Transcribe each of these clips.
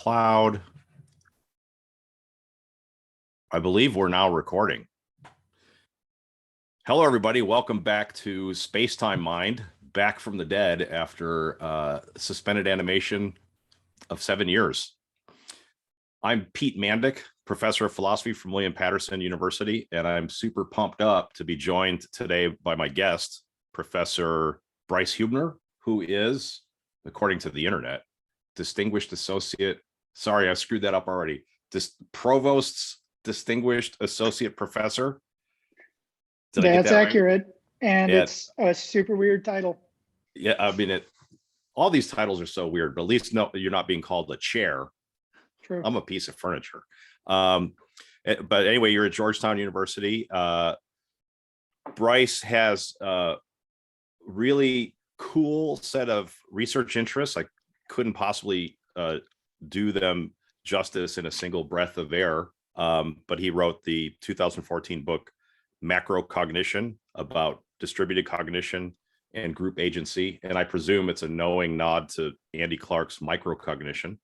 cloud. I believe we're now recording. Hello, everybody. Welcome back to SpaceTimeMind, back from the dead after suspended animation of 7 years. I'm Pete Mandik, professor of philosophy from William Patterson University, and I'm super pumped up to be joined today by my guest, Professor Bryce Huebner, who is, according to the internet, distinguished associate. Sorry, I screwed that up already. Provost's distinguished associate professor. That's accurate. Right? And yeah, it's a super weird title. Yeah, I mean, all these titles are so weird, but at least no, you're not being called a chair. True. I'm a piece of furniture. But anyway, you're at Georgetown University. Bryce has a really cool set of research interests. I couldn't possibly do them justice in a single breath of air. But he wrote the 2014 book, Macrocognition, about distributed cognition and group agency. And I presume it's a knowing nod to Andy Clark's microcognition.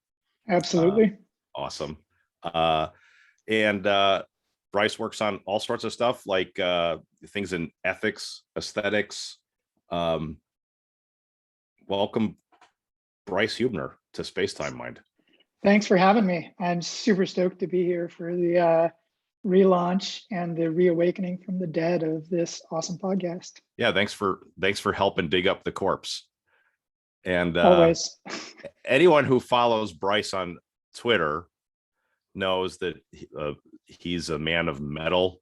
Absolutely. Awesome. And Bryce works on all sorts of stuff like things in ethics, aesthetics. Welcome, Bryce Huebner, to SpaceTimeMind. Thanks for having me. I'm super stoked to be here for the relaunch and the reawakening from the dead of this awesome podcast. Yeah, thanks for helping dig up the corpse. And always, anyone who follows Bryce on Twitter knows that he's a man of metal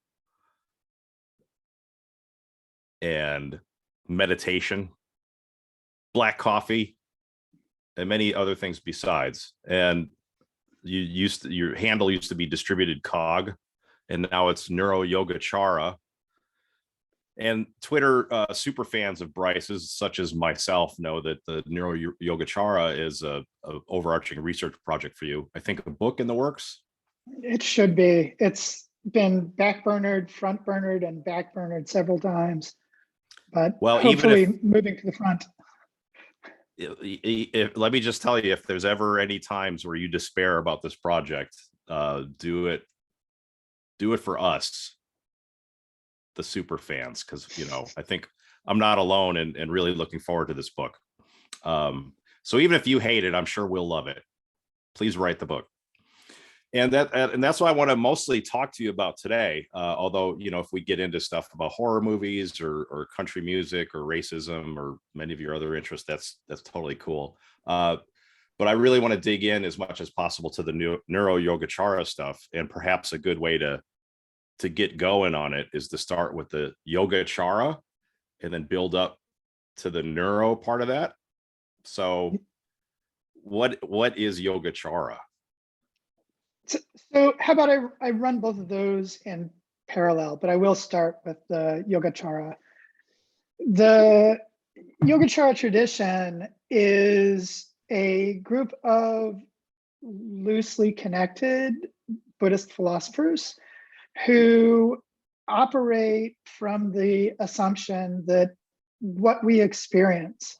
and meditation, black coffee, and many other things besides. And your handle used to be distributed cog, and now it's NeuroYogacara. And Twitter super fans of Bryce's, such as myself, know that the NeuroYogacara is a overarching research project for you. I think a book in the works. It should be. It's been backburnered, front-burnered, and backburnered several times. But well, hopefully even if, moving to the front. Let me just tell you, if there's ever any times where you despair about this project, do it for us, the super fans, because I think I'm not alone and really looking forward to this book. So even if you hate it, I'm sure we'll love it. Please write the book. And that's what I want to mostly talk to you about today. Although, if we get into stuff about horror movies or country music or racism or many of your other interests, that's totally cool. But I really want to dig in as much as possible to the NeuroYogacara stuff. And perhaps a good way to get going on it is to start with the Yogacara and then build up to the neuro part of that. So what is Yogacara? So how about I run both of those in parallel, but I will start with the Yogacara. The Yogacara tradition is a group of loosely connected Buddhist philosophers who operate from the assumption that what we experience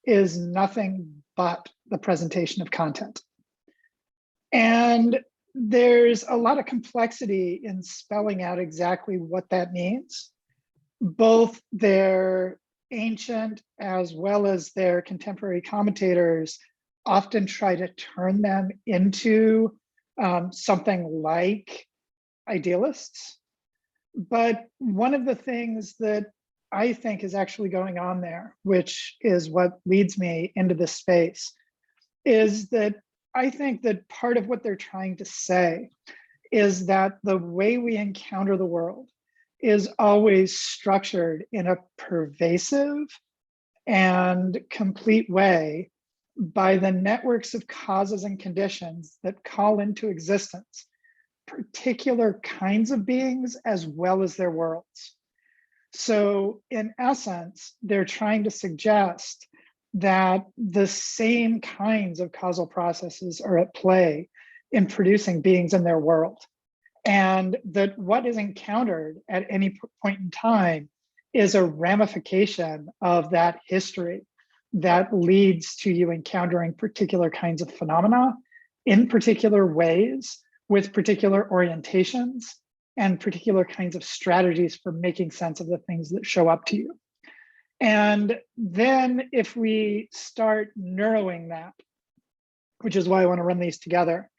is nothing but the presentation of content. And there's a lot of complexity in spelling out exactly what that means. Both their ancient as well as their contemporary commentators often try to turn them into something like idealists. But one of the things that I think is actually going on there, which is what leads me into this space, is that I think that part of what they're trying to say is that the way we encounter the world is always structured in a pervasive and complete way by the networks of causes and conditions that call into existence particular kinds of beings as well as their worlds. So in essence, they're trying to suggest that the same kinds of causal processes are at play in producing beings in their world. And that what is encountered at any point in time is a ramification of that history that leads to you encountering particular kinds of phenomena in particular ways with particular orientations and particular kinds of strategies for making sense of the things that show up to you. And then if we start neuroing that, which is why I want to run these together,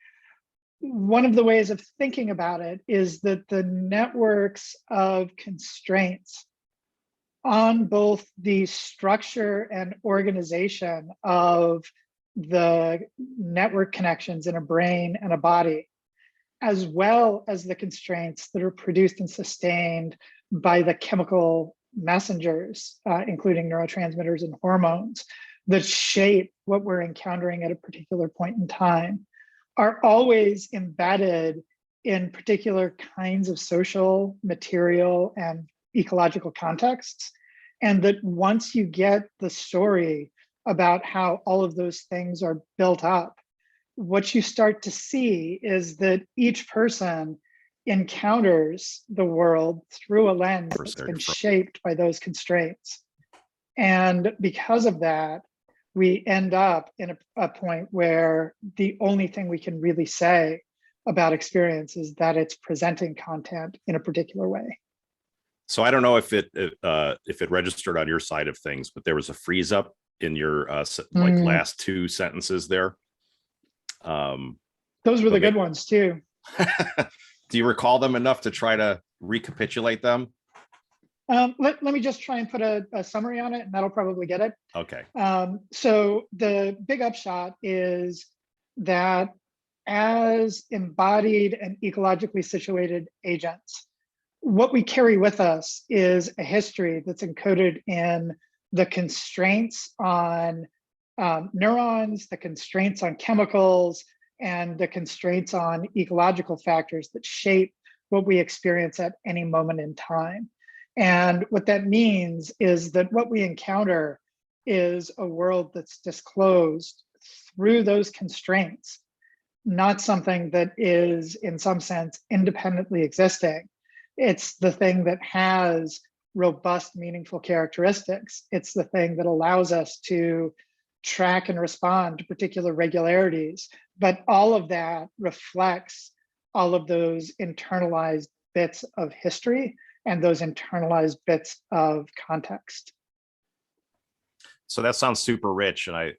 one of the ways of thinking about it is that the networks of constraints on both the structure and organization of the network connections in a brain and a body, as well as the constraints that are produced and sustained by the chemical messengers, including neurotransmitters and hormones, that shape what we're encountering at a particular point in time, are always embedded in particular kinds of social, material, and ecological contexts. And that once you get the story about how all of those things are built up, what you start to see is that each person encounters the world through a lens that's been shaped by those constraints. And because of that, we end up in a point where the only thing we can really say about experience is that it's presenting content in a particular way. So I don't know if it registered on your side of things, but there was a freeze up in your last two sentences there. Those were the good ones too. Do you recall them enough to try to recapitulate them? Let me just try and put a summary on it, and that'll probably get it. Okay. So the big upshot is that as embodied and ecologically situated agents, what we carry with us is a history that's encoded in the constraints on neurons, the constraints on chemicals, and the constraints on ecological factors that shape what we experience at any moment in time. And what that means is that what we encounter is a world that's disclosed through those constraints, not something that is, in some sense, independently existing. It's the thing that has robust, meaningful characteristics. It's the thing that allows us to track and respond to particular regularities. But all of that reflects all of those internalized bits of history and those internalized bits of context. So that sounds super rich, and I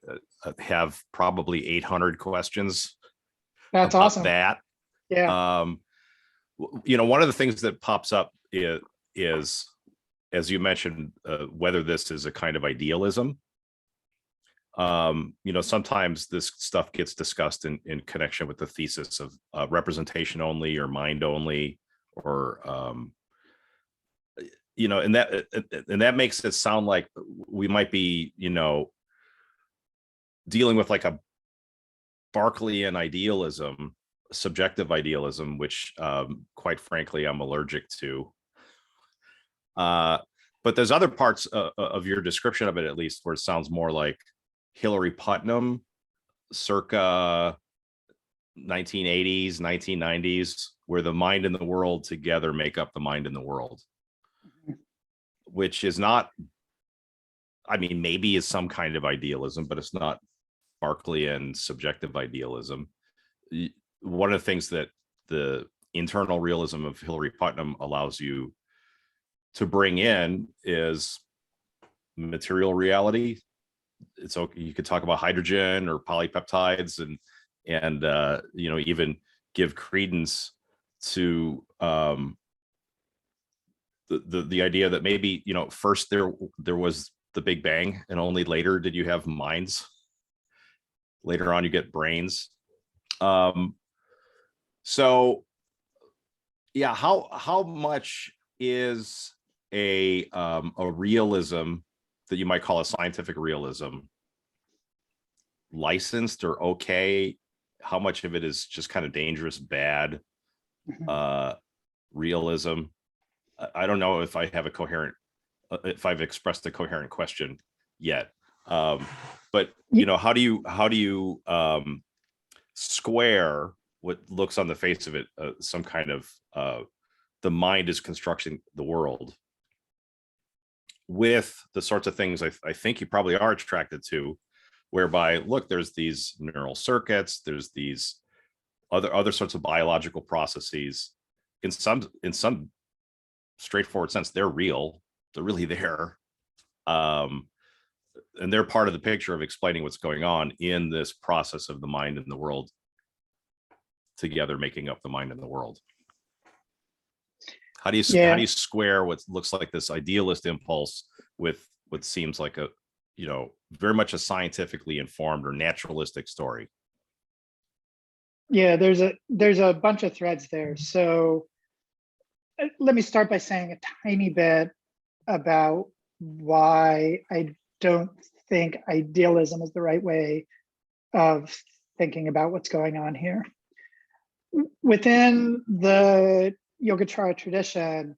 have probably 800 questions. That's awesome. That, yeah. One of the things that pops up is as you mentioned, whether this is a kind of idealism. Sometimes this stuff gets discussed in connection with the thesis of representation only or mind only, or and that makes it sound like we might be, dealing with like a Berkeleyan idealism, subjective idealism, which quite frankly, I'm allergic to. But there's other parts of your description of it, at least, where it sounds more like Hillary Putnam circa 1980s, 1990s, where the mind and the world together make up the mind and the world, which is not, maybe is some kind of idealism, but it's not Berkeleyan subjective idealism. One of the things that the internal realism of Hillary Putnam allows you to bring in is material reality. It's okay, you could talk about hydrogen or polypeptides and even give credence to the idea that maybe first there was the Big Bang, and only later did you have minds. Later on you get brains. So yeah, how much is a realism that you might call a scientific realism licensed or okay? How much of it is just kind of dangerous, bad realism? I don't know if I have if I've expressed a coherent question yet. But how do you square what looks on the face of it, some kind of the mind is constructing the world, with the sorts of things I think you probably are attracted to, whereby, look, there's these neural circuits, there's these other sorts of biological processes. In some straightforward sense, they're real. They're really there. And they're part of the picture of explaining what's going on in this process of the mind and the world together, making up the mind and the world. How do you square what looks like this idealist impulse with what seems like a, very much a scientifically informed or naturalistic story? Yeah, there's a bunch of threads there. So let me start by saying a tiny bit about why I don't think idealism is the right way of thinking about what's going on here. Within the Yogacara tradition,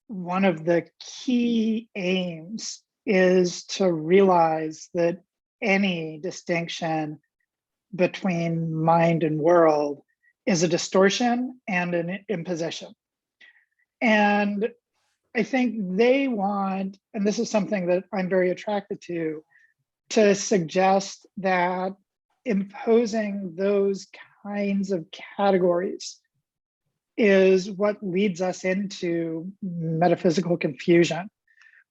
one of the key aims is to realize that any distinction between mind and world is a distortion and an imposition. And I think they want, and this is something that I'm very attracted to suggest that imposing those kinds of categories is what leads us into metaphysical confusion.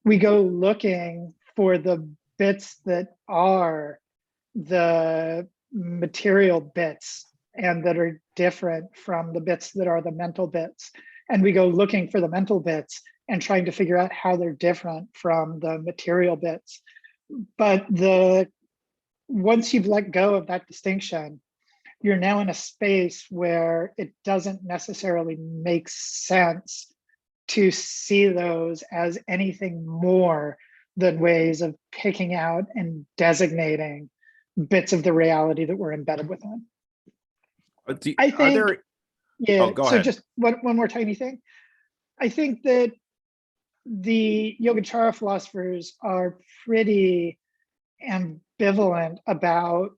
We go looking for the bits that are the material bits and that are different from the bits that are the mental bits. And we go looking for the mental bits and trying to figure out how they're different from the material bits. But once you've let go of that distinction, you're now in a space where it doesn't necessarily make sense to see those as anything more than ways of picking out and designating bits of the reality that we're embedded within. I think, so ahead. Just one more tiny thing. I think that the Yogacara philosophers are pretty ambivalent about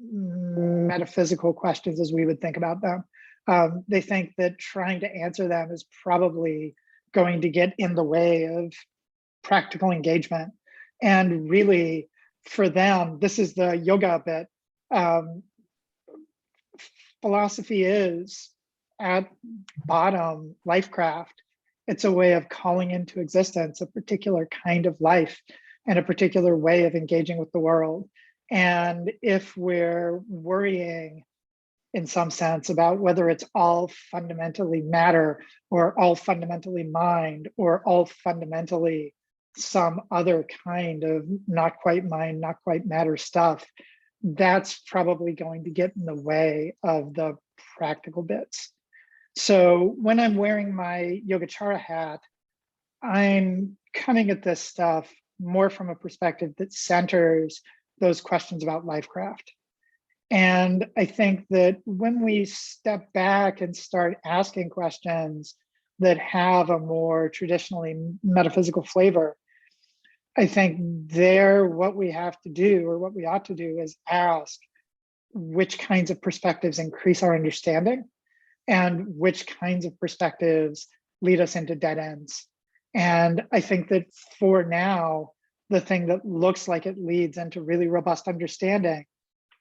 metaphysical questions as we would think about them. They think that trying to answer them is probably going to get in the way of practical engagement. And really, for them, this is the yoga bit. Philosophy is, at bottom, lifecraft. It's a way of calling into existence a particular kind of life and a particular way of engaging with the world. And if we're worrying in some sense about whether it's all fundamentally matter or all fundamentally mind or all fundamentally some other kind of not quite mind, not quite matter stuff, that's probably going to get in the way of the practical bits. So when I'm wearing my Yogacara hat, I'm coming at this stuff more from a perspective that centers those questions about lifecraft. And I think that when we step back and start asking questions that have a more traditionally metaphysical flavor, I think what we have to do, or what we ought to do, is ask which kinds of perspectives increase our understanding and which kinds of perspectives lead us into dead ends. And I think that for now, the thing that looks like it leads into really robust understanding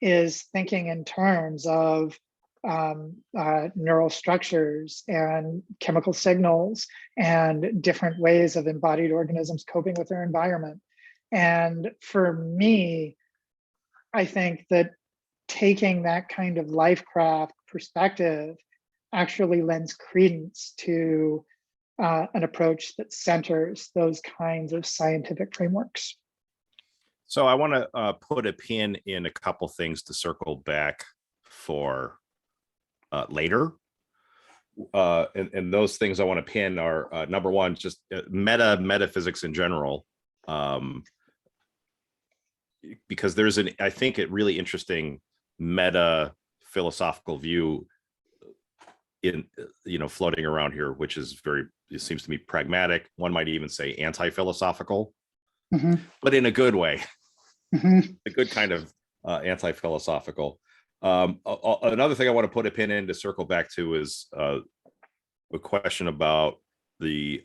is thinking in terms of neural structures and chemical signals and different ways of embodied organisms coping with their environment. And for me, I think that taking that kind of lifecraft perspective actually lends credence to an approach that centers those kinds of scientific frameworks. So I want to put a pin in a couple things to circle back for later. And those things I want to pin are number one, just metaphysics in general. Because there's I think, a really interesting meta philosophical view floating around here, which is it seems to me pragmatic. One might even say anti-philosophical, but in a good way, a good kind of anti-philosophical. Another thing I want to put a pin in to circle back to is a question about the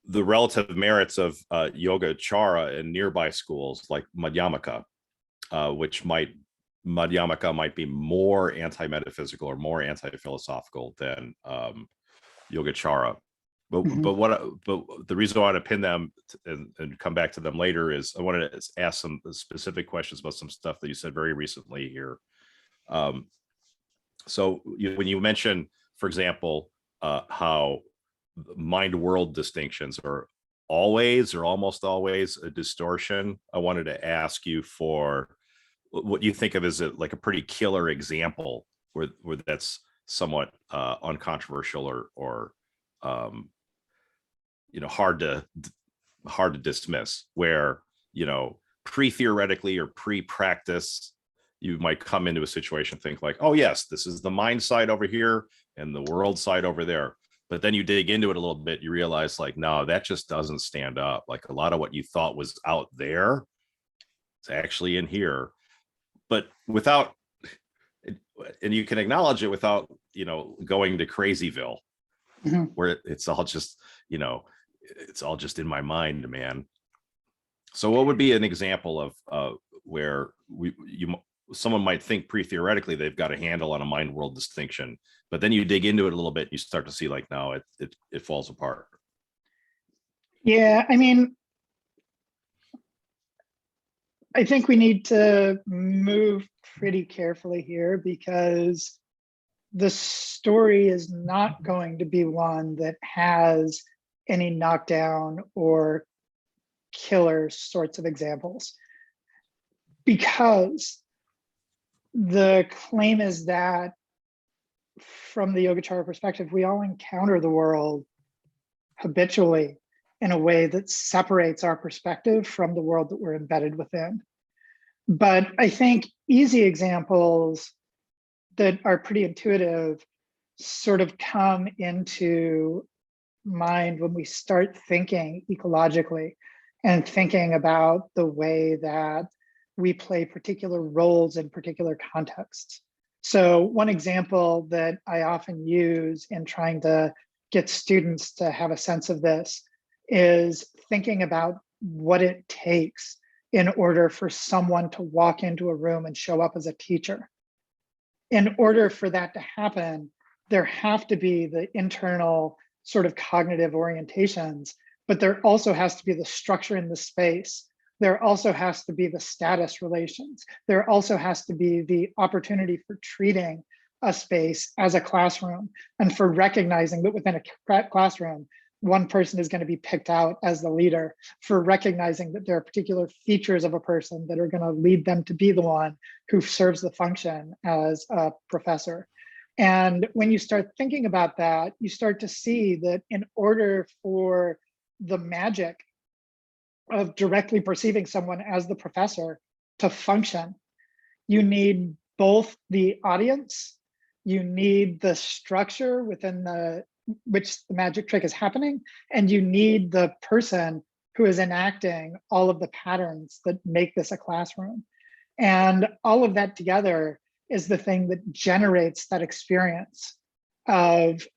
relative merits of Yogacara in nearby schools like Madhyamaka, which might Madhyamaka might be more anti-metaphysical or more anti-philosophical than Yogacara. But the reason I want to pin them and come back to them later is I wanted to ask some specific questions about some stuff that you said very recently here. So when you mention, for example, how mind-world distinctions are always or almost always a distortion, I wanted to ask you for what you think of as like a pretty killer example where that's somewhat uncontroversial or hard to dismiss, where pre-theoretically or pre-practice you might come into a situation, think like, oh yes, this is the mind side over here and the world side over there. But then you dig into it a little bit, you realize like, no, that just doesn't stand up. Like a lot of what you thought was out there, it's actually in here. But without, and you can acknowledge it without, going to Crazyville, where it's all just, it's all just in my mind, man. So what would be an example of where someone might think pre-theoretically they've got a handle on a mind world distinction, but then you dig into it a little bit, you start to see like, no, it falls apart. Yeah, I mean, I think we need to move pretty carefully here, because the story is not going to be one that has any knockdown or killer sorts of examples, because the claim is that from the Yogacara perspective, we all encounter the world habitually in a way that separates our perspective from the world that we're embedded within. But I think easy examples that are pretty intuitive sort of come into mind when we start thinking ecologically and thinking about the way that we play particular roles in particular contexts. So one example that I often use in trying to get students to have a sense of this is thinking about what it takes in order for someone to walk into a room and show up as a teacher. In order for that to happen, there have to be the internal sort of cognitive orientations, but there also has to be the structure in the space. There also has to be the status relations. There also has to be the opportunity for treating a space as a classroom and for recognizing that within a classroom, one person is going to be picked out as the leader, for recognizing that there are particular features of a person that are going to lead them to be the one who serves the function as a professor. And when you start thinking about that, you start to see that in order for the magic of directly perceiving someone as the professor to function, you need both the audience, you need the structure within which the magic trick is happening, and you need the person who is enacting all of the patterns that make this a classroom. And all of that together is the thing that generates that experience of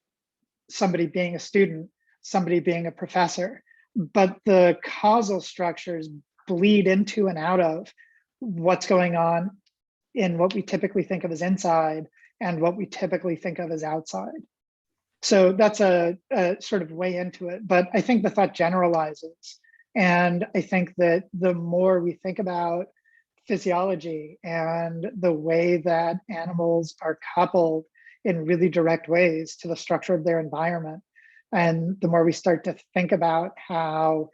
somebody being a student, somebody being a professor. But the causal structures bleed into and out of what's going on in what we typically think of as inside and what we typically think of as outside. So that's a sort of way into it, but I think the thought generalizes. And I think that the more we think about physiology and the way that animals are coupled in really direct ways to the structure of their environment, and the more we start to think about how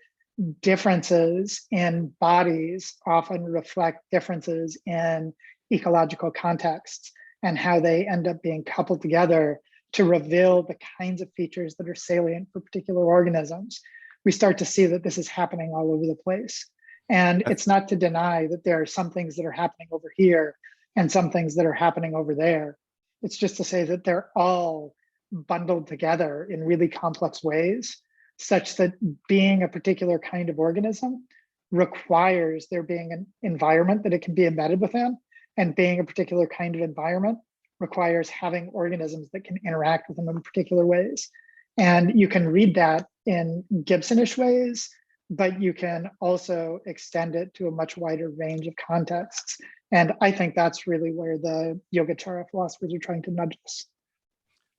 differences in bodies often reflect differences in ecological contexts and how they end up being coupled together to reveal the kinds of features that are salient for particular organisms, we start to see that this is happening all over the place. And it's not to deny that there are some things that are happening over here and some things that are happening over there. It's just to say that they're all bundled together in really complex ways, such that being a particular kind of organism requires there being an environment that it can be embedded within, and being a particular kind of environment requires having organisms that can interact with them in particular ways. And you can read that in Gibsonish ways, but you can also extend it to a much wider range of contexts And I think that's really where the Yogacara philosophers are trying to nudge us.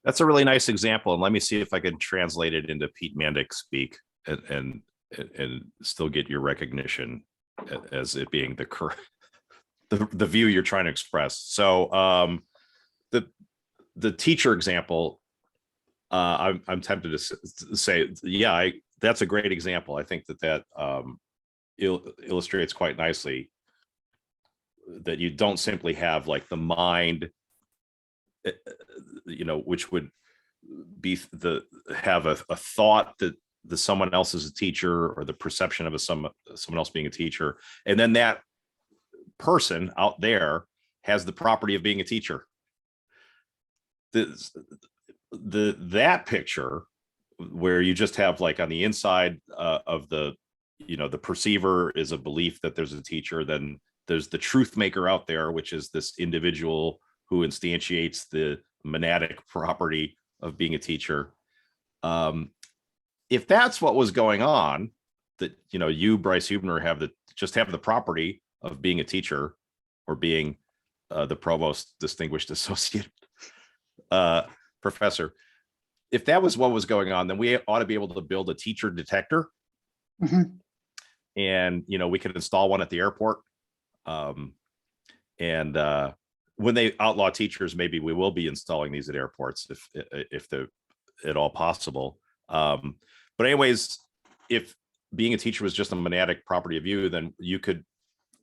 That's a really nice example. And let me see if I can translate it into Pete Mandik speak and still get your recognition as it being the correct, the view you're trying to express. So the teacher example, I'm tempted to say, yeah, that's a great example. I think that illustrates quite nicely that you don't simply have like the mind, which would be have a thought that someone else is a teacher, or the perception of someone else being a teacher, and then that person out there has the property of being a teacher. That picture where you just have like on the inside of the perceiver is a belief that there's a teacher, then there's the truth maker out there, which is this individual who instantiates the monadic property of being a teacher. If that's what was going on, that you, Bryce Huebner, have the property of being a teacher, or being the provost distinguished associate professor. If that was what was going on, then we ought to be able to build a teacher detector. Mm-hmm. And we could install one at the airport. When they outlaw teachers, maybe we will be installing these at airports if they're at all possible. But anyways, if being a teacher was just a monadic property of you, then you could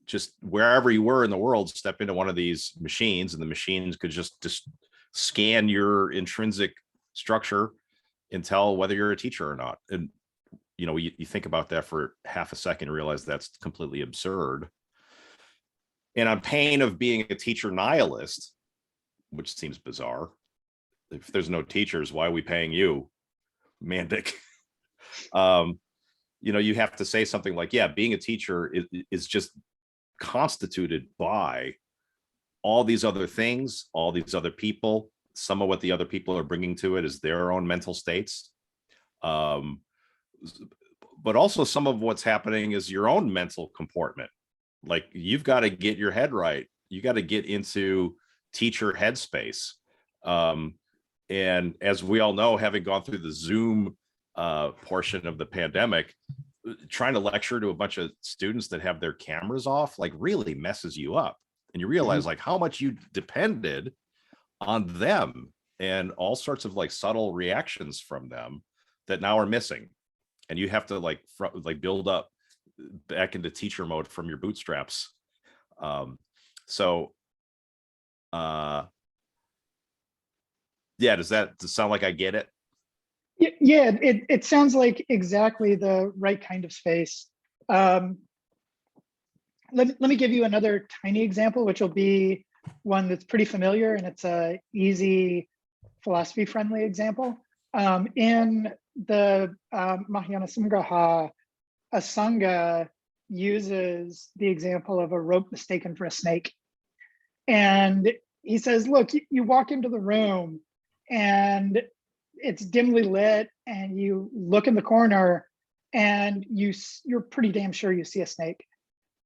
just, wherever you were in the world, step into one of these machines, and the machines could just scan your intrinsic structure and tell whether you're a teacher or not. And you think about that for half a second and realize that's completely absurd. And on pain of being a teacher nihilist, which seems bizarre. If there's no teachers, why are we paying you, Mandik? You have to say something like, yeah, being a teacher is just constituted by all these other things, all these other people. Some of what the other people are bringing to it is their own mental states. But also some of what's happening is your own mental comportment. Like, you've got to get your head right. You got to get into teacher headspace. And as we all know, having gone through the Zoom portion of the pandemic, trying to lecture to a bunch of students that have their cameras off, like, really messes you up. And you realize like how much you depended on them, and all sorts of like subtle reactions from them that now are missing. And you have to like build up back into teacher mode from your bootstraps. Yeah, does that sound like I get it? Yeah, it sounds like exactly the right kind of space. Let me give you another tiny example, which will be one that's pretty familiar, and it's a easy philosophy-friendly example. In the Mahayana Samgraha, Asanga uses the example of a rope mistaken for a snake. And he says, look, you walk into the room and it's dimly lit, and you look in the corner and you're pretty damn sure you see a snake.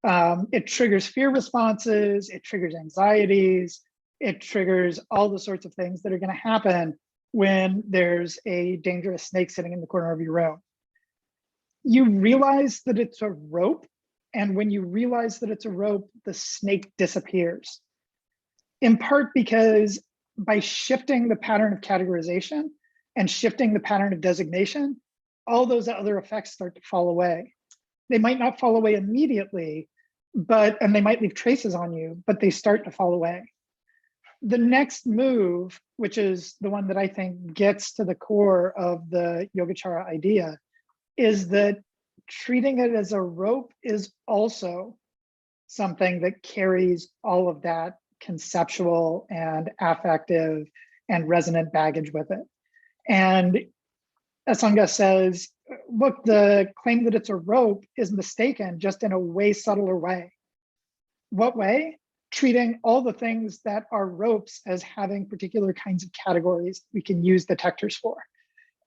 It triggers fear responses, it triggers anxieties, it triggers all the sorts of things that are going to happen when there's a dangerous snake sitting in the corner of your room. You realize that it's a rope, and when you realize that it's a rope, the snake disappears. In part because by shifting the pattern of categorization and shifting the pattern of designation, all those other effects start to fall away. They might not fall away immediately, and they might leave traces on you, but they start to fall away. The next move, which is the one that I think gets to the core of the Yogacara idea, is that treating it as a rope is also something that carries all of that conceptual and affective and resonant baggage with it. And Asanga says, look, the claim that it's a rope is mistaken, just in a way subtler way. What way? Treating all the things that are ropes as having particular kinds of categories we can use detectors for.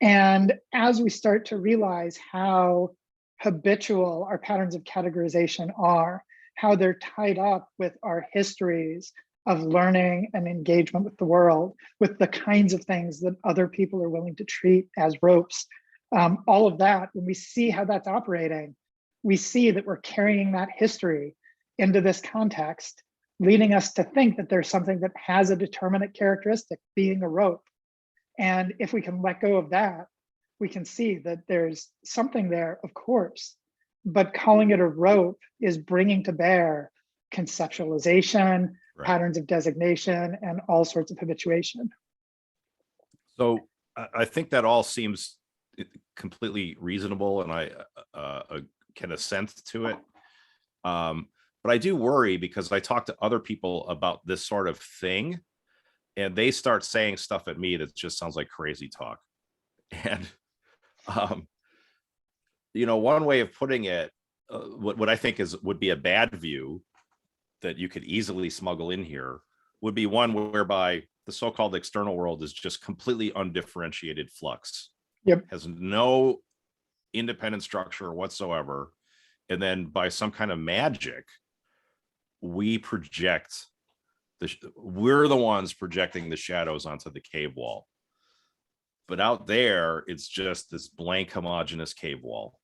And as we start to realize how habitual our patterns of categorization are, how they're tied up with our histories of learning and engagement with the world, with the kinds of things that other people are willing to treat as ropes. All of that, when we see how that's operating, we see that we're carrying that history into this context, leading us to think that there's something that has a determinate characteristic, being a rope. And if we can let go of that, we can see that there's something there, of course, but calling it a rope is bringing to bear conceptualization, Right. patterns of designation, and all sorts of habituation. So I think that all seems completely reasonable, and I can assent to it. But I do worry because I talk to other people about this sort of thing, and they start saying stuff at me that just sounds like crazy talk. And one way of putting it, what I think would be a bad view that you could easily smuggle in here would be one whereby the so-called external world is just completely undifferentiated flux. Yep. Has no independent structure whatsoever. And then by some kind of magic, we're the ones projecting the shadows onto the cave wall. But out there, it's just this blank homogeneous cave wall.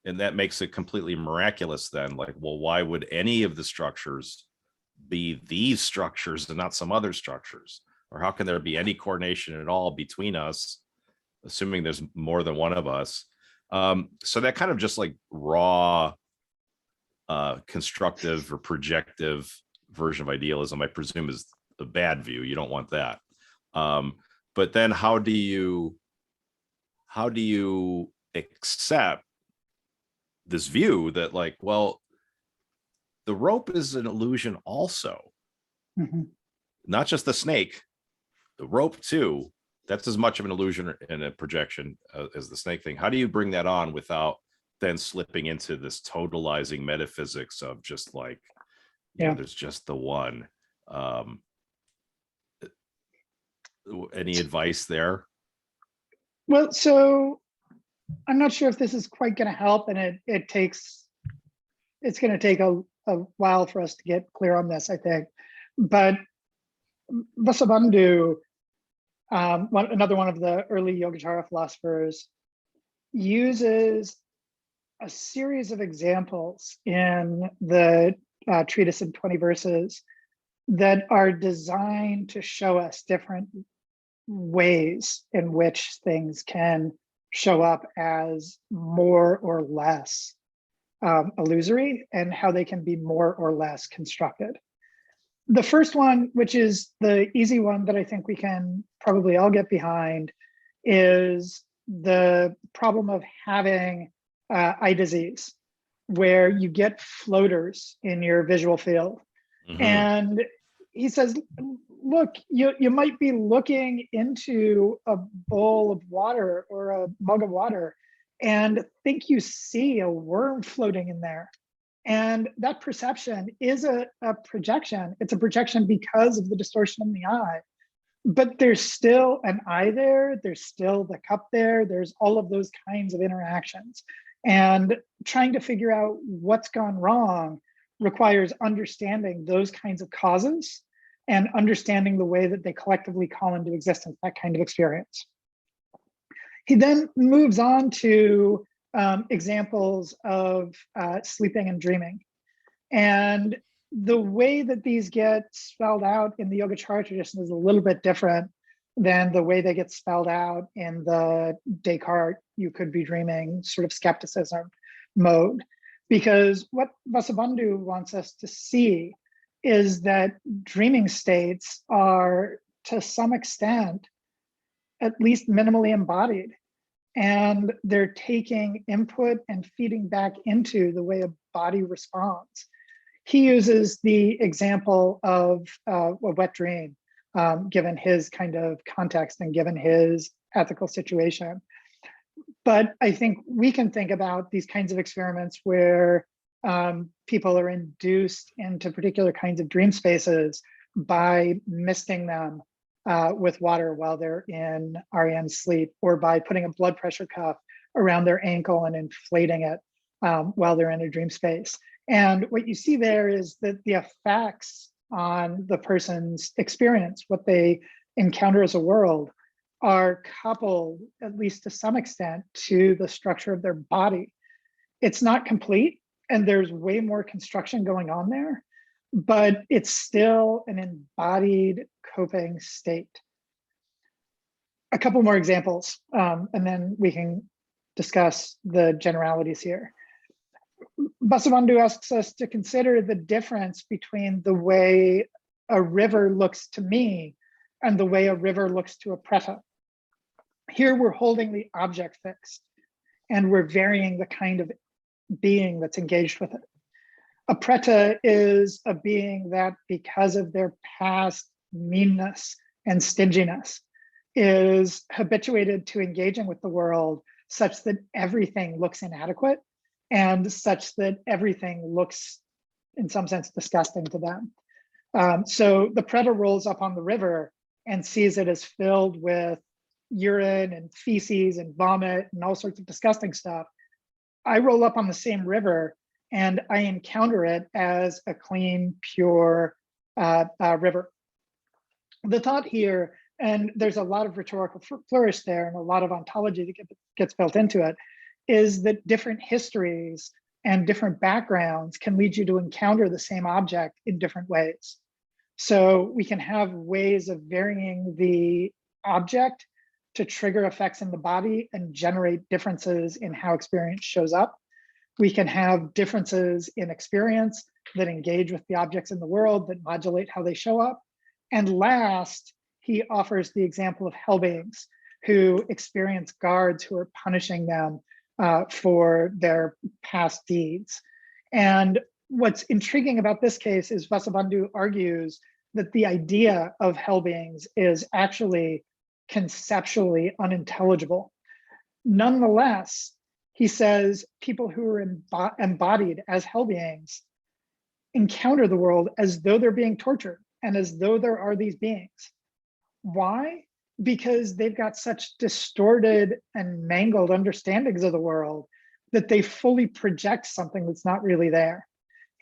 And that makes it completely miraculous then. Like, well, why would any of the structures be these structures and not some other structures? Or how can there be any coordination at all between us, assuming there's more than one of us? So that kind of just like raw constructive or projective version of idealism, I presume, is a bad view. You don't want that. But then how do you accept this view that, like, well, the rope is an illusion also? Mm-hmm. Not just the snake, the rope too. That's as much of an illusion and a projection as the snake thing. How do you bring that on without then slipping into this totalizing metaphysics of just like, there's just the one? Any advice there? Well, so I'm not sure if this is quite going to help, and it's going to take a while for us to get clear on this, I think. But Vasubandhu, another one of the early Yogacara philosophers, uses a series of examples in the treatise in 20 verses that are designed to show us different ways in which things can show up as more or less illusory, and how they can be more or less constructed. The first one, which is the easy one that I think we can probably all get behind, is the problem of having eye disease, where you get floaters in your visual field. Mm-hmm. And he says, look, you might be looking into a bowl of water or a mug of water and think you see a worm floating in there. And that perception is a projection. It's a projection because of the distortion in the eye. But there's still an eye there, there's still the cup there, there's all of those kinds of interactions. And trying to figure out what's gone wrong requires understanding those kinds of causes and understanding the way that they collectively call into existence that kind of experience. He then moves on to examples of sleeping and dreaming. And the way that these get spelled out in the Yogacara tradition is a little bit different than the way they get spelled out in the Descartes, you could be dreaming sort of skepticism mode. Because what Vasubandhu wants us to see is that dreaming states are, to some extent, at least minimally embodied. And they're taking input and feeding back into the way a body responds. He uses the example of a wet dream, given his kind of context and given his ethical situation. But I think we can think about these kinds of experiments where people are induced into particular kinds of dream spaces by misting them with water while they're in REM sleep, or by putting a blood pressure cuff around their ankle and inflating it while they're in a dream space. And what you see there is that the effects on the person's experience, what they encounter as a world, are coupled, at least to some extent, to the structure of their body. It's not complete, and there's way more construction going on there, but it's still an embodied coping state. A couple more examples, and then we can discuss the generalities here. Vasubandhu asks us to consider the difference between the way a river looks to me and the way a river looks to a preta. Here we're holding the object fixed, and we're varying the kind of being that's engaged with it. A preta is a being that, because of their past meanness and stinginess, is habituated to engaging with the world such that everything looks inadequate and such that everything looks, in some sense, disgusting to them. So the preta rolls up on the river and sees it as filled with urine and feces and vomit and all sorts of disgusting stuff. I roll up on the same river and I encounter it as a clean, pure river. The thought here, and there's a lot of rhetorical flourish there and a lot of ontology that gets built into it, is that different histories and different backgrounds can lead you to encounter the same object in different ways. So we can have ways of varying the object to trigger effects in the body and generate differences in how experience shows up. We can have differences in experience that engage with the objects in the world that modulate how they show up. And last, he offers the example of hell beings who experience guards who are punishing them for their past deeds. And what's intriguing about this case is Vasubandhu argues that the idea of hell beings is actually conceptually unintelligible. Nonetheless, he says people who are embodied as hell beings encounter the world as though they're being tortured and as though there are these beings. Why? Because they've got such distorted and mangled understandings of the world that they fully project something that's not really there.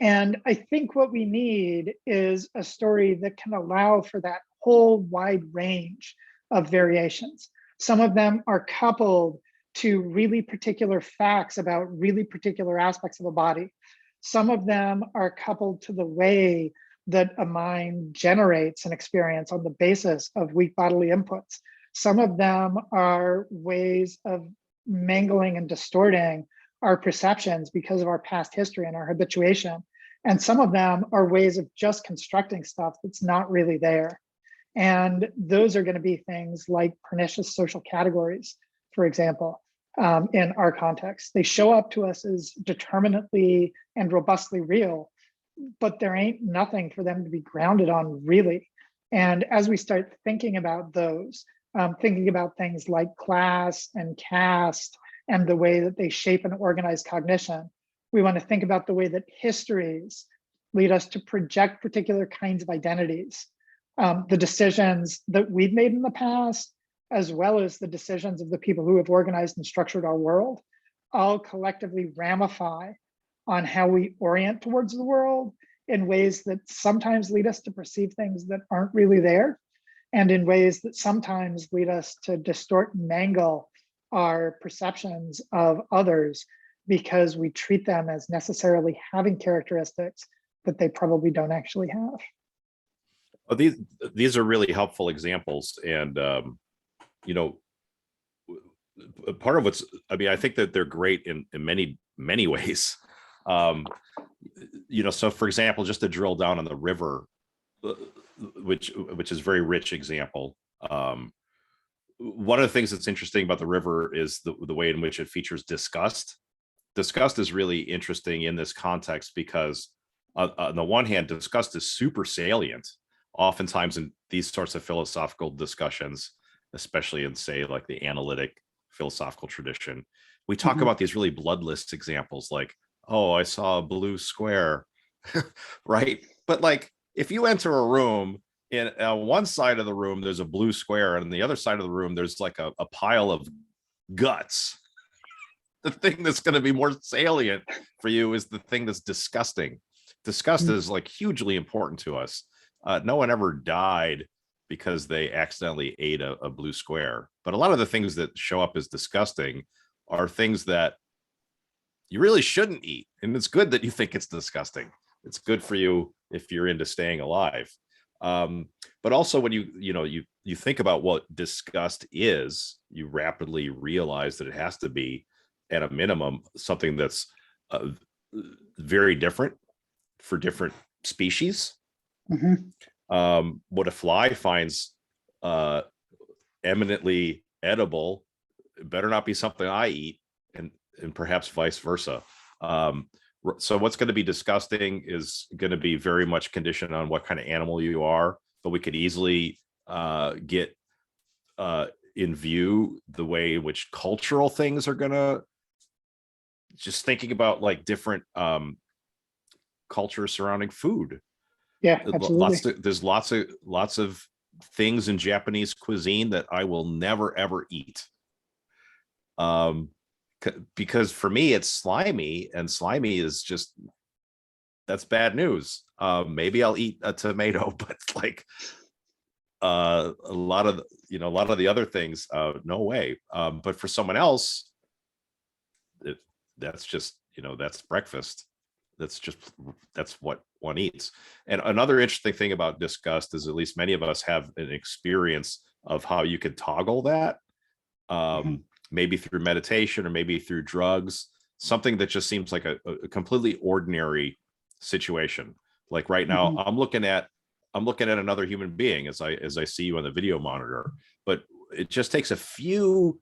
And I think what we need is a story that can allow for that whole wide range of variations. Some of them are coupled to really particular facts about really particular aspects of a body. Some of them are coupled to the way that a mind generates an experience on the basis of weak bodily inputs. Some of them are ways of mangling and distorting our perceptions because of our past history and our habituation. And some of them are ways of just constructing stuff that's not really there. And those are going to be things like pernicious social categories, for example, in our context. They show up to us as determinately and robustly real, but there ain't nothing for them to be grounded on, really. And as we start thinking about those, thinking about things like class and caste and the way that they shape and organize cognition, we want to think about the way that histories lead us to project particular kinds of identities. The decisions that we've made in the past, as well as the decisions of the people who have organized and structured our world, all collectively ramify on how we orient towards the world in ways that sometimes lead us to perceive things that aren't really there, and in ways that sometimes lead us to distort and mangle our perceptions of others because we treat them as necessarily having characteristics that they probably don't actually have. Well, these are really helpful examples, and you know, part of what's, I mean, I think that they're great in many ways. You know, so for example, just to drill down on the river, which is a very rich example. One of the things that's interesting about the river is the way in which it features disgust. Disgust is really interesting in this context because on the one hand, disgust is super salient. Oftentimes in these sorts of philosophical discussions, especially in, say, like the analytic philosophical tradition, we talk about these really bloodless examples like, oh, I saw a blue square, right? But like, if you enter a room, in one side of the room, there's a blue square, and on the other side of the room, there's like a pile of guts. the thing that's going to be more salient for you is the thing that's disgusting. Disgust is like hugely important to us. No one ever died because they accidentally ate a blue square. But a lot of the things that show up as disgusting are things that you really shouldn't eat. And it's good that you think it's disgusting. It's good for you if you're into staying alive. But also when you think about what disgust is, you rapidly realize that it has to be, at a minimum, something that's very different for different species. What a fly finds eminently edible, it better not be something I eat, and perhaps vice versa. So what's going to be disgusting is going to be very much conditioned on what kind of animal you are, but we could easily get in view the way in which cultural things are going to, just thinking about like different cultures surrounding food. Yeah, absolutely. There's lots of things in Japanese cuisine that I will never ever eat. Because for me it's slimy, and slimy is just, that's bad news. Maybe I'll eat a tomato, but like a lot of the other things, no way. But for someone else, that's just, that's breakfast. That's what one eats. And another interesting thing about disgust is, at least many of us have an experience of how you could toggle that. Maybe through meditation, or maybe through drugs, something that just seems like a completely ordinary situation. Like right now, I'm looking at another human being as I see you on the video monitor, but it just takes a few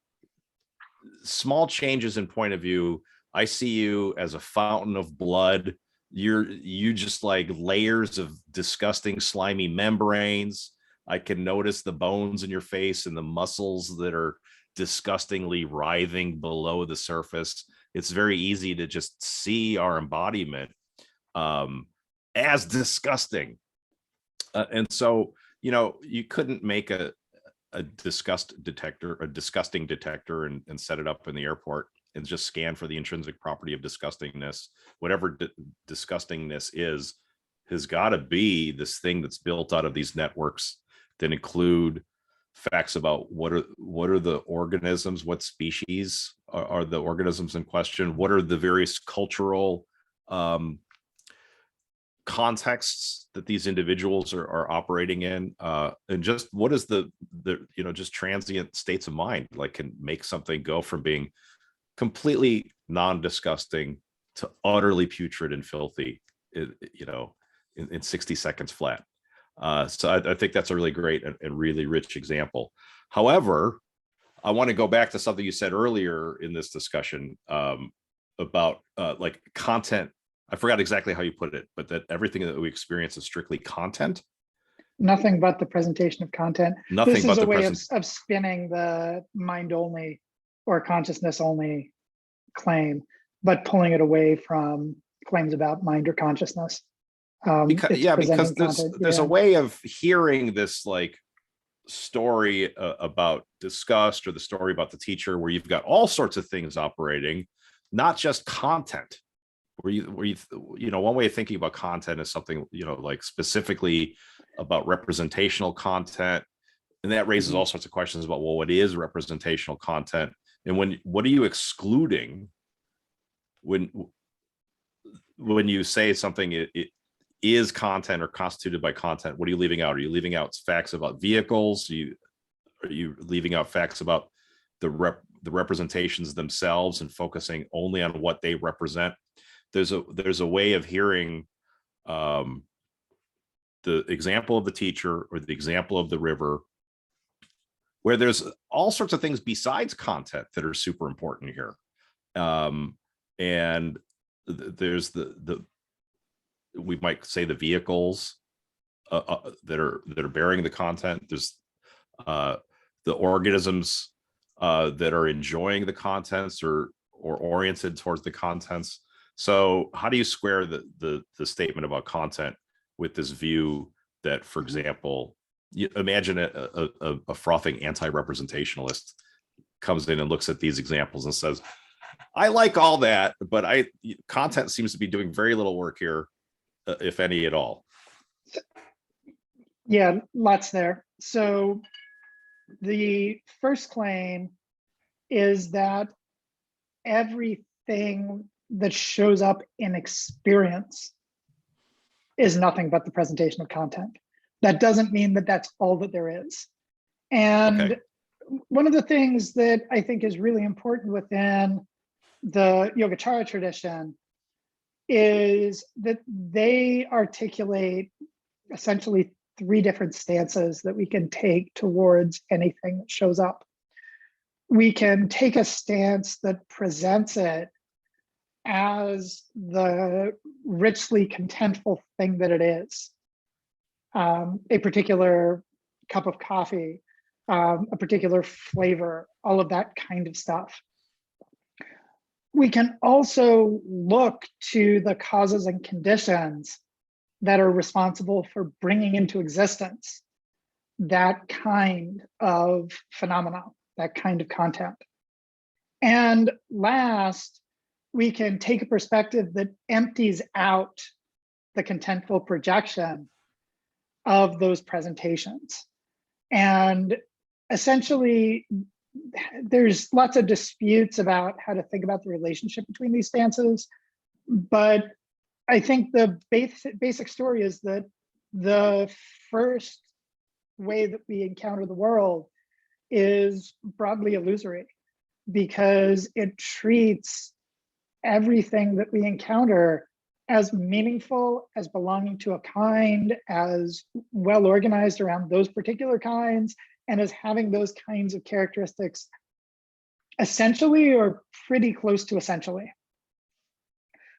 small changes in point of view. I see you as a fountain of blood. You just like layers of disgusting, slimy membranes. I can notice the bones in your face and the muscles that are disgustingly writhing below the surface. It's very easy to just see our embodiment as disgusting. And so, you couldn't make a disgusting detector and set it up in the airport and just scan for the intrinsic property of disgustingness. Whatever disgustingness is, has got to be this thing that's built out of these networks that include facts about what are the organisms, what species are the organisms in question, what are the various cultural contexts that these individuals are operating in, and just what is the just transient states of mind, like, can make something go from being completely non-disgusting to utterly putrid and filthy, in 60 seconds flat. So I think that's a really great and really rich example. However, I want to go back to something you said earlier in this discussion about like content. I forgot exactly how you put it, but that everything that we experience is strictly content. Nothing but the presentation of content. Nothing this but is the a way of spinning the mind only or consciousness only claim, but pulling it away from claims about mind or consciousness. Because there's a way of hearing this like story about disgust, or the story about the teacher, where you've got all sorts of things operating, not just content. Where you one way of thinking about content is something like specifically about representational content, and that raises all sorts of questions about, well, what is representational content, and what are you excluding when you say something it is content or constituted by content? What are you leaving out? Are you leaving out facts about vehicles? Are you leaving out facts about the representations themselves and focusing only on what they represent? There's a way of hearing the example of the teacher or the example of the river, where there's all sorts of things besides content that are super important here. And there's the we might say the vehicles that are bearing the content. There's the organisms that are enjoying the contents or oriented towards the contents. So how do you square the statement about content with this view that, for example, you imagine a frothing anti-representationalist comes in and looks at these examples and says, I like all that, but content seems to be doing very little work here, if any at all. Yeah, lots there. So the first claim is that everything that shows up in experience is nothing but the presentation of content. That doesn't mean that that's all that there is. And one of the things that I think is really important within the Yogacara tradition is that they articulate essentially 3 different stances that we can take towards anything that shows up. We can take a stance that presents it as the richly contentful thing that it is. A particular cup of coffee, a particular flavor, all of that kind of stuff. We can also look to the causes and conditions that are responsible for bringing into existence that kind of phenomena, that kind of content. And last, we can take a perspective that empties out the contentful projection of those presentations. And essentially, there's lots of disputes about how to think about the relationship between these stances, but I think the basic story is that the first way that we encounter the world is broadly illusory because it treats everything that we encounter as meaningful, as belonging to a kind, as well organized around those particular kinds, and as having those kinds of characteristics essentially or pretty close to essentially.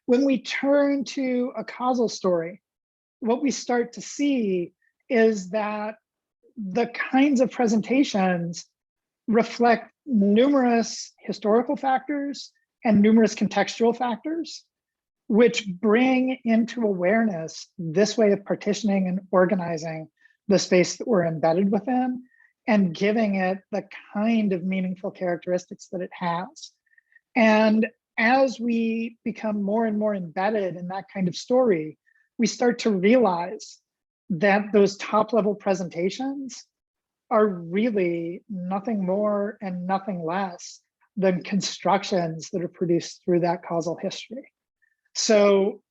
When we turn to a causal story, what we start to see is that the kinds of presentations reflect numerous historical factors and numerous contextual factors, which bring into awareness this way of partitioning and organizing the space that we're embedded within and giving it the kind of meaningful characteristics that it has. And as we become more and more embedded in that kind of story, we start to realize that those top-level presentations are really nothing more and nothing less than constructions that are produced through that causal history. So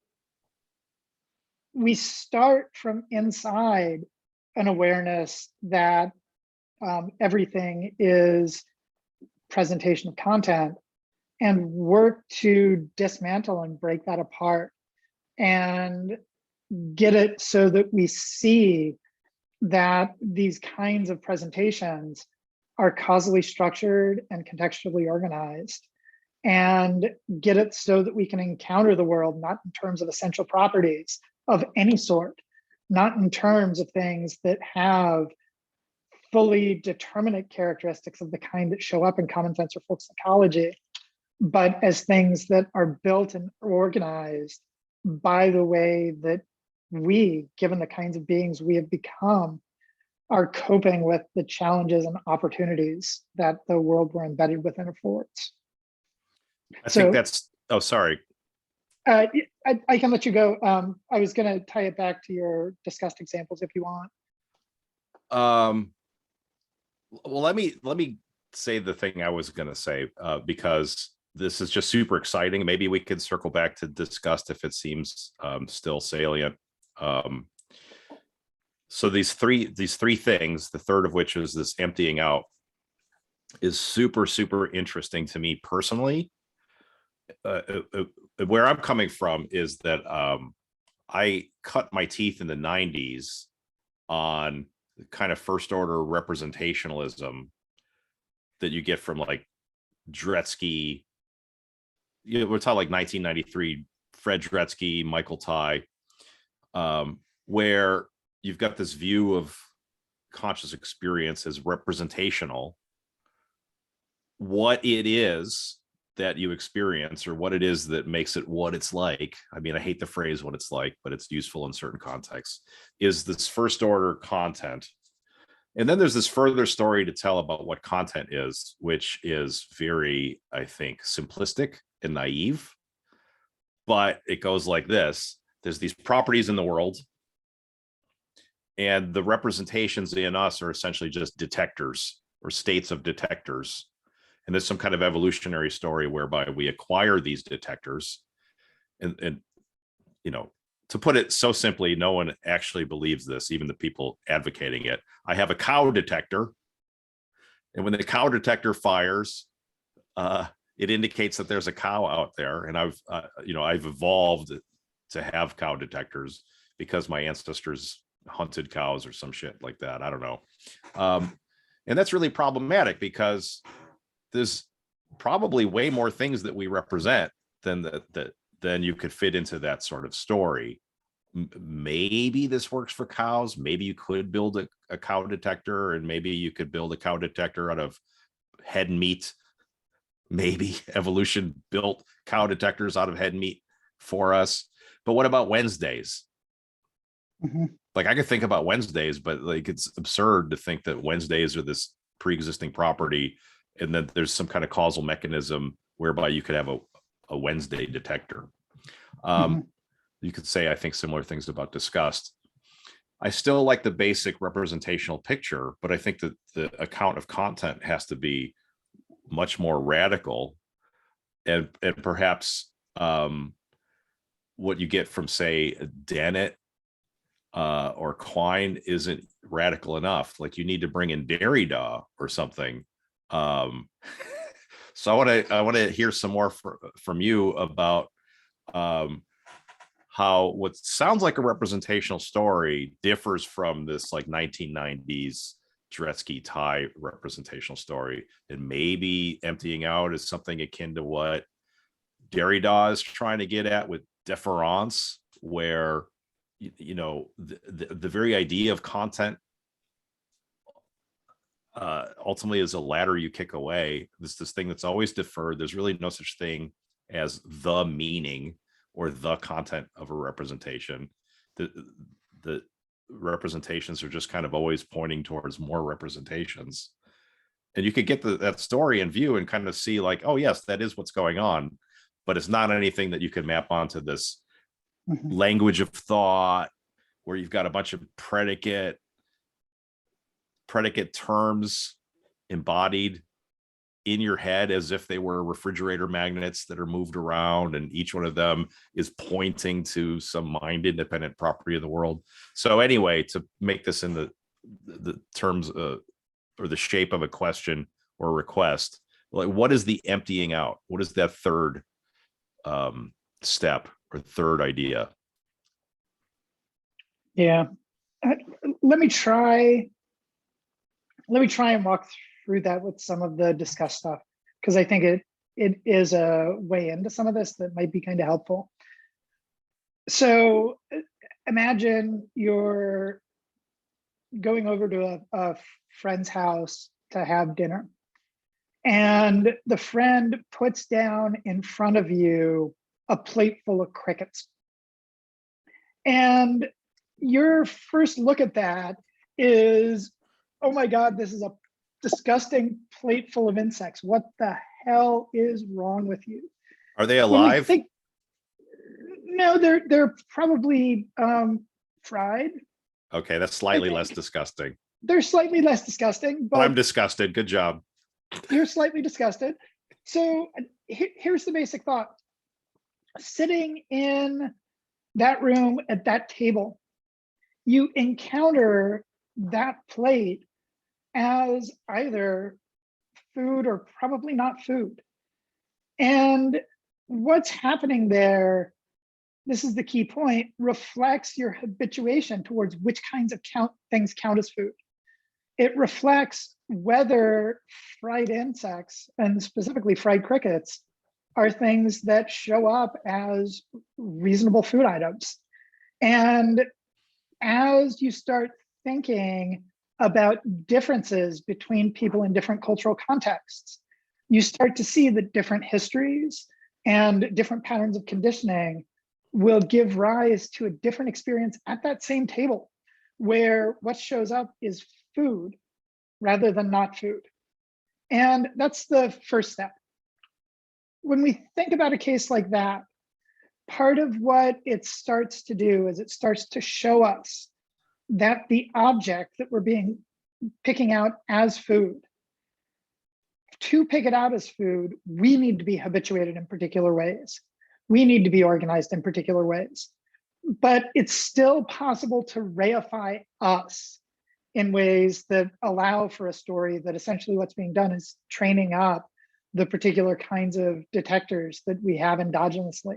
we start from inside an awareness that everything is presentation of content and work to dismantle and break that apart and get it so that we see that these kinds of presentations are causally structured and contextually organized, and get it so that we can encounter the world not in terms of essential properties of any sort, not in terms of things that have fully determinate characteristics of the kind that show up in common sense or folk psychology, but as things that are built and organized by the way that we, given the kinds of beings we have become, are coping with the challenges and opportunities that the world we're embedded within affords. I think that's, oh, sorry. I can let you go. I was going to tie it back to your discussed examples if you want. Well, let me say the thing I was going to say, because this is just super exciting. Maybe we could circle back to disgust if it seems still salient. So these three things, the third of which is this emptying out, is super, super interesting to me personally. Where I'm coming from is that I cut my teeth in the 90s on the kind of first order representationalism that you get from like Dretske. You know, we're talking like 1993, Fred Dretske, Michael Ty, where you've got this view of conscious experience as representational. What it is that you experience, or what it is that makes it what it's like. I mean, I hate the phrase what it's like, but it's useful in certain contexts, is this first order content And then there's this further story to tell about what content is, which is very, I think, simplistic and naive. But it goes like this. There's these properties in the world, and the representations in us are essentially just detectors or states of detectors. And there's some kind of evolutionary story whereby we acquire these detectors. And to put it so simply, no one actually believes this, even the people advocating it. I have a cow detector, and when the cow detector fires, it indicates that there's a cow out there. And I've evolved to have cow detectors because my ancestors hunted cows or some shit like that. I don't know. And that's really problematic because there's probably way more things that we represent than then you could fit into that sort of story. Maybe this works for cows. Maybe you could build a cow detector, and maybe you could build a cow detector out of head meat. Maybe evolution built cow detectors out of head meat for us. But what about Wednesdays? Mm-hmm. Like, I could think about Wednesdays, but like, it's absurd to think that Wednesdays are this pre-existing property and that there's some kind of causal mechanism whereby you could have a Wednesday detector. You could say, I think, similar things about disgust. I still like the basic representational picture, but I think that the account of content has to be much more radical, and perhaps what you get from, say, Dennett or Quine isn't radical enough. Like, you need to bring in Derrida or something. So I want to hear some more from you about how what sounds like a representational story differs from this like 1990s Dretske tie representational story, and maybe emptying out is something akin to what Derrida is trying to get at with deference, where the very idea of content ultimately is a ladder you kick away. This thing that's always deferred. There's really no such thing as the meaning or the content of a representation. The representations are just kind of always pointing towards more representations. And you could get that story in view and kind of see like, oh yes, that is what's going on, but it's not anything that you can map onto this language of thought where you've got a bunch of predicate terms embodied in your head as if they were refrigerator magnets that are moved around, and each one of them is pointing to some mind independent property of the world. So anyway, to make this in the terms or the shape of a question or a request, like, what is the emptying out? What is that third step or third idea? Yeah, let me try and walk through that with some of the discussed stuff, because I think it is a way into some of this that might be kind of helpful. So imagine you're going over to a friend's house to have dinner, and the friend puts down in front of you a plate full of crickets. And your first look at that is, oh my God, this is a disgusting plate full of insects. What the hell is wrong with you? Are they alive? No, they're probably fried. Okay, that's slightly less disgusting. They're slightly less disgusting, but I'm disgusted. Good job. You're slightly disgusted. So here's the basic thought. Sitting in that room at that table, you encounter that plate as either food or probably not food. And what's happening there, this is the key point, reflects your habituation towards which kinds of things count as food. It reflects whether fried insects, and specifically fried crickets, are things that show up as reasonable food items. And as you start thinking about differences between people in different cultural contexts, you start to see that different histories and different patterns of conditioning will give rise to a different experience at that same table, where what shows up is food rather than not food. And that's the first step. When we think about a case like that, part of what it starts to do is it starts to show us that the object that we're picking out as food, to pick it out as food, we need to be habituated in particular ways. We need to be organized in particular ways. But it's still possible to reify us in ways that allow for a story that essentially what's being done is training up the particular kinds of detectors that we have endogenously,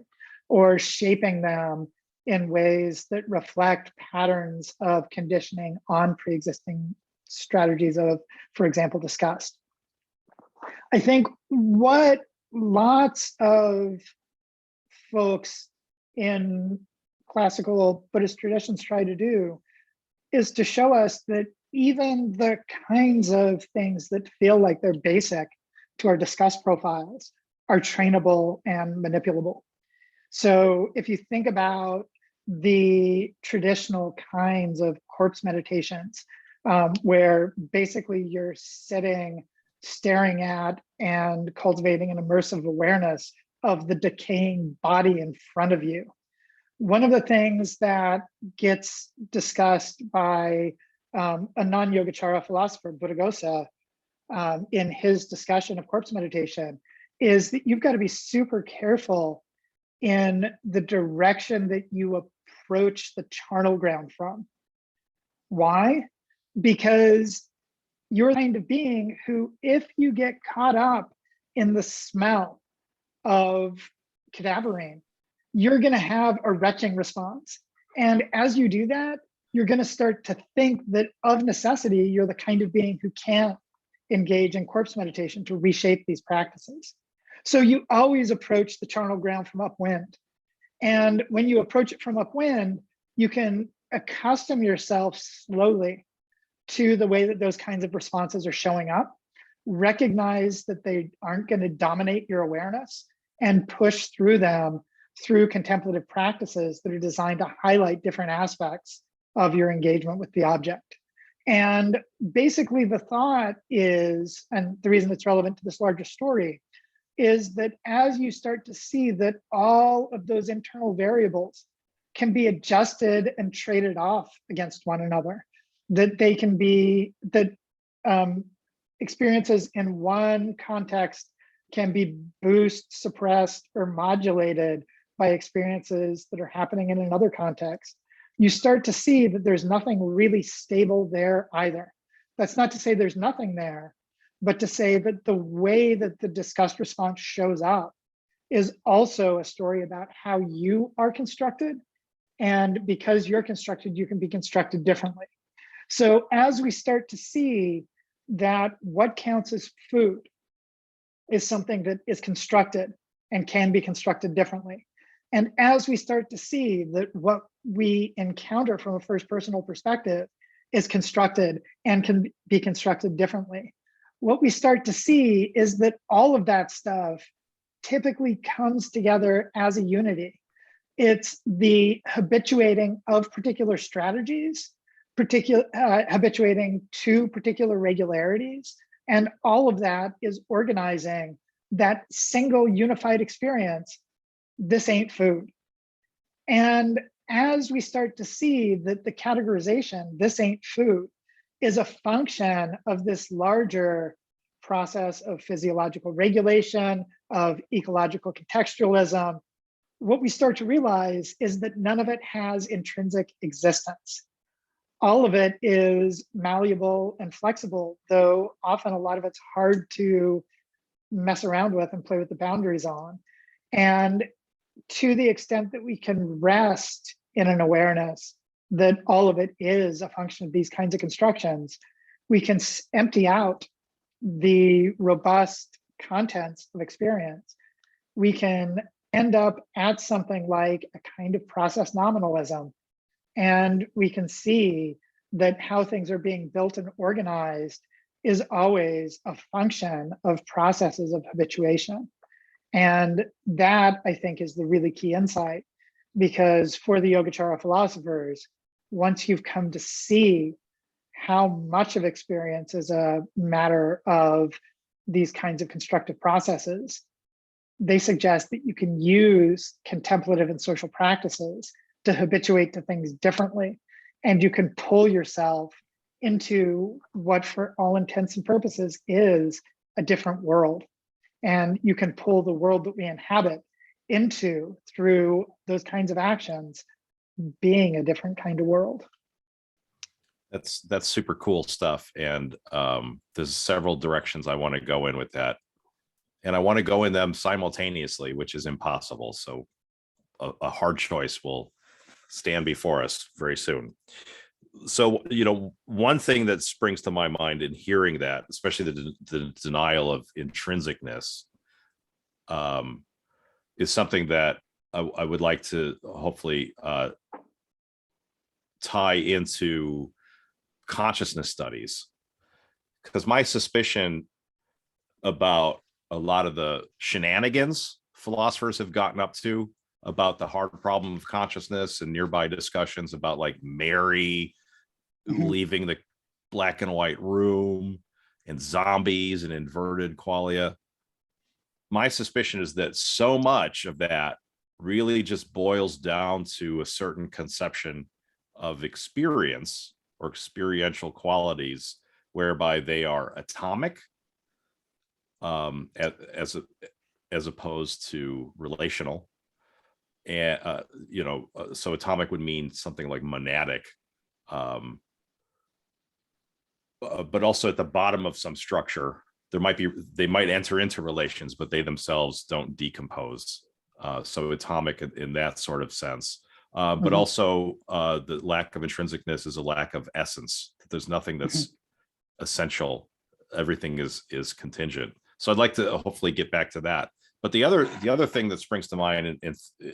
or shaping them in ways that reflect patterns of conditioning on pre-existing strategies of, for example, disgust. I think what lots of folks in classical Buddhist traditions try to do is to show us that even the kinds of things that feel like they're basic to our disgust profiles are trainable and manipulable. So if you think about the traditional kinds of corpse meditations, where basically you're sitting, staring at, and cultivating an immersive awareness of the decaying body in front of you. One of the things that gets discussed by a non-Yogacara philosopher, Buddhaghosa, in his discussion of corpse meditation, is that you've got to be super careful in the direction that you approach the charnel ground from. Why? Because you're the kind of being who, if you get caught up in the smell of cadaverine, you're going to have a retching response. And as you do that, you're going to start to think that of necessity, you're the kind of being who can't engage in corpse meditation to reshape these practices. So you always approach the charnel ground from upwind. And when you approach it from upwind, you can accustom yourself slowly to the way that those kinds of responses are showing up, recognize that they aren't going to dominate your awareness, and push through them through contemplative practices that are designed to highlight different aspects of your engagement with the object. And basically the thought is, and the reason it's relevant to this larger story, is that as you start to see that all of those internal variables can be adjusted and traded off against one another, that they can be, that experiences in one context can be boosted, suppressed, or modulated by experiences that are happening in another context, you start to see that there's nothing really stable there either. That's not to say there's nothing there, but to say that the way that the disgust response shows up is also a story about how you are constructed. And because you're constructed, you can be constructed differently. So as we start to see that what counts as food is something that is constructed and can be constructed differently, and as we start to see that what we encounter from a first personal perspective is constructed and can be constructed differently, what we start to see is that all of that stuff typically comes together as a unity. It's the habituating of particular strategies, habituating to particular regularities, and all of that is organizing that single unified experience. This ain't food. And as we start to see that the categorization, this ain't food, is a function of this larger process of physiological regulation, of ecological contextualism, what we start to realize is that none of it has intrinsic existence. All of it is malleable and flexible, though often a lot of it's hard to mess around with and play with the boundaries on. And to the extent that we can rest in an awareness that all of it is a function of these kinds of constructions, we can empty out the robust contents of experience. We can end up at something like a kind of process nominalism. And we can see that how things are being built and organized is always a function of processes of habituation. And that, I think, is the really key insight, because for the Yogacara philosophers, once you've come to see how much of experience is a matter of these kinds of constructive processes, they suggest that you can use contemplative and social practices to habituate to things differently. And you can pull yourself into what, for all intents and purposes, is a different world. And you can pull the world that we inhabit into, through those kinds of actions, being a different kind of world. That's super cool stuff. And there's several directions I want to go in with that. And I want to go in them simultaneously, which is impossible. So a hard choice will stand before us very soon. So, one thing that springs to my mind in hearing that, especially the denial of intrinsicness, is something that I would like to hopefully tie into consciousness studies, because my suspicion about a lot of the shenanigans philosophers have gotten up to about the hard problem of consciousness, and nearby discussions about like Mary leaving the black and white room, and zombies and inverted qualia. My suspicion is that so much of that really just boils down to a certain conception of experience or experiential qualities, whereby they are atomic, as opposed to relational. And so atomic would mean something like monadic, but also at the bottom of some structure they might enter into relations, but they themselves don't decompose. So atomic in that sort of sense. But also the lack of intrinsicness is a lack of essence. There's nothing that's essential. Everything is contingent. So I'd like to hopefully get back to that. But the other thing that springs to mind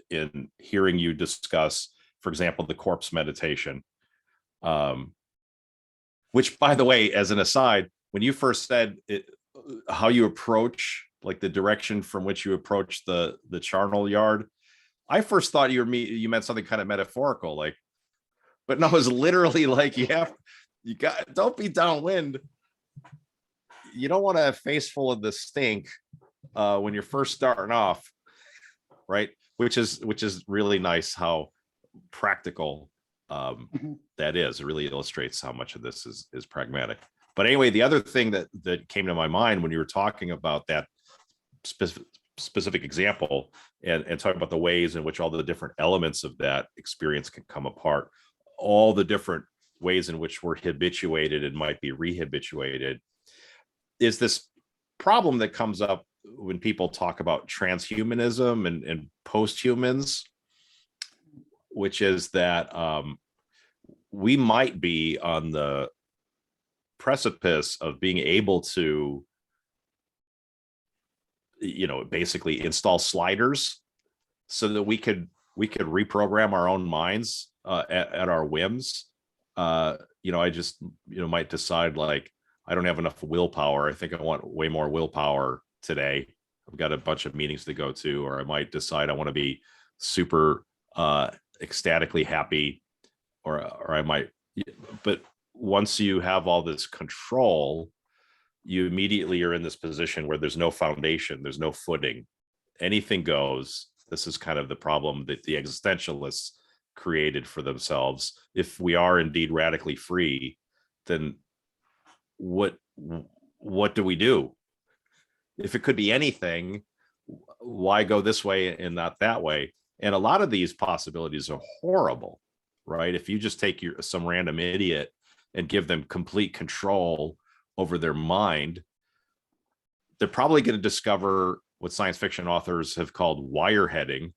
in hearing you discuss, for example, the corpse meditation, which, by the way, as an aside, when you first said it, how you approach, like the direction from which you approach the charnel yard, I first thought you meant something kind of metaphorical, like, but no, it's literally like don't be downwind. You don't want a face full of the stink when you're first starting off, right? Which is really nice how practical that is. It really illustrates how much of this is pragmatic. But anyway, the other thing that came to my mind when you were talking about that specific example and talking about the ways in which all the different elements of that experience can come apart, all the different ways in which we're habituated and might be rehabituated, is this problem that comes up when people talk about transhumanism and posthumans, which is that we might be on the precipice of being able to, basically install sliders so that we could reprogram our own minds at our whims. I just might decide, like, I don't have enough willpower. I think I want way more willpower today. I've got a bunch of meetings to go to, or I might decide I want to be super ecstatically happy, or I might. But once you have all this control, you immediately are in this position where there's no foundation, there's no footing. Anything goes. This is kind of the problem that the existentialists created for themselves. If we are indeed radically free, then what do we do? If it could be anything, why go this way and not that way? And a lot of these possibilities are horrible, right? If you just take some random idiot and give them complete control over their mind, they're probably going to discover what science fiction authors have called wireheading.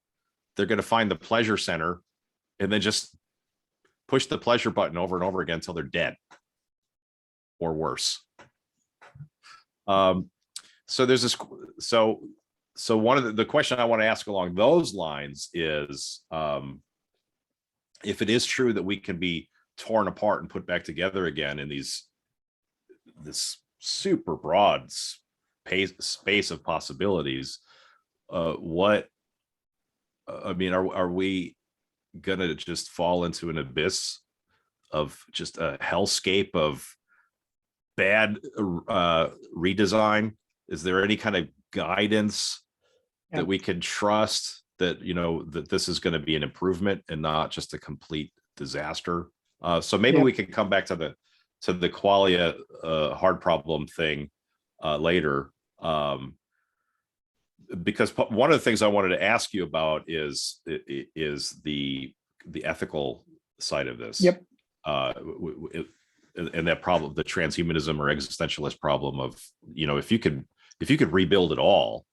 They're going to find the pleasure center and then just push the pleasure button over and over again until they're dead or worse. So there's this. So one of the question I want to ask along those lines is, if it is true that we can be torn apart and put back together again in this super broad space of possibilities, are we gonna just fall into an abyss just a hellscape of bad redesign? Is there any kind of guidance that we can trust that, that this is going to be an improvement and not just a complete disaster? So maybe we can come back to the qualia hard problem thing later, because one of the things I wanted to ask you about is the ethical side of this. Yep. And that problem, the transhumanism or existentialist problem of, if you could rebuild it all,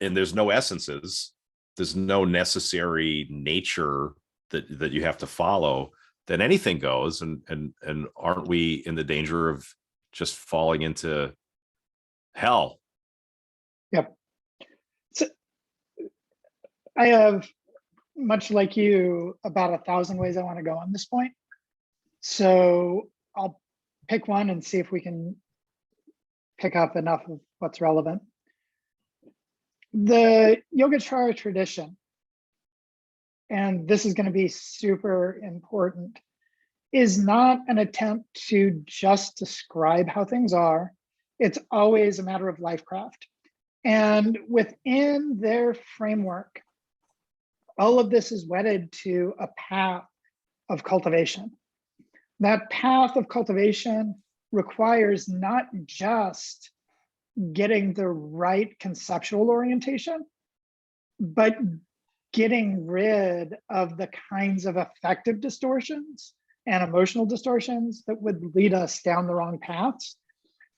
and there's no essences, there's no necessary nature that you have to follow, then anything goes. And aren't we in the danger of just falling into hell? Yep. So I have, much like you, about 1,000 ways I want to go on this point. So I'll pick one and see if we can pick up enough of what's relevant. The Yogacara tradition, and this is going to be super important, is not an attempt to just describe how things are. It's always a matter of lifecraft. And within their framework, all of this is wedded to a path of cultivation. That path of cultivation requires not just getting the right conceptual orientation, but getting rid of the kinds of affective distortions and emotional distortions that would lead us down the wrong paths.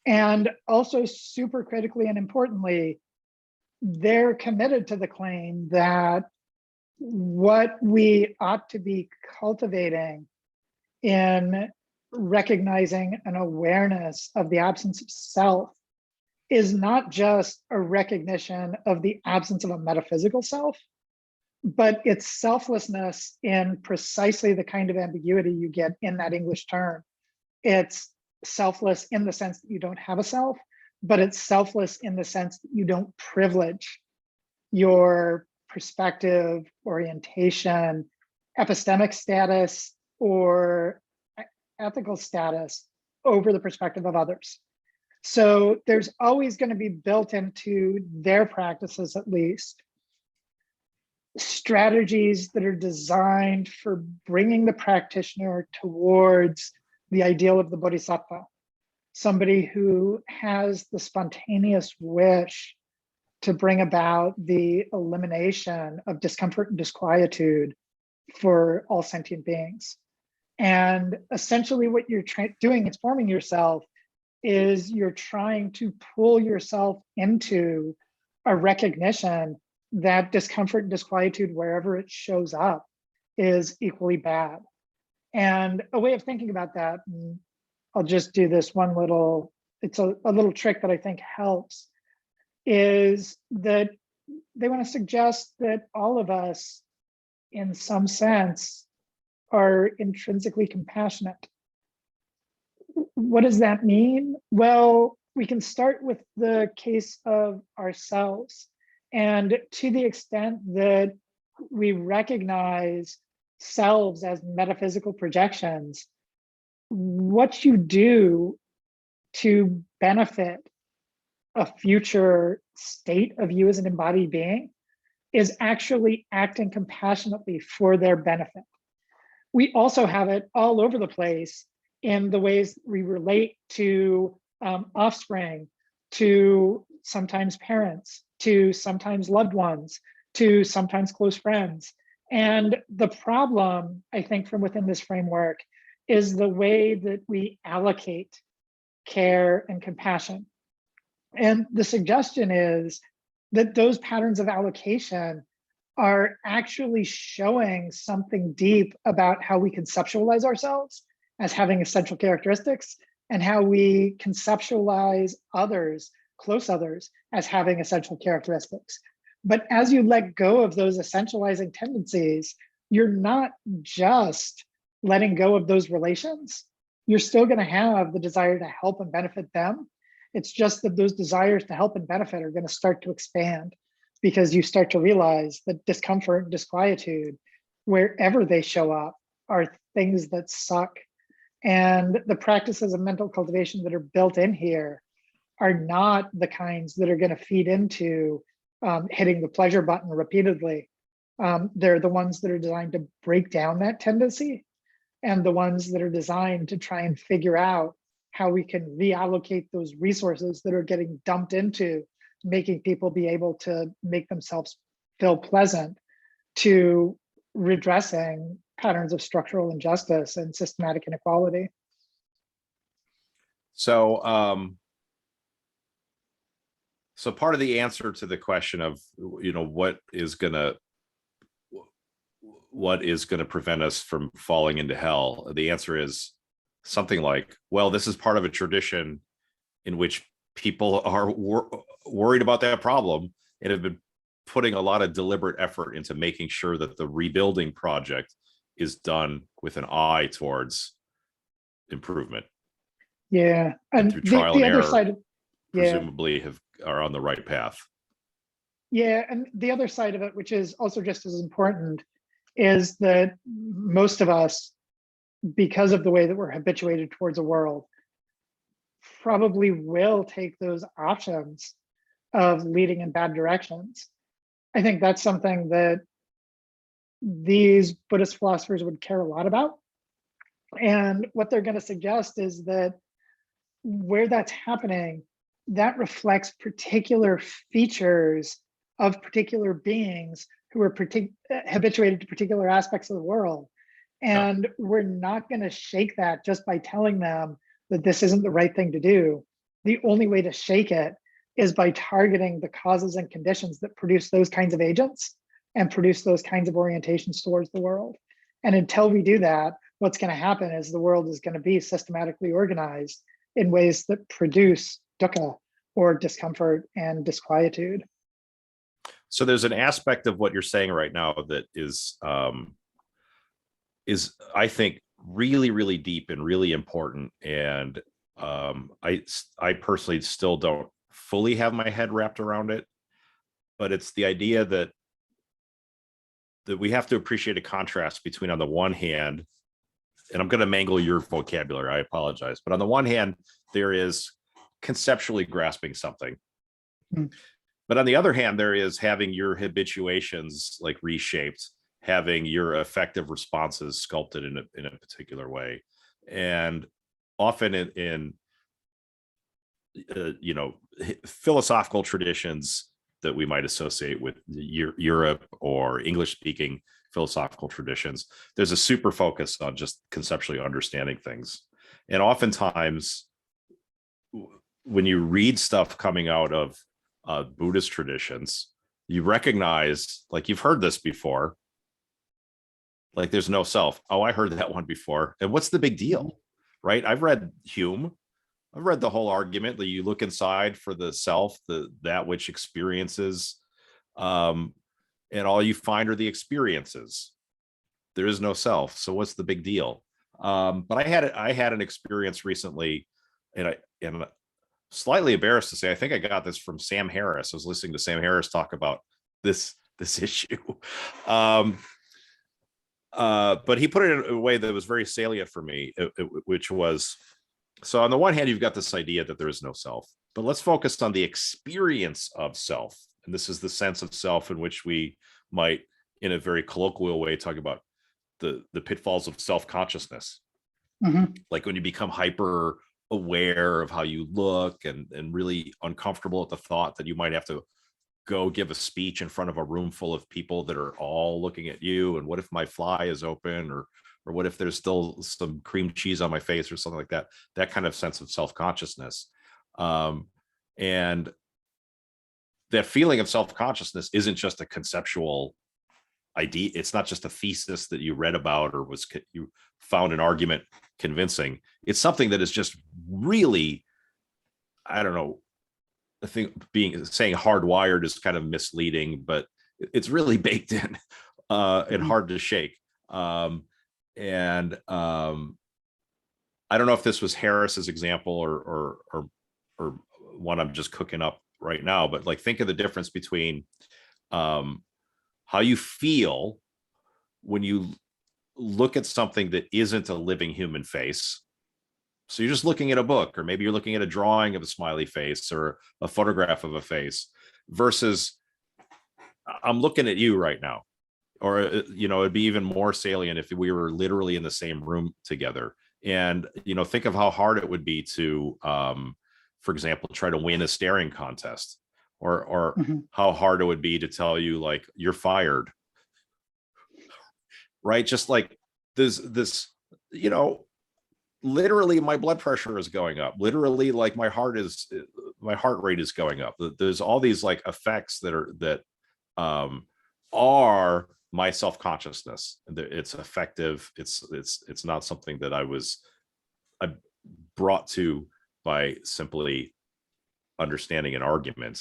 And also, super critically and importantly, they're committed to the claim that what we ought to be cultivating in recognizing an awareness of the absence of self is not just a recognition of the absence of a metaphysical self, but it's selflessness in precisely the kind of ambiguity you get in that English term. It's selfless in the sense that you don't have a self, but it's selfless in the sense that you don't privilege your perspective, orientation, epistemic status, or ethical status over the perspective of others. So there's always going to be built into their practices, at least, strategies that are designed for bringing the practitioner towards the ideal of the bodhisattva, somebody who has the spontaneous wish to bring about the elimination of discomfort and disquietude for all sentient beings. And essentially what you're doing is forming yourself is you're trying to pull yourself into a recognition that discomfort and disquietude, wherever it shows up, is equally bad. And a way of thinking about that, and I'll just do this one little, it's a little trick that I think helps, is that they want to suggest that all of us, in some sense, are intrinsically compassionate. What does that mean? Well, we can start with the case of ourselves. And to the extent that we recognize selves as metaphysical projections, what you do to benefit a future state of you as an embodied being is actually acting compassionately for their benefit. We also have it all over the place in the ways we relate to offspring, to sometimes parents, to sometimes loved ones, to sometimes close friends. And the problem, I think, from within this framework is the way that we allocate care and compassion. And the suggestion is that those patterns of allocation are actually showing something deep about how we conceptualize ourselves as having essential characteristics and how we conceptualize others, close others, as having essential characteristics. But as you let go of those essentializing tendencies, you're not just letting go of those relations. You're still going to have the desire to help and benefit them. It's just that those desires to help and benefit are going to start to expand because you start to realize that discomfort and disquietude, wherever they show up, are things that suck. And the practices of mental cultivation that are built in here are not the kinds that are going to feed into hitting the pleasure button repeatedly. They're the ones that are designed to break down that tendency, and the ones that are designed to try and figure out how we can reallocate those resources that are getting dumped into making people be able to make themselves feel pleasant, to redressing patterns of structural injustice and systematic inequality. So, so part of the answer to the question of, what is gonna prevent us from falling into hell, the answer is something like, well, this is part of a tradition in which people are worried about that problem and have been putting a lot of deliberate effort into making sure that the rebuilding project is done with an eye towards improvement. Yeah, and through trial and other error, side, presumably are on the right path. Yeah, and the other side of it, which is also just as important, is that most of us, because of the way that we're habituated towards a world, probably will take those options of leading in bad directions. I think that's something that these Buddhist philosophers would care a lot about. And what they're going to suggest is that where that's happening, that reflects particular features of particular beings who are habituated to particular aspects of the world. And we're not going to shake that just by telling them that this isn't the right thing to do. The only way to shake it is by targeting the causes and conditions that produce those kinds of agents and produce those kinds of orientations towards the world. And until we do that, what's going to happen is the world is going to be systematically organized in ways that produce dukkha, or discomfort and disquietude. So there's an aspect of what you're saying right now that is I think really, really deep and really important. And I personally still don't fully have my head wrapped around it, but it's the idea that we have to appreciate a contrast between, on the one hand, and I'm going to mangle your vocabulary, I apologize, but on the one hand, there is conceptually grasping something. But on the other hand, there is having your habituations like reshaped, having your effective responses sculpted in a particular way. And often in philosophical traditions that we might associate with Europe or English speaking philosophical traditions, there's a super focus on just conceptually understanding things. And oftentimes when you read stuff coming out of Buddhist traditions, you recognize, like, you've heard this before, like there's no self. Oh, I heard that one before. And what's the big deal, right? I've read Hume. I've read the whole argument that you look inside for the self, that which experiences, and all you find are the experiences. There is no self. So what's the big deal? But I had an experience recently, and I'm slightly embarrassed to say, I think I got this from Sam Harris. I was listening to Sam Harris talk about this issue. But he put it in a way that was very salient for me, which was, so on the one hand, you've got this idea that there is no self, but let's focus on the experience of self. And this is the sense of self in which we might, in a very colloquial way, talk about the pitfalls of self-consciousness. Like when you become hyper aware of how you look and really uncomfortable at the thought that you might have to go give a speech in front of a room full of people that are all looking at you. And what if my fly is open, or what if there's still some cream cheese on my face or something like that? That kind of sense of self-consciousness. And that feeling of self-consciousness isn't just a conceptual idea. It's not just a thesis that you read about or you found an argument convincing. It's something that is just really, I don't know, I think saying hardwired is kind of misleading, but it's really baked in and hard to shake. And I don't know if this was Harris's example or one I'm just cooking up right now, but like, think of the difference between how you feel when you look at something that isn't a living human face. So you're just looking at a book, or maybe you're looking at a drawing of a smiley face or a photograph of a face, versus I'm looking at you right now. Or, it'd be even more salient if we were literally in the same room together. And, think of how hard it would be to, for example, try to win a staring contest, or Mm-hmm. how hard it would be to tell you, like, you're fired. Right. Just like this, literally my blood pressure is going up. Literally, like my heart rate is going up. There's all these like effects that are my self-consciousness. It's effective. It's not something that I brought to by simply understanding an argument.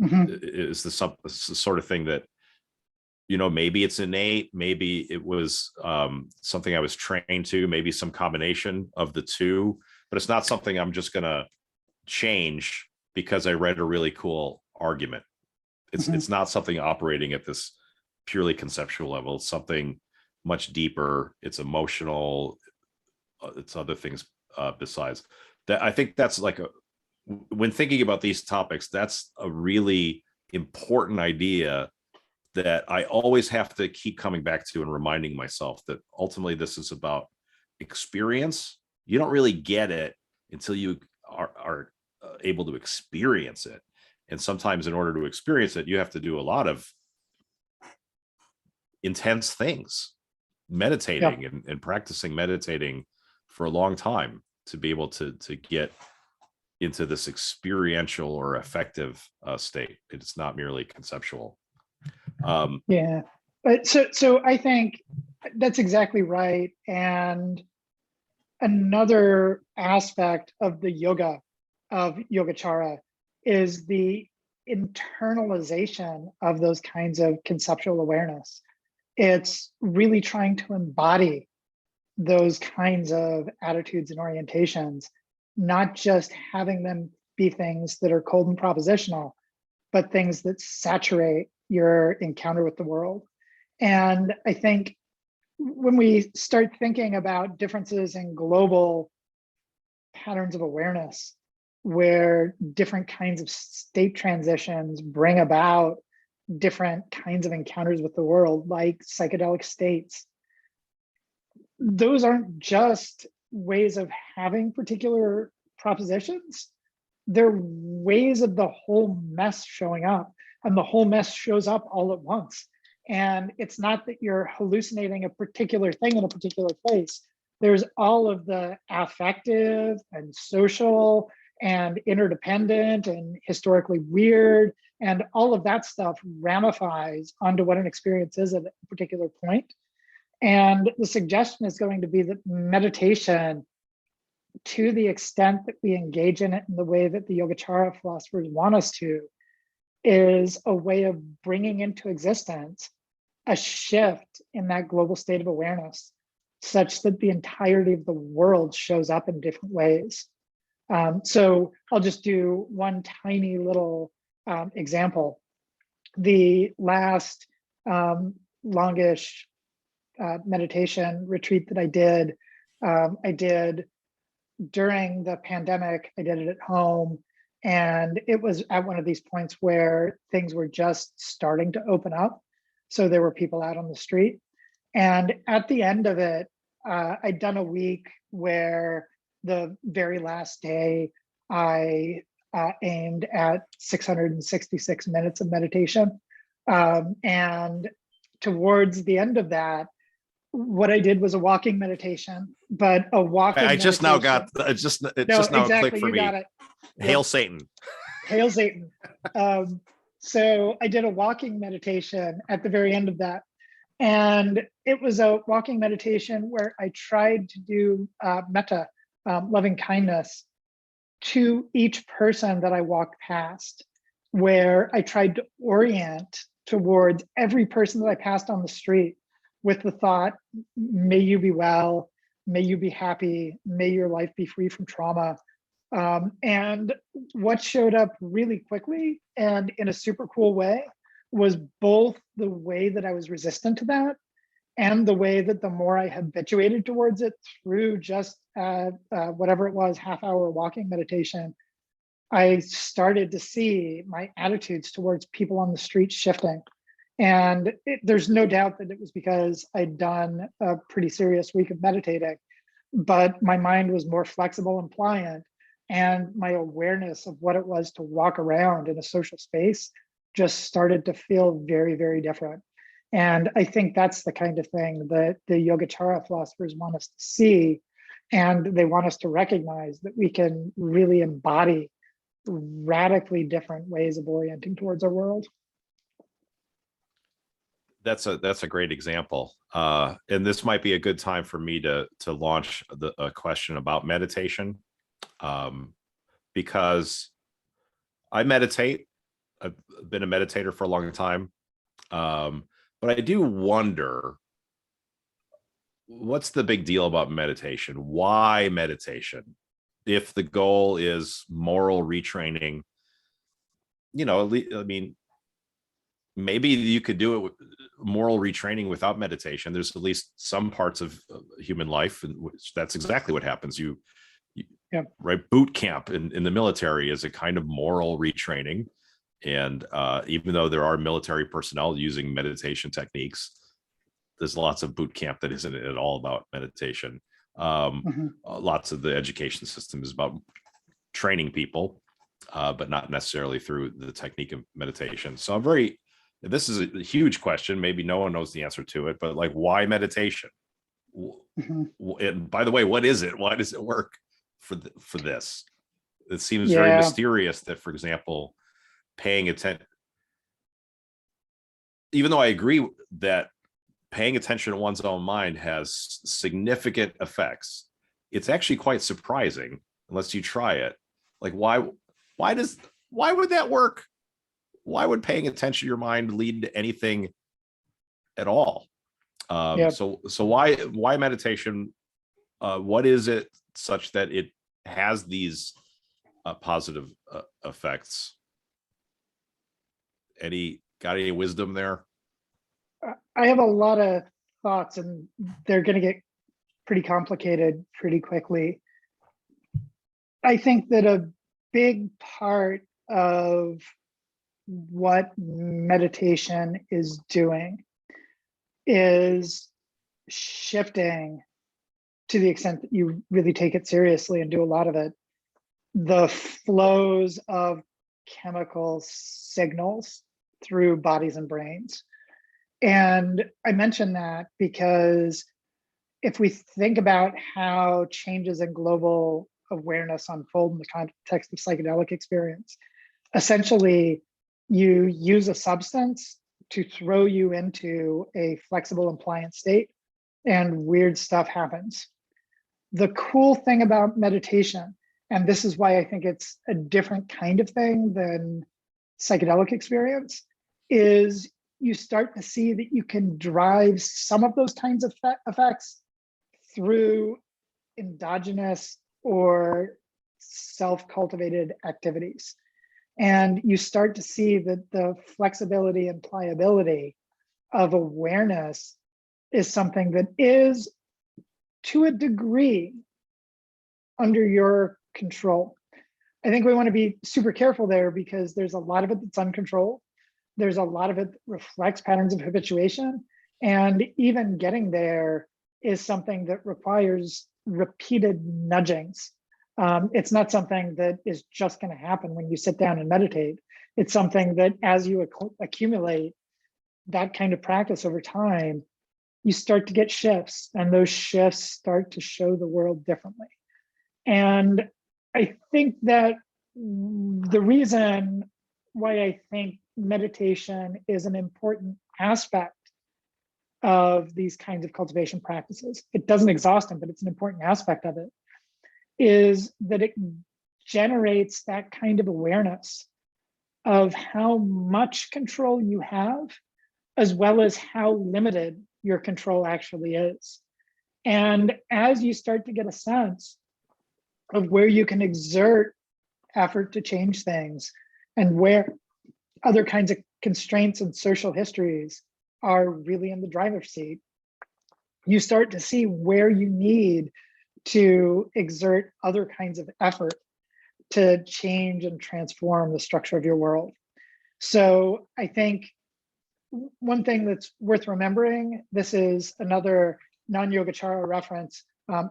Mm-hmm. It's the sort of thing that, maybe it's innate, maybe it was something I was trained to, maybe some combination of the two, but it's not something I'm just going to change because I read a really cool argument. It's not something operating at this purely conceptual level. It's something much deeper. It's emotional. It's other things besides that. I think that's like when thinking about these topics, that's a really important idea that I always have to keep coming back to and reminding myself that ultimately this is about experience. You don't really get it until you are able to experience it. And sometimes in order to experience it, you have to do a lot of intense things, meditating and practicing meditating for a long time to be able to get into this experiential or affective state. It's not merely conceptual. Yeah, but so I think that's exactly right. And another aspect of the yoga of Yogacara is the internalization of those kinds of conceptual awareness. It's really trying to embody those kinds of attitudes and orientations, not just having them be things that are cold and propositional, but things that saturate your encounter with the world. And I think when we start thinking about differences in global patterns of awareness, where different kinds of state transitions bring about different kinds of encounters with the world, like psychedelic states, those aren't just ways of having particular propositions. They're ways of the whole mess showing up, and the whole mess shows up all at once. And it's not that you're hallucinating a particular thing in a particular place. There's all of the affective and social and interdependent and historically weird, and all of that stuff ramifies onto what an experience is at a particular point. And the suggestion is going to be that meditation, to the extent that we engage in it in the way that the Yogacara philosophers want us to, is a way of bringing into existence a shift in that global state of awareness, such that the entirety of the world shows up in different ways. So I'll just do one tiny little example. The last longish meditation retreat that I did during the pandemic. I did it at home, and it was at one of these points where things were just starting to open up. So there were people out on the street. And at the end of it, I'd done a week where the very last day I aimed at 666 minutes of meditation. And towards the end of that, what I did was a walking meditation, but a walking I just now got meditation- it just No, just now exactly, clicked for you me. got it. Hail Yep. Satan. Hail Satan. So I did a walking meditation at the very end of that. And it was a walking meditation where I tried to do metta, loving kindness, to each person that I walked past, where I tried to orient towards every person that I passed on the street with the thought, may you be well, may you be happy, may your life be free from trauma. And what showed up really quickly and in a super cool way was both the way that I was resistant to that And the way that the more I habituated towards it through just whatever it was, half-hour walking meditation, I started to see my attitudes towards people on the street shifting. And there's no doubt that it was because I'd done a pretty serious week of meditating, but my mind was more flexible and pliant, and my awareness of what it was to walk around in a social space just started to feel very, very different. And I think that's the kind of thing that the Yogacara philosophers want us to see. And they want us to recognize that we can really embody radically different ways of orienting towards our world. That's a great example. And this might be a good time for me to launch a question about meditation. Because I meditate. I've been a meditator for a long time. But I do wonder, what's the big deal about meditation? Why meditation? If the goal is moral retraining, I mean, maybe you could do it with moral retraining without meditation. There's at least some parts of human life in which that's exactly what happens. Yeah. Right. Boot camp in the military is a kind of moral retraining. And even though there are military personnel using meditation techniques, there's lots of boot camp that isn't at all about meditation. Lots of the education system is about training people, but not necessarily through the technique of meditation. So this is a huge question. Maybe no one knows the answer to it, but like, why meditation? And by the way, what is it? Why does it work for this? It seems very mysterious that, for example, paying attention, even though I agree that paying attention to one's own mind has significant effects, it's actually quite surprising unless you try it. Like, why would that work? Why would paying attention to your mind lead to anything at all? So why meditation? What is it such that it has these positive effects? Got any wisdom there? I have a lot of thoughts, and they're going to get pretty complicated pretty quickly. I think that a big part of what meditation is doing is shifting, to the extent that you really take it seriously and do a lot of it, the flows of chemical signals through bodies and brains. And I mention that because if we think about how changes in global awareness unfold in the context of psychedelic experience, essentially you use a substance to throw you into a flexible and pliant state, and weird stuff happens. The cool thing about meditation, and this is why I think it's a different kind of thing than psychedelic experience, is you start to see that you can drive some of those kinds of effects through endogenous or self-cultivated activities. And you start to see that the flexibility and pliability of awareness is something that is, to a degree, under your control. I think we want to be super careful there, because there's a lot of it that's uncontrolled. There's a lot of it that reflects patterns of habituation. And even getting there is something that requires repeated nudgings. It's not something that is just going to happen when you sit down and meditate. It's something that, as you accumulate that kind of practice over time, you start to get shifts, and those shifts start to show the world differently. And I think that the reason why I think meditation is an important aspect of these kinds of cultivation practices, it doesn't exhaust them, but it's an important aspect of it, is that it generates that kind of awareness of how much control you have, as well as how limited your control actually is. And as you start to get a sense of where you can exert effort to change things, and where other kinds of constraints and social histories are really in the driver's seat, you start to see where you need to exert other kinds of effort to change and transform the structure of your world. So I think one thing that's worth remembering, this is another non-Yogacara reference.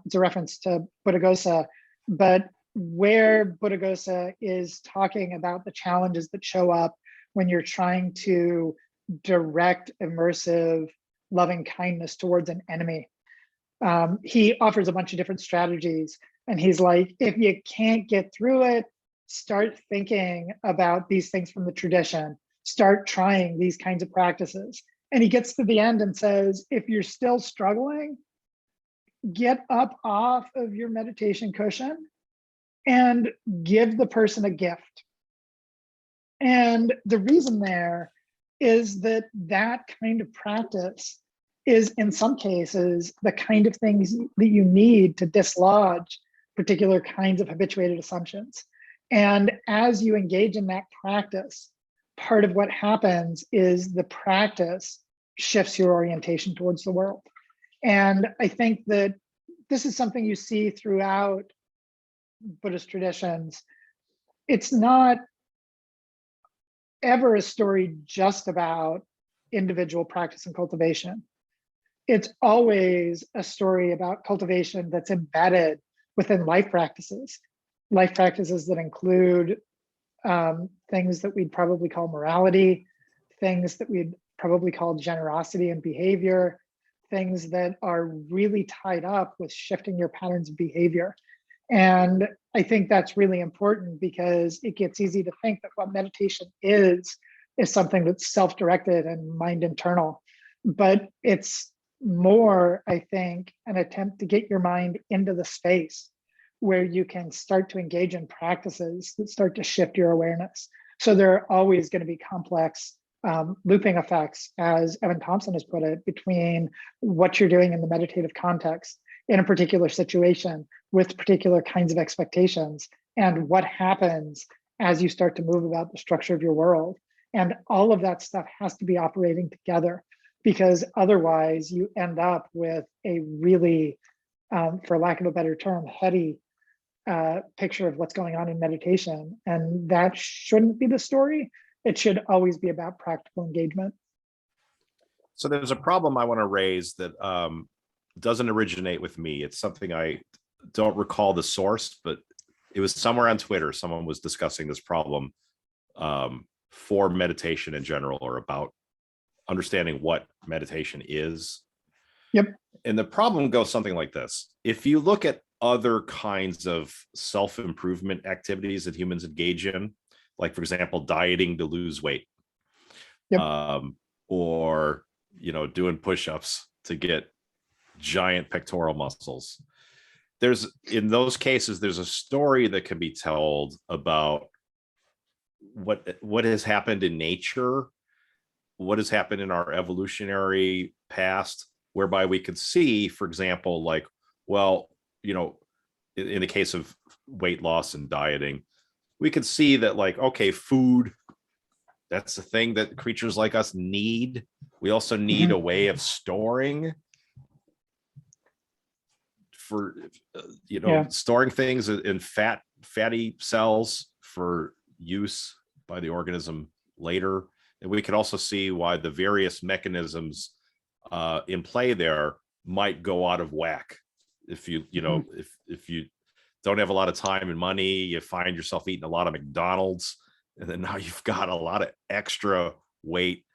It's a reference to Buddhaghosa, but where Buddhaghosa is talking about the challenges that show up when you're trying to direct, immersive, loving kindness towards an enemy. He offers a bunch of different strategies, and he's like, if you can't get through it, start thinking about these things from the tradition, start trying these kinds of practices. And he gets to the end and says, if you're still struggling, get up off of your meditation cushion and give the person a gift. And the reason there is that that kind of practice is in some cases the kind of things that you need to dislodge particular kinds of habituated assumptions. And as you engage in that practice, part of what happens is the practice shifts your orientation towards the world. And I think that this is something you see throughout Buddhist traditions. It's not ever a story just about individual practice and cultivation. It's always a story about cultivation that's embedded within life practices that include things that we'd probably call morality, things that we'd probably call generosity and behavior, things that are really tied up with shifting your patterns of behavior. And I think that's really important because it gets easy to think that what meditation is something that's self-directed and mind internal. But it's more, I think, an attempt to get your mind into the space where you can start to engage in practices that start to shift your awareness. So there are always going to be complex looping effects, as Evan Thompson has put it, between what you're doing in the meditative context in a particular situation with particular kinds of expectations and what happens as you start to move about the structure of your world. And all of that stuff has to be operating together, because otherwise you end up with a really, for lack of a better term, heady picture of what's going on in meditation. And that shouldn't be the story. It should always be about practical engagement. So there's a problem I want to raise that doesn't originate with me. It's something I don't recall the source, but it was somewhere on Twitter. Someone was discussing this problem for meditation in general, or about understanding what meditation is. Yep. And the problem goes something like this. If you look at other kinds of self-improvement activities that humans engage in, like, for example, dieting to lose weight, Yep. or, doing push-ups to get giant pectoral muscles. In those cases, there's a story that can be told about what has happened in nature, what has happened in our evolutionary past, whereby we could see, for example, like, well, in the case of weight loss and dieting, we could see that, like, okay, food, that's the thing that creatures like us need. We also need a way of storing for, storing things in fatty cells for use by the organism later. And we could also see why the various mechanisms in play there might go out of whack. If you don't have a lot of time and money, you find yourself eating a lot of McDonald's, and then now you've got a lot of extra weight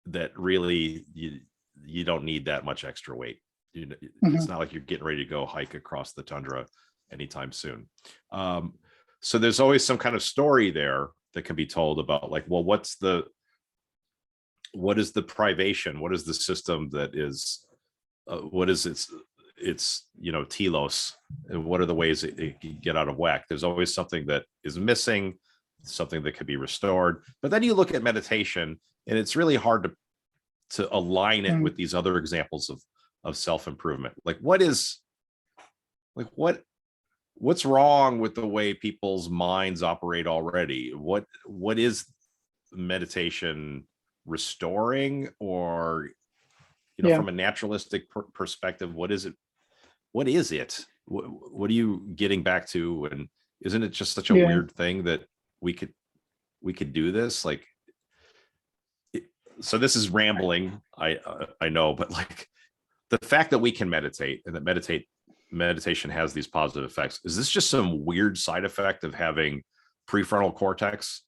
that really you don't need that much extra weight. It's not like you're getting ready to go hike across the tundra anytime soon. So there's always some kind of story there that can be told about, like, well, what is the privation? What is the system that is, what is its telos, and what are the ways it can get out of whack? There's always something that is missing, something that could be restored. But then you look at meditation, and it's really hard to align it with these other examples of self-improvement. Like, what's wrong with the way people's minds operate already? What is meditation restoring, or you know, Yeah. from a naturalistic perspective, what is it? What is it? What are you getting back to? And isn't it just such a Yeah. weird thing that we could do this? Like, so this is rambling. I know, but like the fact that we can meditate and that meditation has these positive effects, is this just some weird side effect of having prefrontal cortex?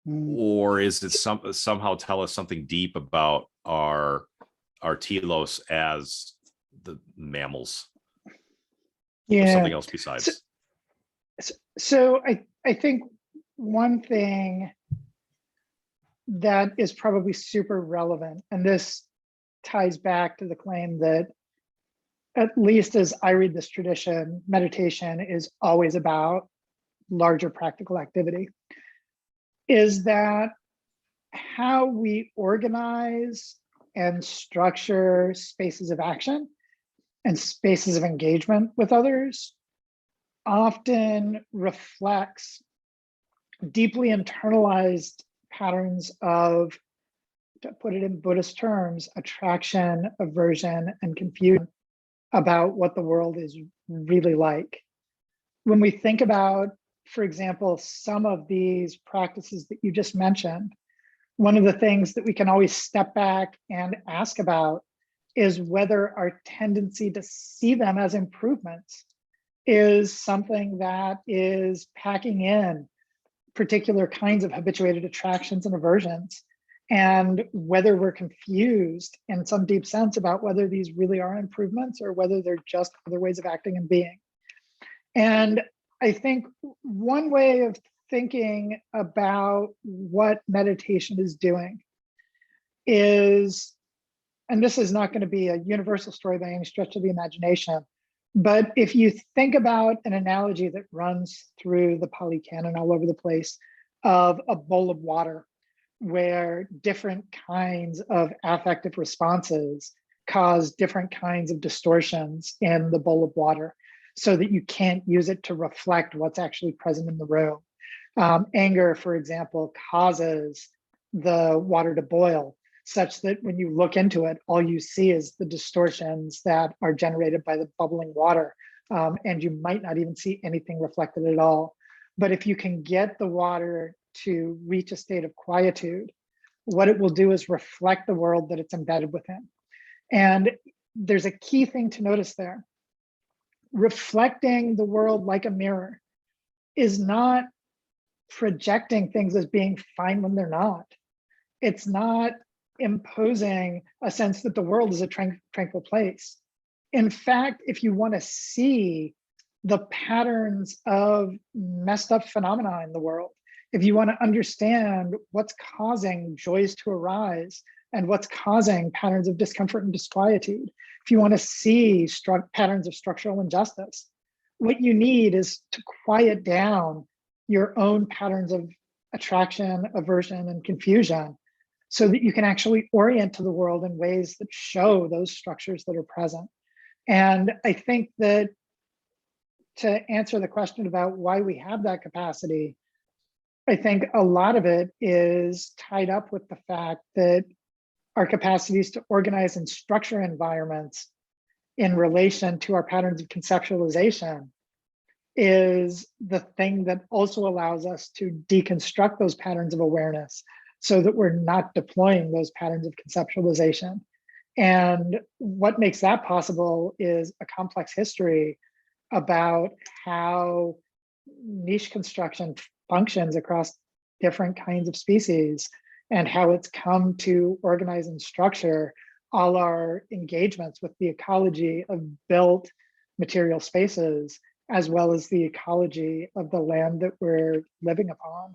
Mm. Or is it somehow tell us something deep about our telos as the mammals, or Yeah. something else besides? So I think one thing that is probably super relevant, and this ties back to the claim that, at least as I read this tradition, meditation is always about larger practical activity, is that how we organize and structure spaces of action and spaces of engagement with others often reflects deeply internalized patterns of, to put it in Buddhist terms, attraction, aversion, and confusion about what the world is really like. When we think about, for example, some of these practices that you just mentioned, one of the things that we can always step back and ask about is whether our tendency to see them as improvements is something that is packing in particular kinds of habituated attractions and aversions, and whether we're confused in some deep sense about whether these really are improvements or whether they're just other ways of acting and being. And I think one way of thinking about what meditation is doing is, and this is not going to be a universal story by any stretch of the imagination, but if you think about an analogy that runs through the Pali Canon all over the place of a bowl of water, where different kinds of affective responses cause different kinds of distortions in the bowl of water, so that you can't use it to reflect what's actually present in the room. Anger, for example, causes the water to boil, such that when you look into it, all you see is the distortions that are generated by the bubbling water. And you might not even see anything reflected at all. But if you can get the water to reach a state of quietude, what it will do is reflect the world that it's embedded within. And there's a key thing to notice there. Reflecting the world like a mirror is not projecting things as being fine when they're not. It's not imposing a sense that the world is a tranquil place. In fact, if you want to see the patterns of messed up phenomena in the world, if you want to understand what's causing joys to arise and what's causing patterns of discomfort and disquietude, if you want to see patterns of structural injustice, what you need is to quiet down your own patterns of attraction, aversion, and confusion, so that you can actually orient to the world in ways that show those structures that are present. And I think that, to answer the question about why we have that capacity, I think a lot of it is tied up with the fact that our capacities to organize and structure environments in relation to our patterns of conceptualization is the thing that also allows us to deconstruct those patterns of awareness, so that we're not deploying those patterns of conceptualization. And what makes that possible is a complex history about how niche construction functions across different kinds of species, and how it's come to organize and structure all our engagements with the ecology of built material spaces, as well as the ecology of the land that we're living upon.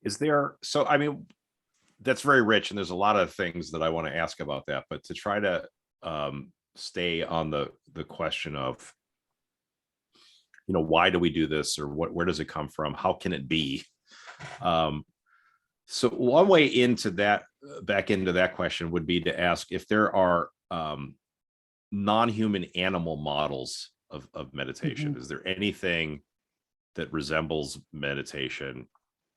Is there, so I mean, that's very rich, and there's a lot of things that I want to ask about that, but to try to stay on the question of, you know, why do we do this, or where does it come from, how can it be? So one way into that, back into that question, would be to ask if there are non-human animal models of meditation. Is there anything that resembles meditation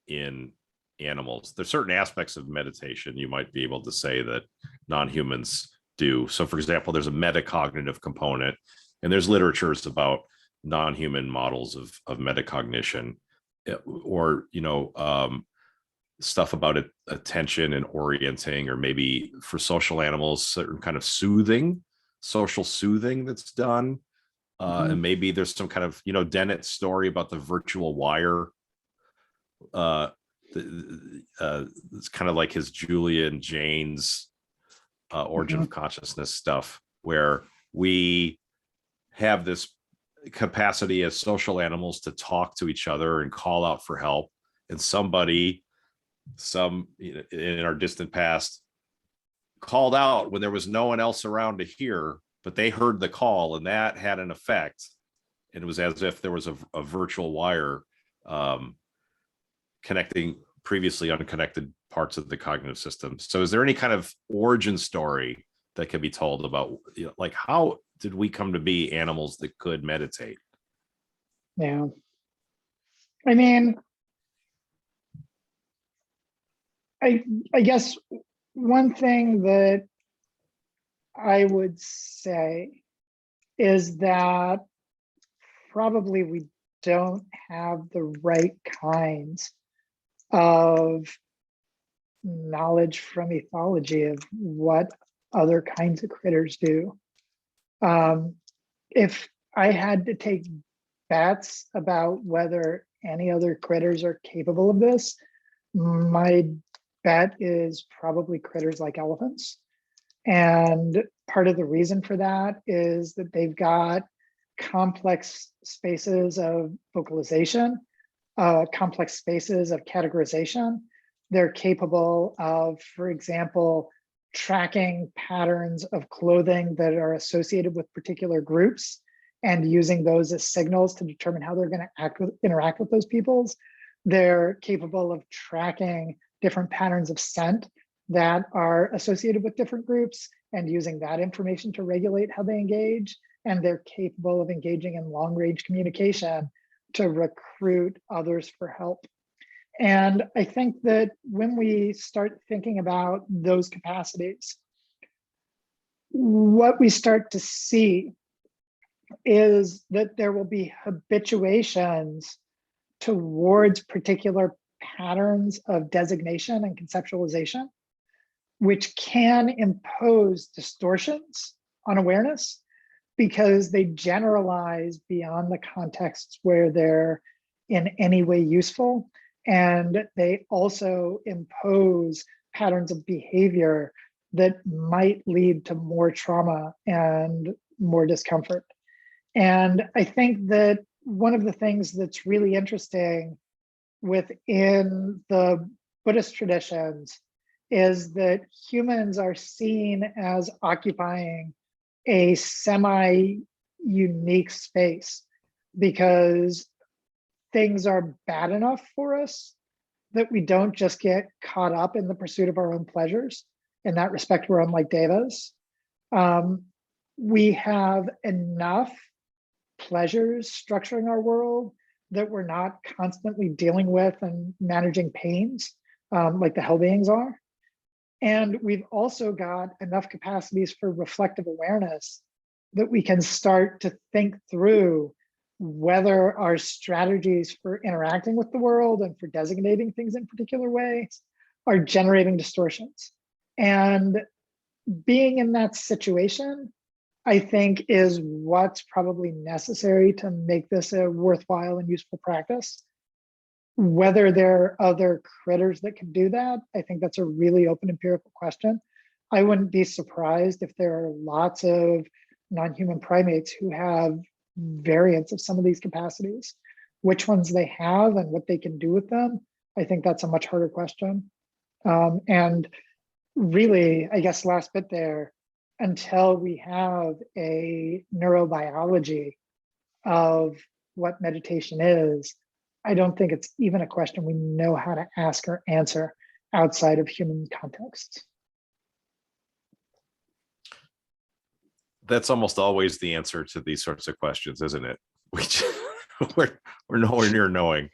in animals? There's certain aspects of meditation you might be able to say that non-humans do. So for example, there's a metacognitive component, and there's literatures about non-human models of metacognition, or stuff about attention and orienting, or maybe for social animals, certain kind of social soothing that's done. And maybe there's some kind of, Dennett's story about the virtual wire. It's kind of like his Julia and Jane's origin of consciousness stuff, where we have this capacity as social animals to talk to each other and call out for help. And in our distant past called out when there was no one else around to hear, but they heard the call, and that had an effect. And it was as if there was a virtual wire connecting previously unconnected parts of the cognitive system. So is there any kind of origin story that can be told about, like, how did we come to be animals that could meditate? Yeah. I mean, I guess one thing that I would say is that probably we don't have the right kinds of knowledge from ethology of what other kinds of critters do. If I had to take bets about whether any other critters are capable of this, my bet is probably critters like elephants. And part of the reason for that is that they've got complex spaces of vocalization, complex spaces of categorization. They're capable of, for example, tracking patterns of clothing that are associated with particular groups and using those as signals to determine how they're going to interact with those peoples. They're capable of tracking different patterns of scent that are associated with different groups and using that information to regulate how they engage. And they're capable of engaging in long-range communication to recruit others for help. And I think that when we start thinking about those capacities, what we start to see is that there will be habituations towards particular patterns of designation and conceptualization, which can impose distortions on awareness because they generalize beyond the contexts where they're in any way useful. And they also impose patterns of behavior that might lead to more trauma and more discomfort. And I think that one of the things that's really interesting within the Buddhist traditions is that humans are seen as occupying a semi-unique space because things are bad enough for us that we don't just get caught up in the pursuit of our own pleasures. In that respect, we're unlike devas. We have enough pleasures structuring our world that we're not constantly dealing with and managing pains like the hell beings are. And we've also got enough capacities for reflective awareness that we can start to think through whether our strategies for interacting with the world and for designating things in particular ways are generating distortions. And being in that situation, I think, is what's probably necessary to make this a worthwhile and useful practice. Whether there are other critters that can do that, I think that's a really open empirical question. I wouldn't be surprised if there are lots of non-human primates who have variants of some of these capacities. Which ones they have and what they can do with them, I think that's a much harder question. And really, I guess last bit there, until we have a neurobiology of what meditation is, I don't think it's even a question we know how to ask or answer outside of human contexts. That's almost always the answer to these sorts of questions, isn't it? We're nowhere near knowing.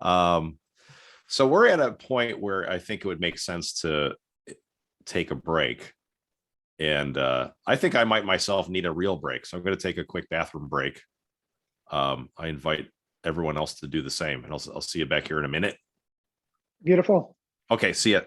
So we're at a point where I think it would make sense to take a break. And I think I might myself need a real break. So I'm going to take a quick bathroom break. I invite everyone else to do the same. And I'll see you back here in a minute. Beautiful. Okay, see ya.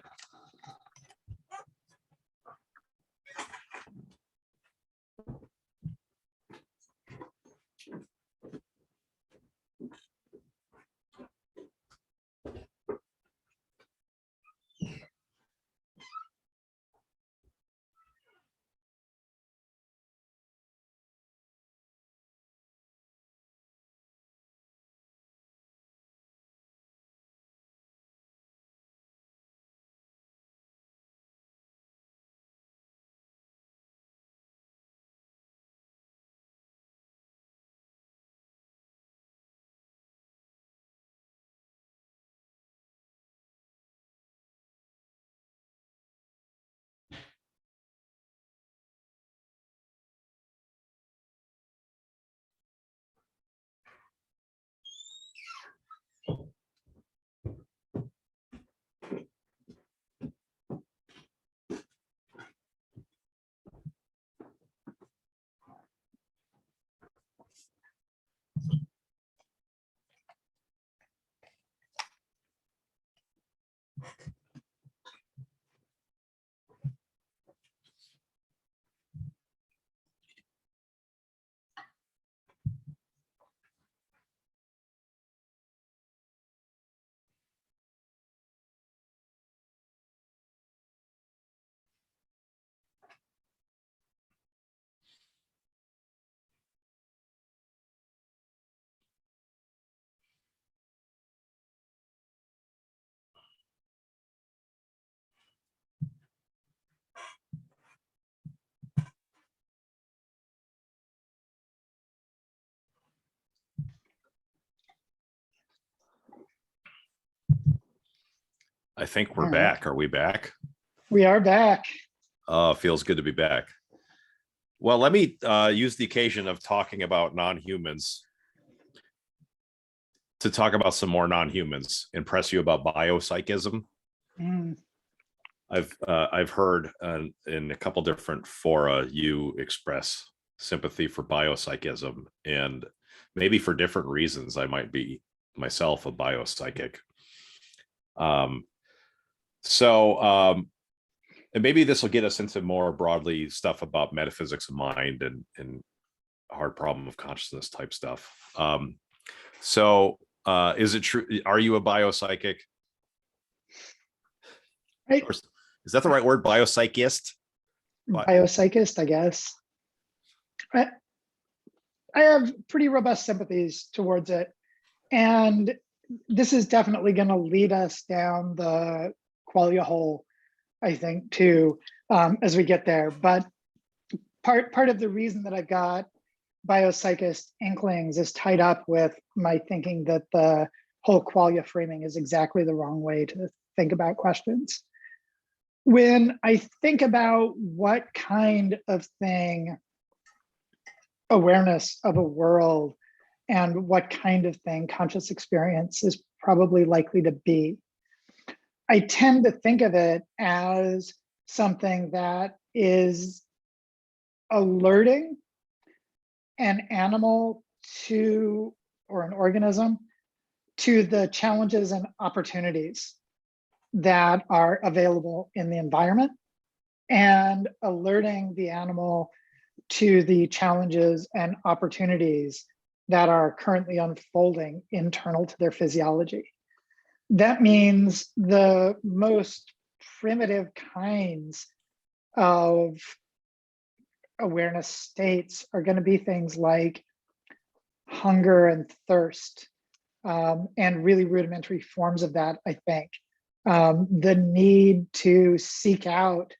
I think we're back. Are we back? We are back. Oh, feels good to be back. Well, let me use the occasion of talking about non-humans to talk about some more non-humans, impress you about biopsychism. I've heard in a couple different fora you express sympathy for biopsychism, and maybe for different reasons. I might be myself a biopsychic. And maybe this will get us into more broadly stuff about metaphysics of mind and hard problem of consciousness type stuff. Is it true? Are you a biopsychic? Right. Is that the right word? Biopsychist? Biopsychist, I guess. I have pretty robust sympathies towards it. And this is definitely going to lead us down the qualia hole, I think, too, as we get there. But part of the reason that I've got biopsychist inklings is tied up with my thinking that the whole qualia framing is exactly the wrong way to think about questions. When I think about what kind of thing awareness of a world and what kind of thing conscious experience is probably likely to be, I tend to think of it as something that is alerting an animal to, or an organism, to the challenges and opportunities that are available in the environment, and alerting the animal to the challenges and opportunities that are currently unfolding internal to their physiology. That means the most primitive kinds of awareness states are going to be things like hunger and thirst, and really rudimentary forms of that, I think. The need to seek out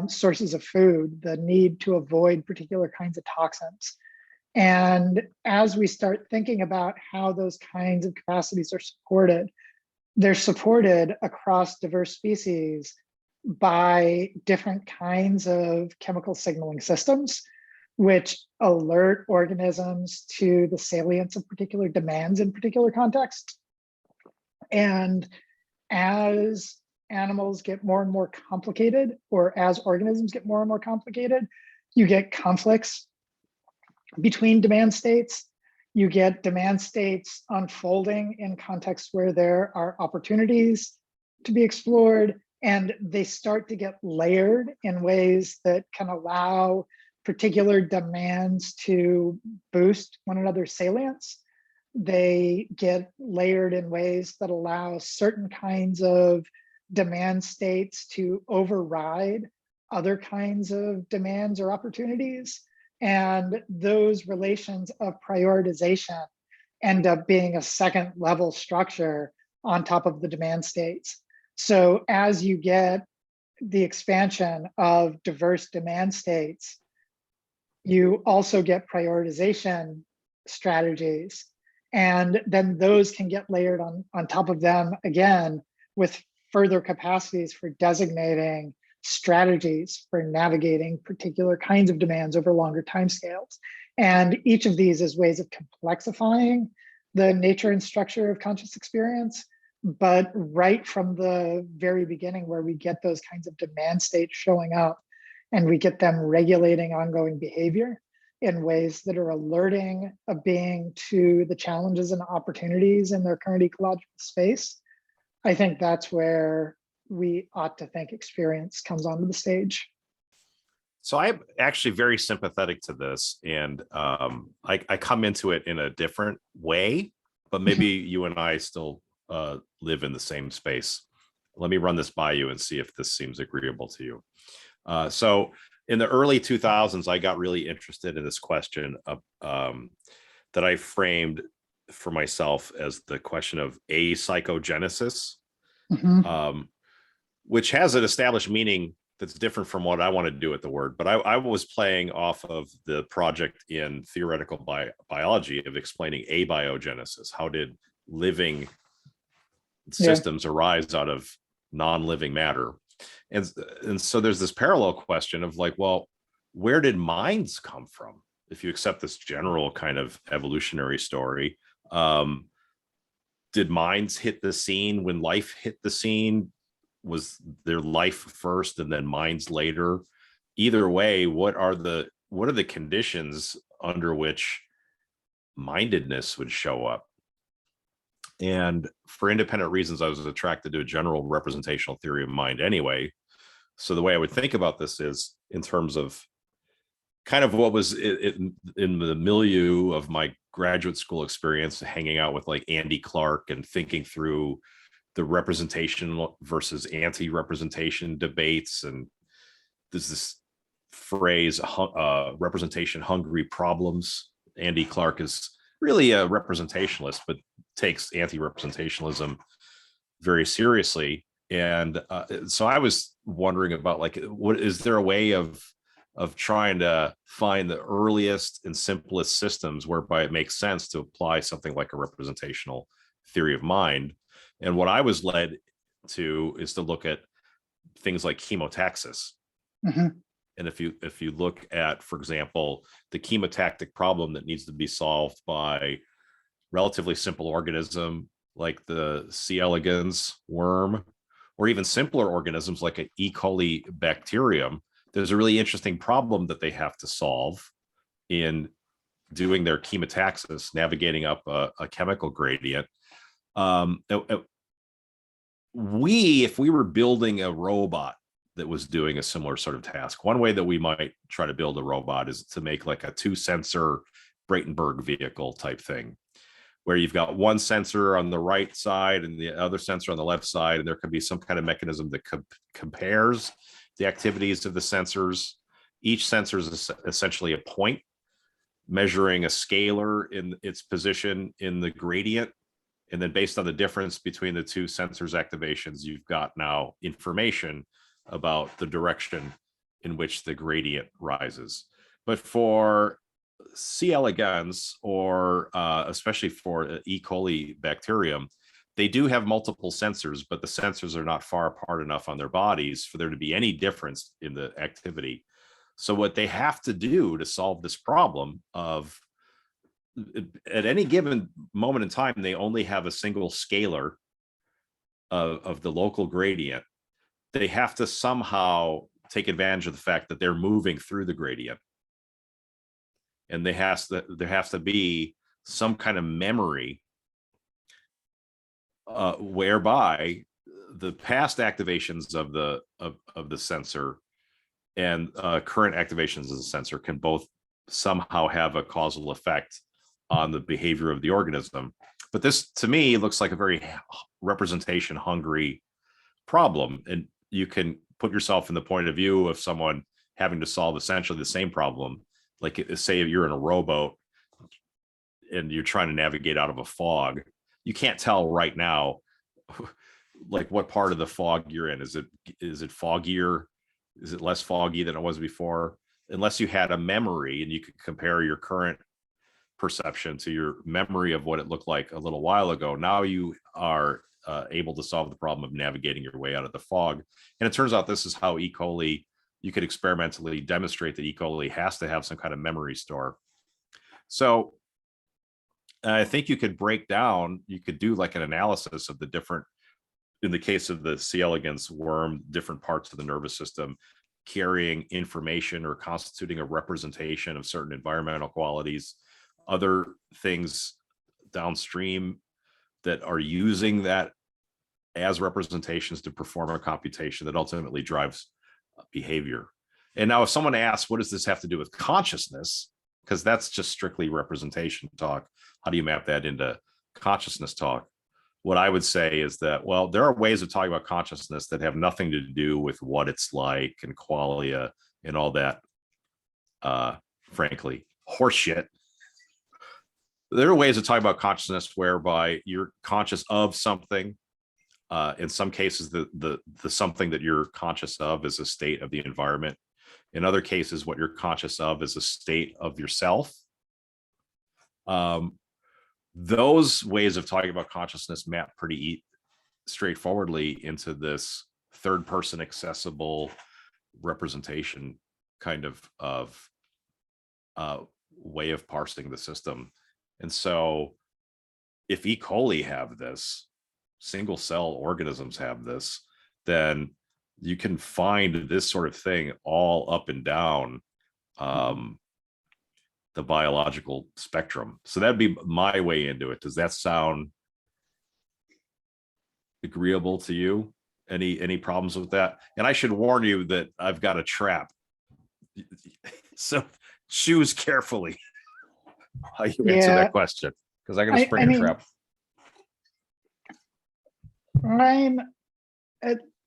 sources of food, the need to avoid particular kinds of toxins. And as we start thinking about how those kinds of capacities are supported, they're supported across diverse species by different kinds of chemical signaling systems, which alert organisms to the salience of particular demands in particular contexts. And as animals get more and more complicated, or as organisms get more and more complicated, you get conflicts between demand states. You get demand states unfolding in contexts where there are opportunities to be explored, and they start to get layered in ways that can allow particular demands to boost one another's salience. They get layered in ways that allow certain kinds of demand states to override other kinds of demands or opportunities. And those relations of prioritization end up being a second level structure on top of the demand states. So as you get the expansion of diverse demand states, you also get prioritization strategies. And then those can get layered on top of them again with further capacities for designating strategies for navigating particular kinds of demands over longer timescales. And each of these is ways of complexifying the nature and structure of conscious experience. But right from the very beginning, where we get those kinds of demand states showing up and we get them regulating ongoing behavior in ways that are alerting a being to the challenges and opportunities in their current ecological space, I think that's where we ought to think experience comes onto the stage. So I'm actually very sympathetic to this, and I come into it in a different way, but maybe you and I still live in the same space. Let me run this by you and see if this seems agreeable to you. So in the early 2000s, I got really interested in this question of, that I framed for myself as the question of apsychogenesis, which has an established meaning that's different from what I want to do with the word. But I was playing off of the project in theoretical biology of explaining abiogenesis. How did living systems arise out of non-living matter? And so there's this parallel question of like, well, where did minds come from? If you accept this general kind of evolutionary story, did minds hit the scene when life hit the scene? Was their life first and then minds later? Either way, what are the conditions under which mindedness would show up? And for independent reasons, I was attracted to a general representational theory of mind anyway. So the way I would think about this is in terms of kind of what was in the milieu of my graduate school experience, hanging out with like Andy Clark and thinking through the representation versus anti-representation debates. And there's this phrase, representation hungry problems. Andy Clark is really a representationalist, but takes anti-representationalism very seriously. And so I was wondering about like, what is there a way of trying to find the earliest and simplest systems whereby it makes sense to apply something like a representational theory of mind? And what I was led to is to look at things like chemotaxis. And if you look at, for example, the chemotactic problem that needs to be solved by relatively simple organism like the C. elegans worm, or even simpler organisms like an E. coli bacterium, there's a really interesting problem that they have to solve in doing their chemotaxis, navigating up a chemical gradient. If we were building a robot that was doing a similar sort of task, one way that we might try to build a robot is to make like a 2-sensor Bratenberg vehicle type thing, where you've got one sensor on the right side and the other sensor on the left side, and there could be some kind of mechanism that compares the activities of the sensors. Each sensor is essentially a point measuring a scalar in its position in the gradient. And then based on the difference between the two sensors activations, you've got now information about the direction in which the gradient rises. But for C. elegans, or especially for E. coli bacterium, they do have multiple sensors, but the sensors are not far apart enough on their bodies for there to be any difference in the activity. So what they have to do to solve this problem of, at any given moment in time, they only have a single scalar of the local gradient, they have to somehow take advantage of the fact that they're moving through the gradient. And there has to be some kind of memory whereby the past activations of the sensor and current activations of the sensor can both somehow have a causal effect on the behavior of the organism. But this, to me, looks like a very representation hungry problem. And you can put yourself in the point of view of someone having to solve essentially the same problem. Like, say you're in a rowboat and you're trying to navigate out of a fog. You can't tell right now, like, what part of the fog you're in. Is it foggier? Is it less foggy than it was before? Unless you had a memory and you could compare your current perception to your memory of what it looked like a little while ago. Now you are able to solve the problem of navigating your way out of the fog. And it turns out this is how E. coli, you could experimentally demonstrate that E. coli has to have some kind of memory store. So I think you could break down, you could do like an analysis of the different, in the case of the C. elegans worm, different parts of the nervous system carrying information or constituting a representation of certain environmental qualities, other things downstream that are using that as representations to perform a computation that ultimately drives behavior. And now if someone asks, what does this have to do with consciousness? Because that's just strictly representation talk. How do you map that into consciousness talk? What I would say is that, well, there are ways of talking about consciousness that have nothing to do with what it's like and qualia and all that, frankly, horseshit. There are ways of talking about consciousness whereby you're conscious of something. In some cases, the something that you're conscious of is a state of the environment. In other cases, what you're conscious of is a state of yourself. Those ways of talking about consciousness map pretty straightforwardly into this third person accessible representation kind of way of parsing the system. And so if E. coli have this, single cell organisms have this, then you can find this sort of thing all up and down the biological spectrum. So that'd be my way into it. Does that sound agreeable to you? Any problems with that? And I should warn you that I've got a trap. So choose carefully how you answer that question, because I'm going to spring a trap. I'm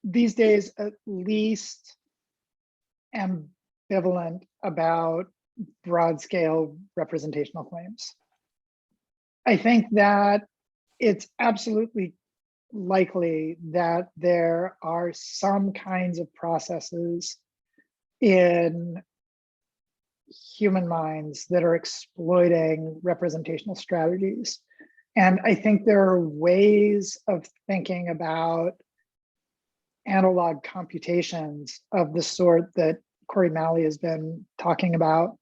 these days at least ambivalent about broad scale representational claims. I think that it's absolutely likely that there are some kinds of processes in human minds that are exploiting representational strategies. And I think there are ways of thinking about analog computations of the sort that Corey Malley has been talking about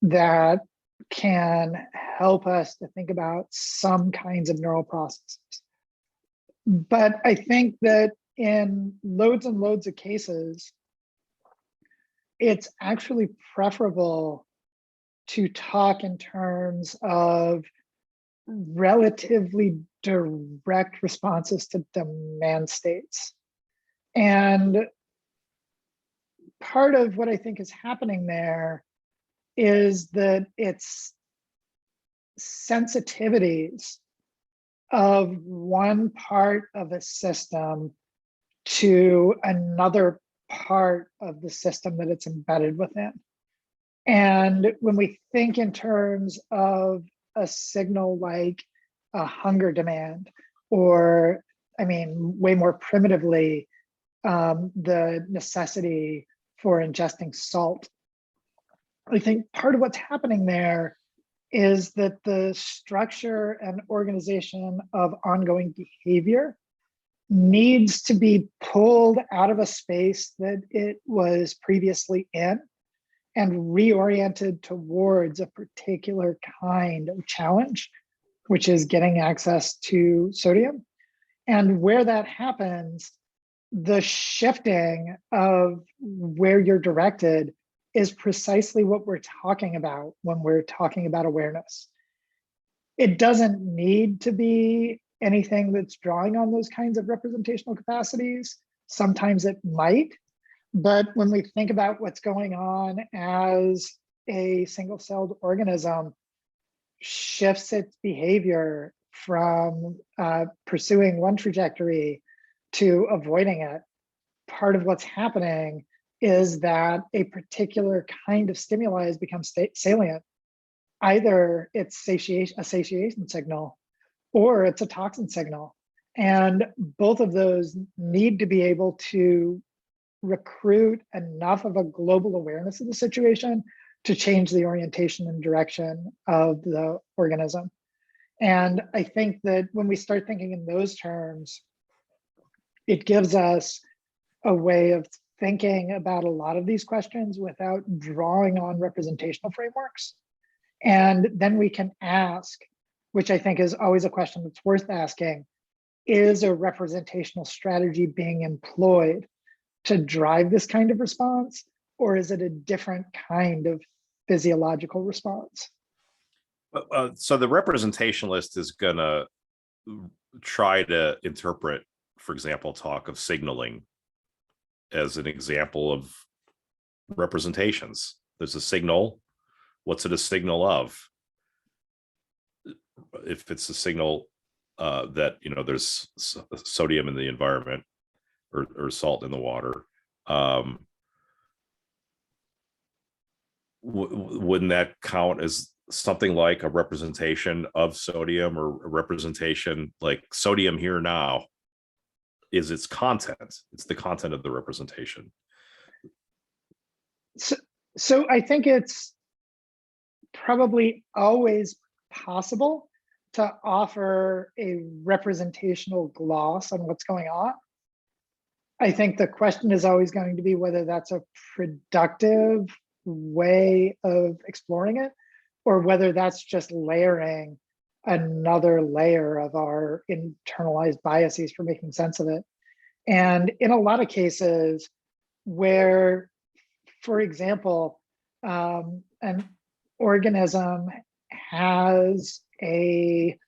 that can help us to think about some kinds of neural processes. But I think that in loads and loads of cases, it's actually preferable to talk in terms of relatively direct responses to demand states. And part of what I think is happening there is that it's sensitivities of one part of a system to another part of the system that it's embedded within. And when we think in terms of a signal like a hunger demand, or, I mean, way more primitively, the necessity for ingesting salt, I think part of what's happening there is that the structure and organization of ongoing behavior needs to be pulled out of a space that it was previously in and reoriented towards a particular kind of challenge, which is getting access to sodium. And where that happens, the shifting of where you're directed is precisely what we're talking about when we're talking about awareness. It doesn't need to be anything that's drawing on those kinds of representational capacities. Sometimes it might, but when we think about what's going on as a single-celled organism shifts its behavior from pursuing one trajectory to avoiding it, part of what's happening is that a particular kind of stimuli has become salient. Either it's a satiation signal or it's a toxin signal. And both of those need to be able to recruit enough of a global awareness of the situation to change the orientation and direction of the organism. And I think that when we start thinking in those terms, it gives us a way of thinking about a lot of these questions without drawing on representational frameworks. And then we can ask, which I think is always a question that's worth asking, is a representational strategy being employed to drive this kind of response, or is it a different kind of physiological response? So the representationalist is going to try to interpret, for example, talk of signaling as an example of representations. There's a signal. What's it a signal of? If it's a signal that, you know, there's sodium in the environment or salt in the water, wouldn't that count as something like a representation of sodium, or a representation like sodium here now is its content? It's the content of the representation. So I think it's probably always possible to offer a representational gloss on what's going on. I think the question is always going to be whether that's a productive way of exploring it, or whether that's just layering another layer of our internalized biases for making sense of it. And in a lot of cases where, for example, an organism has a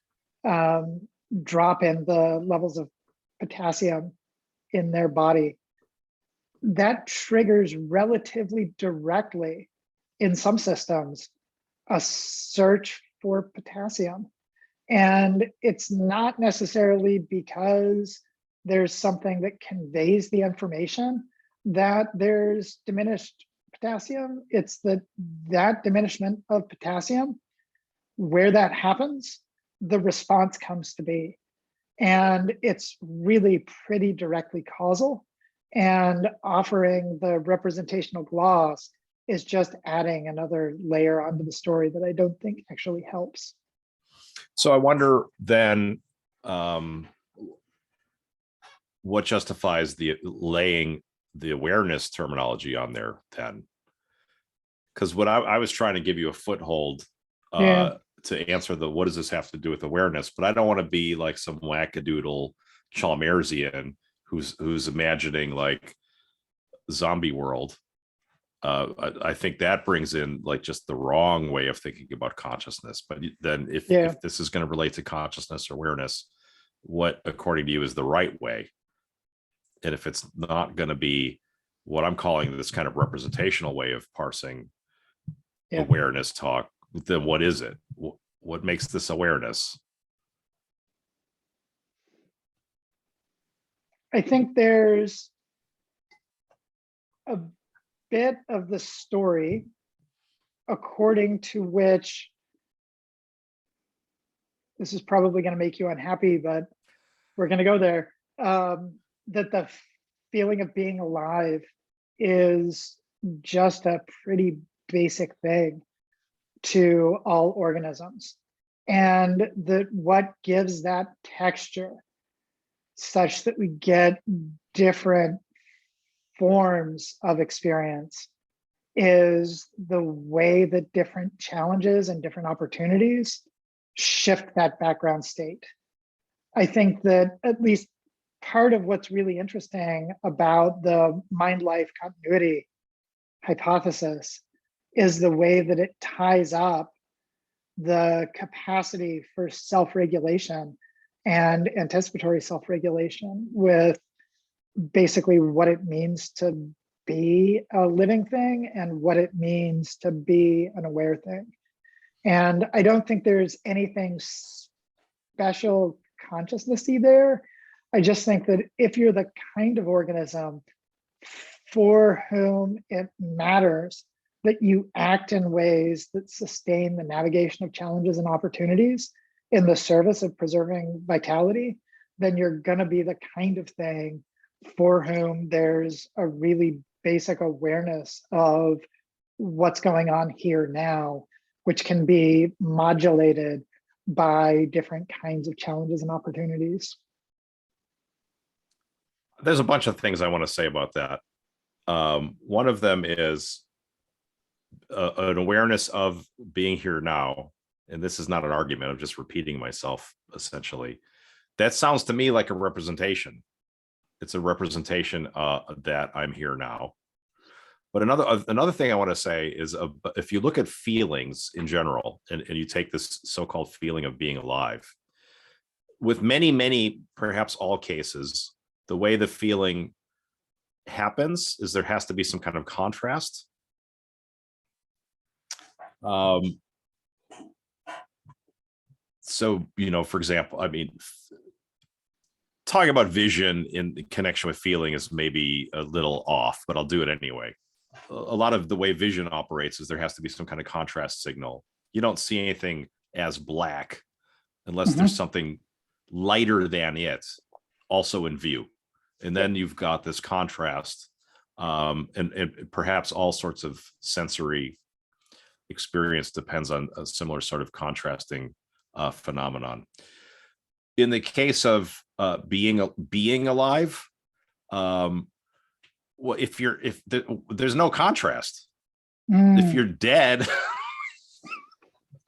drop in the levels of potassium in their body, that triggers relatively directly in some systems a search for potassium. And it's not necessarily because there's something that conveys the information that there's diminished potassium. It's that diminishment of potassium, where that happens, the response comes to be. And it's really pretty directly causal. And offering the representational gloss is just adding another layer onto the story that I don't think actually helps. So I wonder then, what justifies the laying the awareness terminology on there then? Because what I was trying to give you a foothold to answer what does this have to do with awareness, but I don't want to be like some wackadoodle Chalmersian who's imagining like zombie world. I think that brings in like just the wrong way of thinking about consciousness. But then if this is going to relate to consciousness or awareness, what according to you is the right way? And if it's not going to be what I'm calling this kind of representational way of parsing awareness talk, then what is it? What makes this awareness? I think there's a bit of the story according to which, this is probably going to make you unhappy, but we're going to go there, that the feeling of being alive is just a pretty basic thing to all organisms. And that what gives that texture such that we get different forms of experience is the way that different challenges and different opportunities shift that background state. I think that at least part of what's really interesting about the mind-life continuity hypothesis is the way that it ties up the capacity for self-regulation and anticipatory self-regulation with basically what it means to be a living thing and what it means to be an aware thing. And I don't think there's anything special consciousnessy there. I just think that if you're the kind of organism for whom it matters that you act in ways that sustain the navigation of challenges and opportunities in the service of preserving vitality, then you're going to be the kind of thing for whom there's a really basic awareness of what's going on here now, which can be modulated by different kinds of challenges and opportunities. There's a bunch of things I want to say about that. One of them is an awareness of being here now. And this is not an argument, I'm just repeating myself, essentially. That sounds to me like a representation. It's a representation that I'm here now. But another thing I want to say is if you look at feelings in general, and you take this so-called feeling of being alive, with many, perhaps all cases, the way the feeling happens is there has to be some kind of contrast. So, for example, I mean, talking about vision in connection with feeling is maybe a little off, but I'll do it anyway. A lot of the way vision operates is there has to be some kind of contrast signal. You don't see anything as black unless there's something lighter than it also in view. And then you've got this contrast, and perhaps all sorts of sensory experience depends on a similar sort of contrasting phenomenon. In the case of being alive, well, if there's no contrast, if you're dead,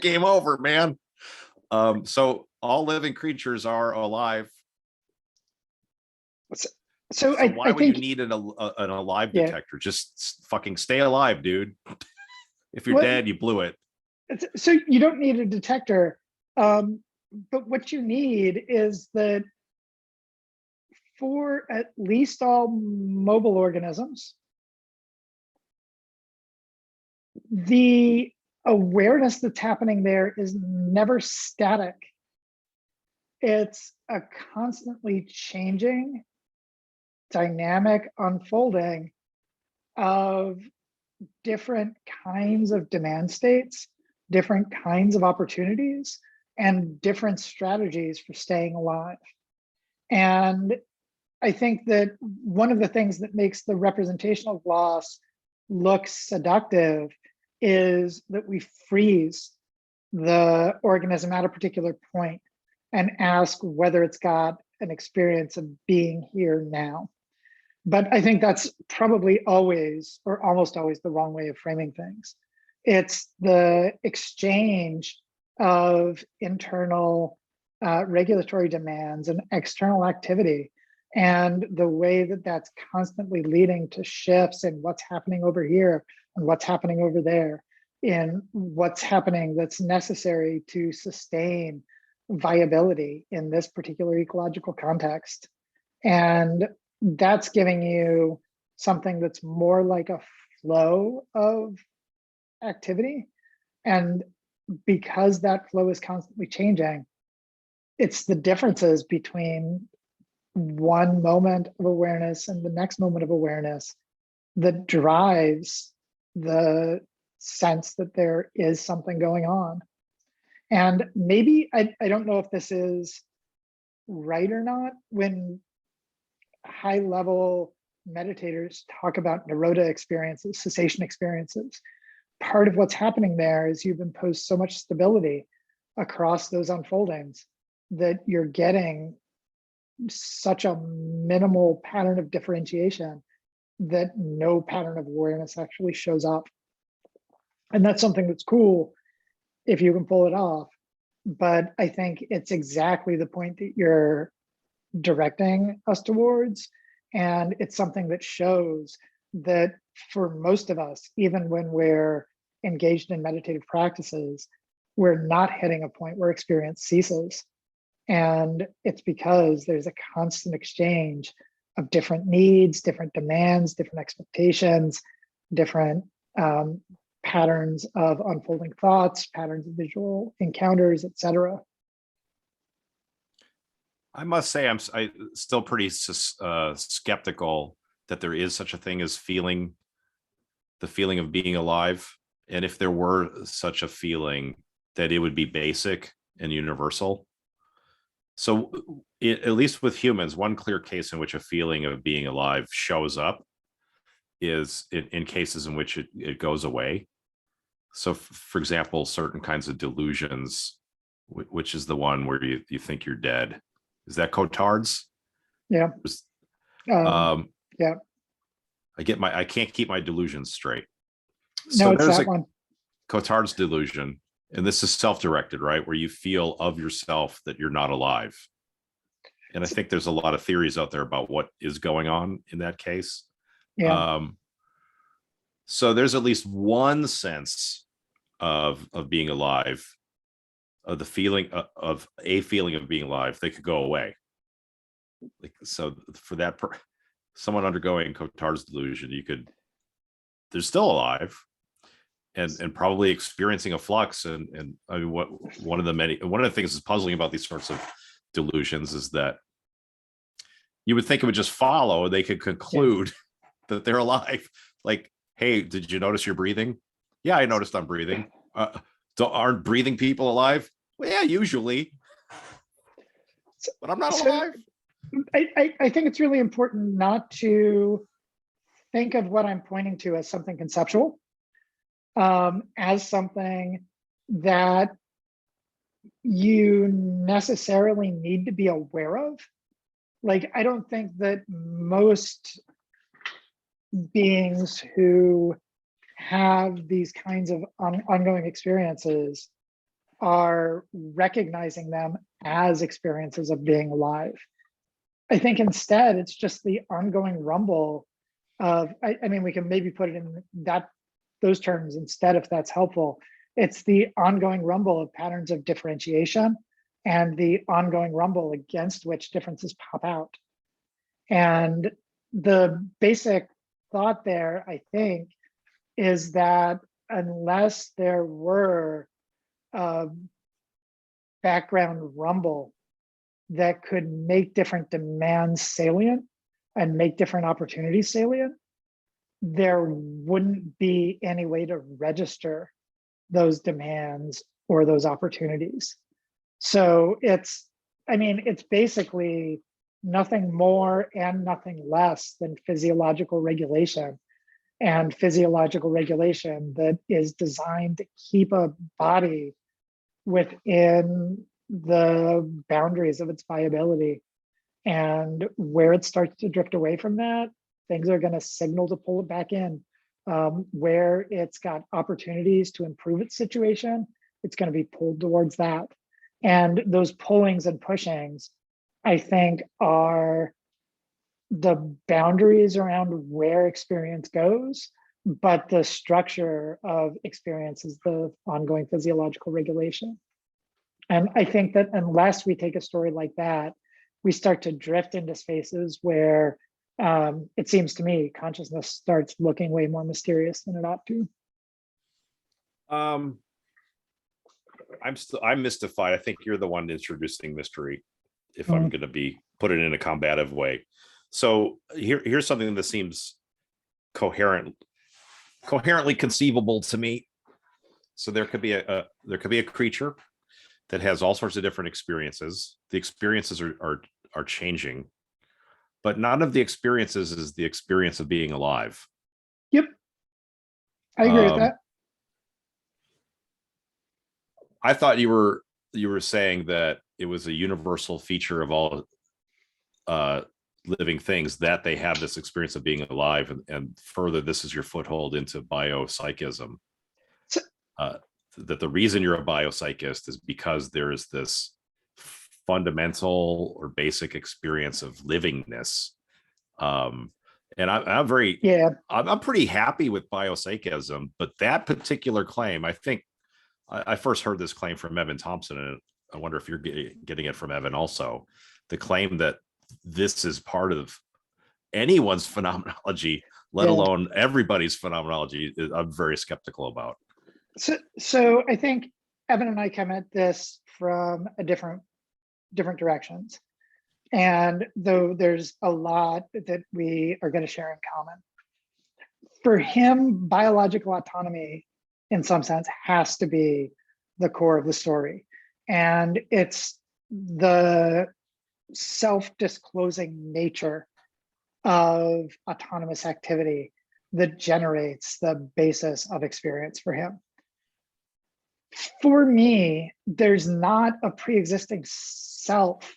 game over, man. So all living creatures are alive. So why I would think, you need an alive detector? Just fucking stay alive, dude. If you're dead, you blew it. So you don't need a detector, but what you need is that for at least all mobile organisms, the awareness that's happening there is never static. It's a constantly changing, dynamic unfolding of different kinds of demand states, different kinds of opportunities, and different strategies for staying alive. And I think that one of the things that makes the representational gloss look seductive is that we freeze the organism at a particular point and ask whether it's got an experience of being here now. But I think that's probably always, or almost always, the wrong way of framing things. It's the exchange of internal regulatory demands and external activity, and the way that that's constantly leading to shifts in what's happening over here and what's happening over there, in what's happening that's necessary to sustain viability in this particular ecological context. And that's giving you something that's more like a flow of activity. And because that flow is constantly changing, it's the differences between one moment of awareness and the next moment of awareness that drives the sense that there is something going on. And maybe, I don't know if this is right or not, when high-level meditators talk about nirodha experiences, cessation experiences, part of what's happening there is you've imposed so much stability across those unfoldings that you're getting such a minimal pattern of differentiation that no pattern of awareness actually shows up. And that's something that's cool if you can pull it off. But I think it's exactly the point that you're directing us towards. And it's something that shows that for most of us, even when we're engaged in meditative practices, we're not hitting a point where experience ceases. And it's because there's a constant exchange of different needs, different demands, different expectations, different patterns of unfolding thoughts, patterns of visual encounters, etc. I must say, I'm still pretty skeptical that there is such a thing as the feeling of being alive. And if there were such a feeling, that it would be basic and universal. So at least with humans, one clear case in which a feeling of being alive shows up is in cases in which it goes away. So for example, certain kinds of delusions, which is the one where you think you're dead. Is that Cotard's? Yeah. Yeah. I can't keep my delusions straight. No, So it's there's that one. Cotard's delusion, and this is self-directed, right? Where you feel of yourself that you're not alive. And I think there's a lot of theories out there about what is going on in that case. Yeah. So there's at least one sense of being alive, of the feeling of being alive that could go away. Like, so for that, someone undergoing Cotard's delusion, they're still alive and probably experiencing a flux. And I mean, one of the things that's puzzling about these sorts of delusions is that you would think it would just follow, they could conclude that they're alive. Like, hey, did you notice you're breathing? Yeah, I noticed I'm breathing. Aren't breathing people alive? Well, yeah, usually, but I'm not alive. I think it's really important not to think of what I'm pointing to as something conceptual, as something that you necessarily need to be aware of. Like, I don't think that most beings who have these kinds of ongoing experiences are recognizing them as experiences of being alive. I think instead it's just the ongoing rumble of, I mean, we can maybe put it in those terms instead if that's helpful. It's the ongoing rumble of patterns of differentiation and the ongoing rumble against which differences pop out. And the basic thought there, I think, is that unless there were a background rumble that could make different demands salient and make different opportunities salient, there wouldn't be any way to register those demands or those opportunities. So it's basically nothing more and nothing less than physiological regulation, and physiological regulation that is designed to keep a body within the boundaries of its viability. And where it starts to drift away from that, things are going to signal to pull it back in. Where it's got opportunities to improve its situation, it's going to be pulled towards that. And those pullings and pushings, I think, are the boundaries around where experience goes, but the structure of experience is the ongoing physiological regulation. And I think that unless we take a story like that, we start to drift into spaces where it seems to me consciousness starts looking way more mysterious than it ought to. I'm mystified. I think you're the one introducing mystery, if I'm going to put it in a combative way. So here's something that seems coherently conceivable to me. So there could be a creature that has all sorts of different experiences. The experiences are changing, but none of the experiences is the experience of being alive. Yep, I agree with that. I thought you were saying that it was a universal feature of all living things that they have this experience of being alive, and further, this is your foothold into biopsychism. That the reason you're a biopsychist is because there is this fundamental or basic experience of livingness. And I'm very, Yeah. I'm pretty happy with biopsychism, but that particular claim, I think I first heard this claim from Evan Thompson, and I wonder if you're getting it from Evan also. The claim that this is part of anyone's phenomenology, let Yeah. alone everybody's phenomenology, I'm very skeptical about. So I think Evan and I come at this from a different directions. And though there's a lot that we are going to share in common, for him, biological autonomy, in some sense, has to be the core of the story. And it's the self-disclosing nature of autonomous activity that generates the basis of experience for him. For me, there's not a pre-existing self.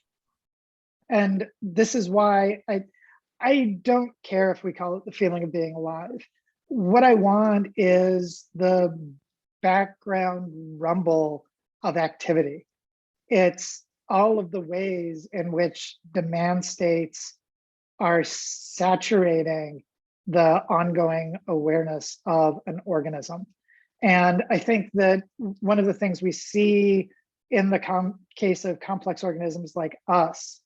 And this is why I don't care if we call it the feeling of being alive. What I want is the background rumble of activity. It's all of the ways in which demand states are saturating the ongoing awareness of an organism. And I think that one of the things we see in the case of complex organisms like us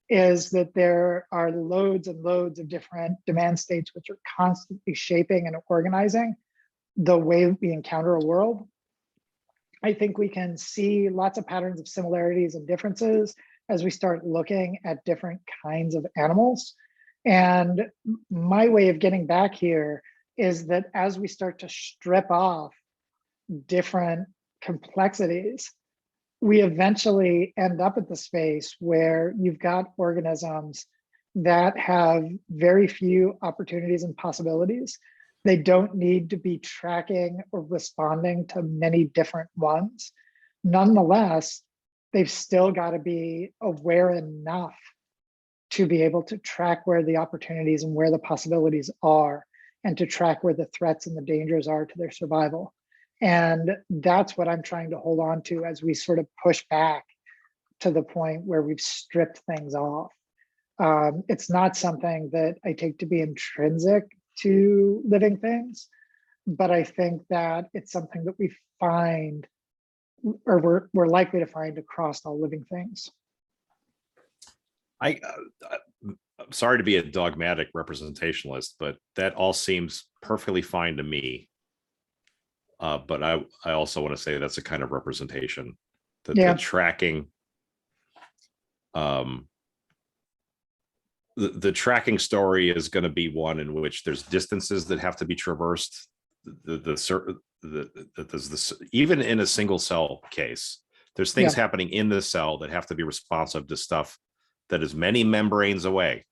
is that there are loads and loads of different demand states which are constantly shaping and organizing the way we encounter a world. I think we can see lots of patterns of similarities and differences as we start looking at different kinds of animals. And my way of getting back here is that as we start to strip off different complexities, we eventually end up at the space where you've got organisms that have very few opportunities and possibilities. They don't need to be tracking or responding to many different ones. Nonetheless, they've still got to be aware enough to be able to track where the opportunities and where the possibilities are, and to track where the threats and the dangers are to their survival. And that's what I'm trying to hold on to as we sort of push back to the point where we've stripped things off. It's not something that I take to be intrinsic to living things, but I think that it's something that we find, or we're likely to find across all living things. I'm sorry to be a dogmatic representationalist, but that all seems perfectly fine to me. But I also want to say that's a kind of representation. The tracking, the tracking story is going to be one in which there's distances that have to be traversed. Even in a single cell case, there's things happening in the cell that have to be responsive to stuff that is many membranes away.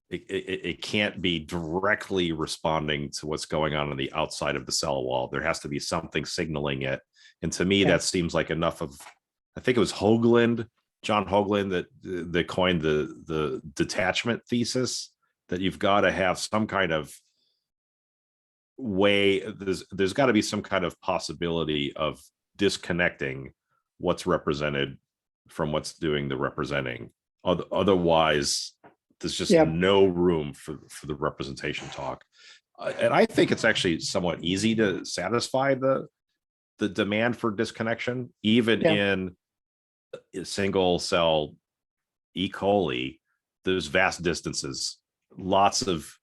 It can't be directly responding to what's going on the outside of the cell wall. There has to be something signaling it. And to me, that seems like enough of, I think it was John Hoagland, that coined the detachment thesis, that you've got to have some kind of way, there's got to be some kind of possibility of disconnecting what's represented from what's doing the representing. Otherwise, there's just no room for the representation talk. And I think it's actually somewhat easy to satisfy the demand for disconnection, even in a single cell E. coli. There's vast distances, lots of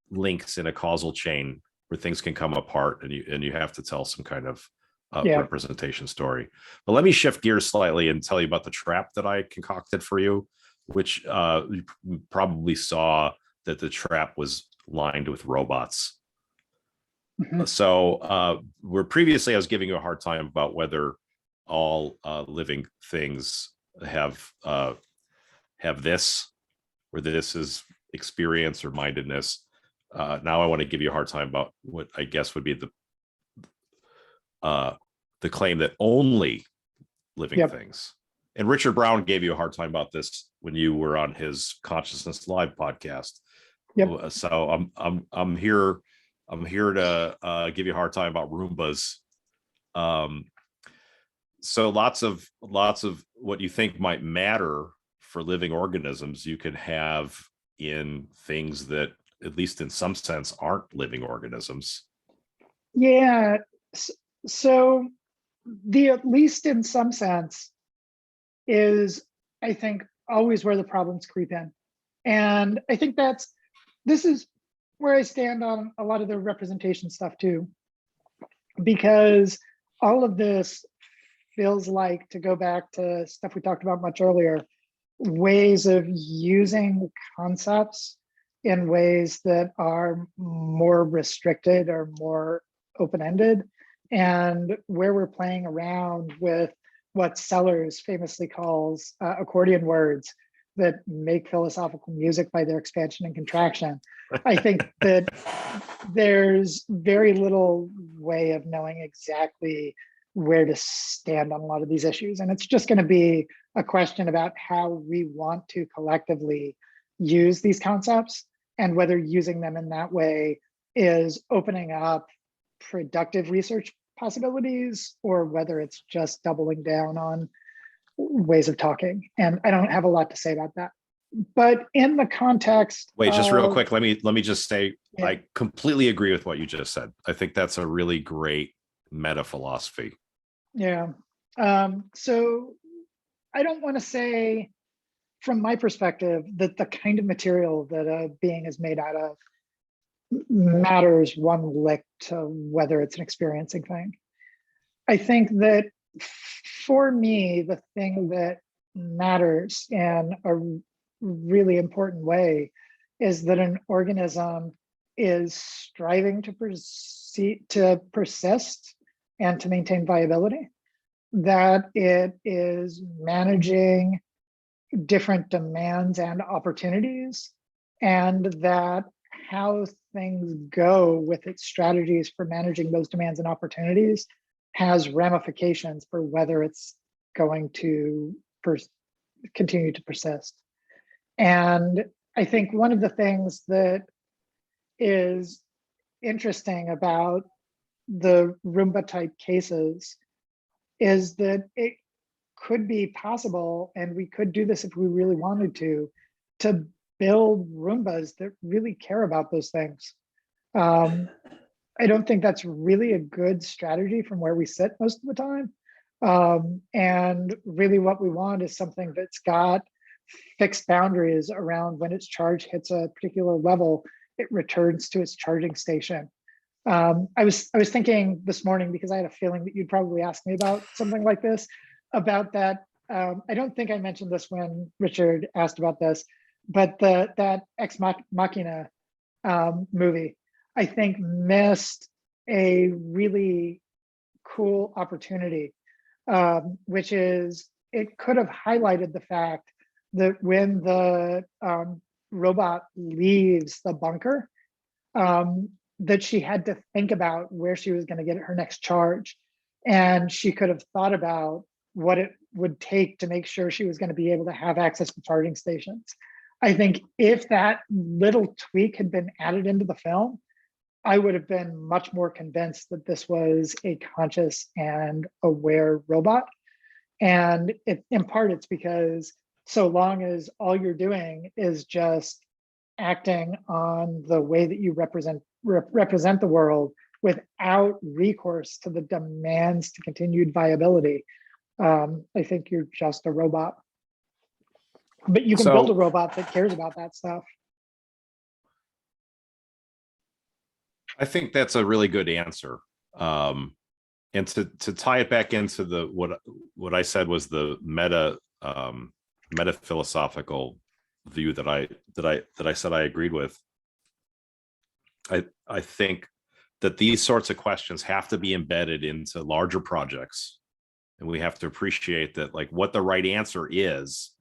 links in a causal chain where things can come apart, and you have to tell some kind of representation story. But let me shift gears slightly and tell you about the trap that I concocted for you, which you probably saw that the trap was lined with robots. Mm-hmm. So where previously I was giving you a hard time about whether all living things have this, or this is experience or mindedness. Now I want to give you a hard time about what I guess would be the claim that only living things. And Richard Brown gave you a hard time about this when you were on his Consciousness Live podcast. Yep. So I'm here to give you a hard time about Roombas. so lots of what you think might matter for living organisms, you could have in things that, at least in some sense, aren't living organisms. Yeah. So the at least in some sense is, I think, always where the problems creep in. And I think this is where I stand on a lot of the representation stuff too, because all of this feels like, to go back to stuff we talked about much earlier, ways of using concepts in ways that are more restricted or more open-ended, and where we're playing around with what Sellers famously calls accordion words that make philosophical music by their expansion and contraction. I think that there's very little way of knowing exactly where to stand on a lot of these issues. And it's just going to be a question about how we want to collectively use these concepts, and whether using them in that way is opening up productive research possibilities, or whether it's just doubling down on ways of talking. And I don't have a lot to say about that. But in the context Wait, just real quick, let me just say, yeah. I completely agree with what you just said. I think that's a really great meta philosophy. Yeah. So I don't want to say, from my perspective, that the kind of material that a being is made out of matters one lick to whether it's an experiencing thing. I think that for me, the thing that matters in a really important way is that an organism is striving to persist and to maintain viability, that it is managing different demands and opportunities, and that how things go with its strategies for managing those demands and opportunities has ramifications for whether it's going to continue to persist. And I think one of the things that is interesting about the Roomba type cases is that it could be possible, and we could do this if we really wanted to build Roombas that really care about those things. I don't think that's really a good strategy from where we sit most of the time. And really what we want is something that's got fixed boundaries around when its charge hits a particular level, it returns to its charging station. I was thinking this morning, because I had a feeling that you'd probably ask me about something like this, about that. I don't think I mentioned this when Richard asked about this, but that Ex Machina movie, I think, missed a really cool opportunity, which is, it could have highlighted the fact that when the robot leaves the bunker, that she had to think about where she was going to get her next charge. And she could have thought about what it would take to make sure she was going to be able to have access to charging stations. I think if that little tweak had been added into the film, I would have been much more convinced that this was a conscious and aware robot. And in part, it's because so long as all you're doing is just acting on the way that you represent the world without recourse to the demands to continued viability, I think you're just a robot. But you can build a robot that cares about that stuff. I think that's a really good answer. And to tie it back into the what I said was the meta philosophical view that I said I agreed with. I think that these sorts of questions have to be embedded into larger projects, and we have to appreciate that, like, what the right answer is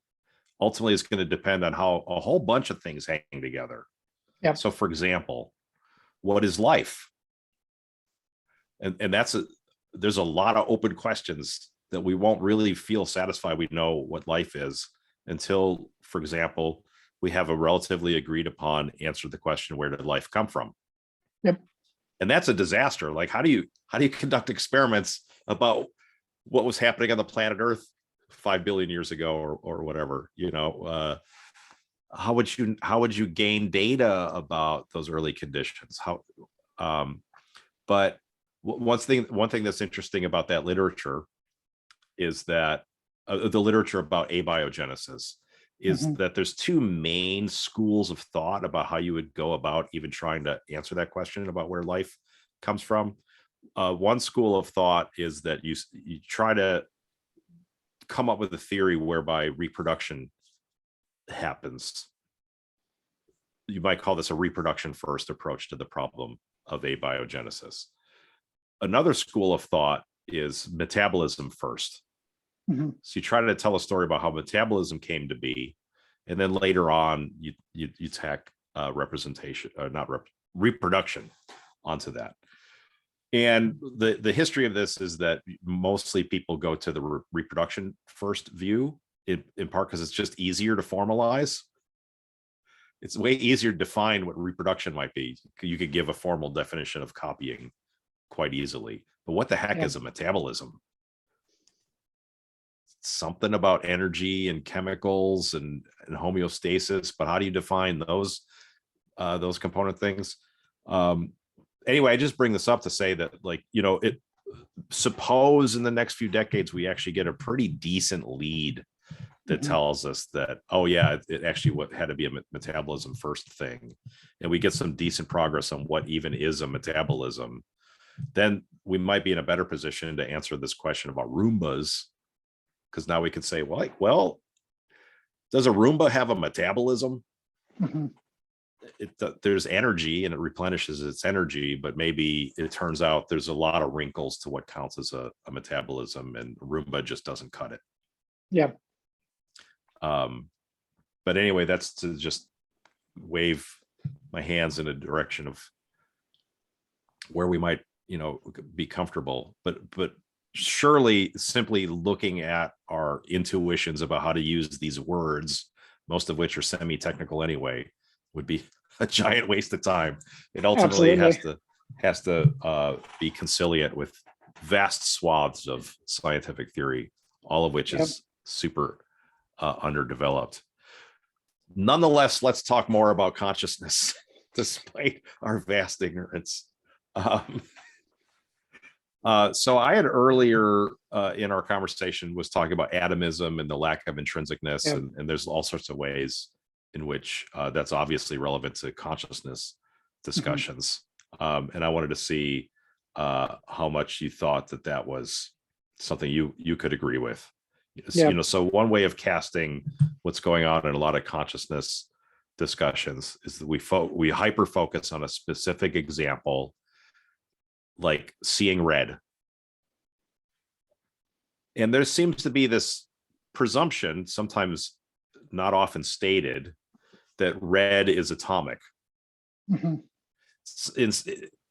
ultimately is going to depend on how a whole bunch of things hang together. Yeah. So, for example, what is life? And there's a lot of open questions that we won't really feel satisfied we know what life is until, for example, we have a relatively agreed upon answer to the question, where did life come from? Yep. And that's a disaster. Like, how do you conduct experiments about what was happening on the planet Earth 5 billion years ago, or whatever, how would you gain data about those early conditions? But one thing that's interesting about that literature is that the literature about abiogenesis is that there's two main schools of thought about how you would go about even trying to answer that question about where life comes from. One school of thought is that you try to come up with a theory whereby reproduction happens. You might call this a reproduction first approach to the problem of abiogenesis. Another school of thought is metabolism first. So you try to tell a story about how metabolism came to be, and then later on you tack representation, reproduction onto that. And the history of this is that mostly people go to the reproduction first view, in part because it's just easier to formalize. It's way easier to define what reproduction might be. You could give a formal definition of copying quite easily. But what the heck is a metabolism? Something about energy and chemicals and homeostasis, but how do you define those component things? Anyway, I just bring this up to say that, suppose in the next few decades we actually get a pretty decent lead that tells us that, oh yeah, it actually had to be a metabolism first thing, and we get some decent progress on what even is a metabolism, then we might be in a better position to answer this question about Roombas. Because now we can say, well, does a Roomba have a metabolism? There's energy and it replenishes its energy, but maybe it turns out there's a lot of wrinkles to what counts as a metabolism, and Roomba just doesn't cut it. Yeah. But anyway, that's to just wave my hands in a direction of where we might, be comfortable. But surely simply looking at our intuitions about how to use these words, most of which are semi-technical anyway, would be a giant waste of time. It ultimately has to be conciliate with vast swaths of scientific theory, all of which is super underdeveloped. Nonetheless, let's talk more about consciousness, despite our vast ignorance. So I had earlier in our conversation was talking about atomism and the lack of intrinsicness, and there's all sorts of ways in which that's obviously relevant to consciousness discussions. And I wanted to see how much you thought that was something you could agree with. So one way of casting what's going on in a lot of consciousness discussions is that we hyper focus on a specific example, like seeing red. And there seems to be this presumption, sometimes not often stated, that red is atomic.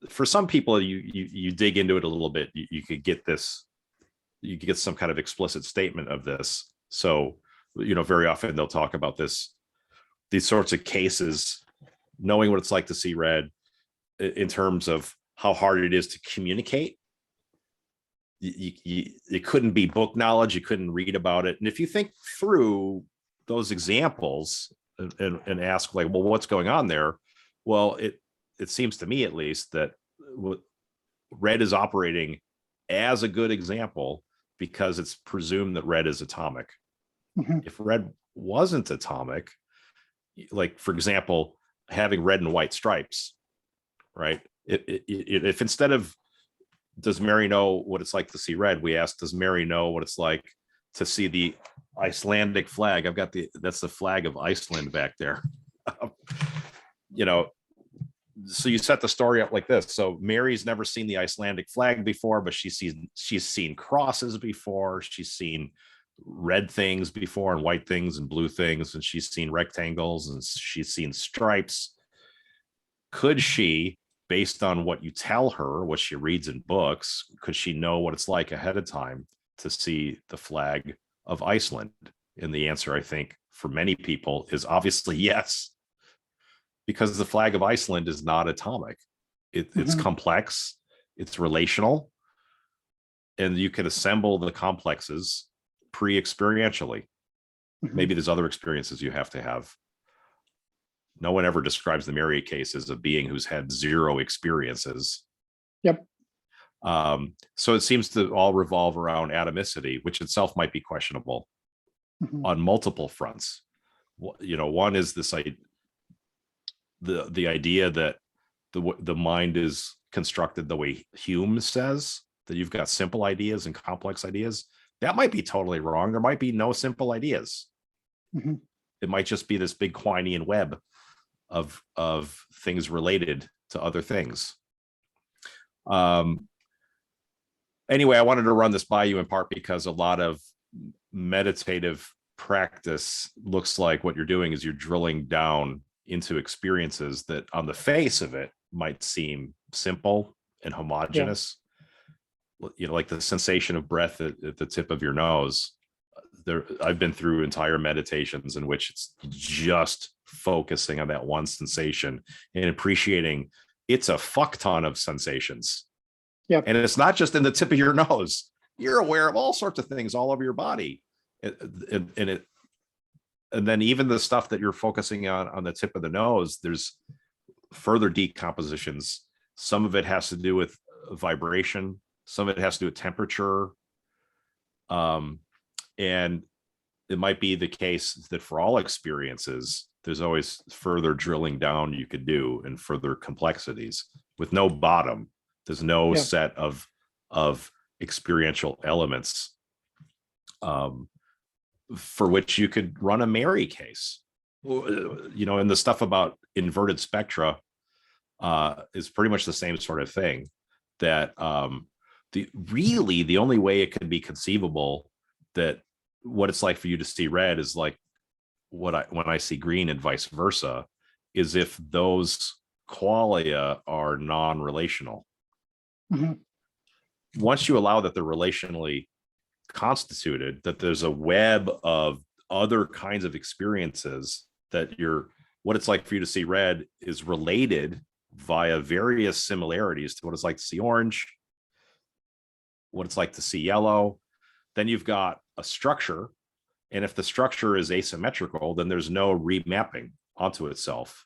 For some people, you dig into it a little bit, you could get some kind of explicit statement of this. So, very often they'll talk about these sorts of cases, knowing what it's like to see red in terms of how hard it is to communicate. It couldn't be book knowledge. You couldn't read about it. And if you think through those examples and ask, well, what's going on there? Well, it seems to me, at least, that red is operating as a good example because it's presumed that red is atomic. If red wasn't atomic, like, for example, having red and white stripes, right? If instead of does Mary know what it's like to see red, we ask, does Mary know what it's like to see the Icelandic flag? That's the flag of Iceland back there. So you set the story up like this. So Mary's never seen the Icelandic flag before, but she's seen crosses before. She's seen red things before, and white things and blue things, and she's seen rectangles, and she's seen stripes. Could she, based on what you tell her, what she reads in books, could she know what it's like ahead of time to see the flag of Iceland? And the answer, I think, for many people is obviously yes, because the flag of Iceland is not atomic. It's complex, it's relational, and you can assemble the complexes pre-experientially. Maybe there's other experiences you have to have. No one ever describes the Mary case as a being who's had zero experiences. Yep. So it seems to all revolve around atomicity, which itself might be questionable on multiple fronts. One is this the idea that the mind is constructed the way Hume says, that you've got simple ideas and complex ideas. That might be totally wrong. There might be no simple ideas. It might just be this big Quinean web of things related to other things. Anyway, I wanted to run this by you in part because a lot of meditative practice looks like what you're doing is you're drilling down into experiences that on the face of it might seem simple and homogeneous. Like the sensation of breath at the tip of your nose. I've been through entire meditations in which it's just focusing on that one sensation and appreciating it's a fuck ton of sensations. And it's not just in the tip of your nose. You're aware of all sorts of things all over your body. And then even the stuff that you're focusing on the tip of the nose, there's further decompositions. Some of it has to do with vibration. Some of it has to do with temperature. And it might be the case that for all experiences, there's always further drilling down you could do and further complexities with no bottom. There's no set of experiential elements for which you could run a Mary case. And the stuff about inverted spectra is pretty much the same sort of thing. That the only way it could be conceivable that what it's like for you to see red is like when I see green and vice versa, is if those qualia are non-relational. Once you allow that they're relationally constituted, that there's a web of other kinds of experiences that what it's like for you to see red is related via various similarities to what it's like to see orange, what it's like to see yellow. Then you've got a structure. And if the structure is asymmetrical, then there's no remapping onto itself.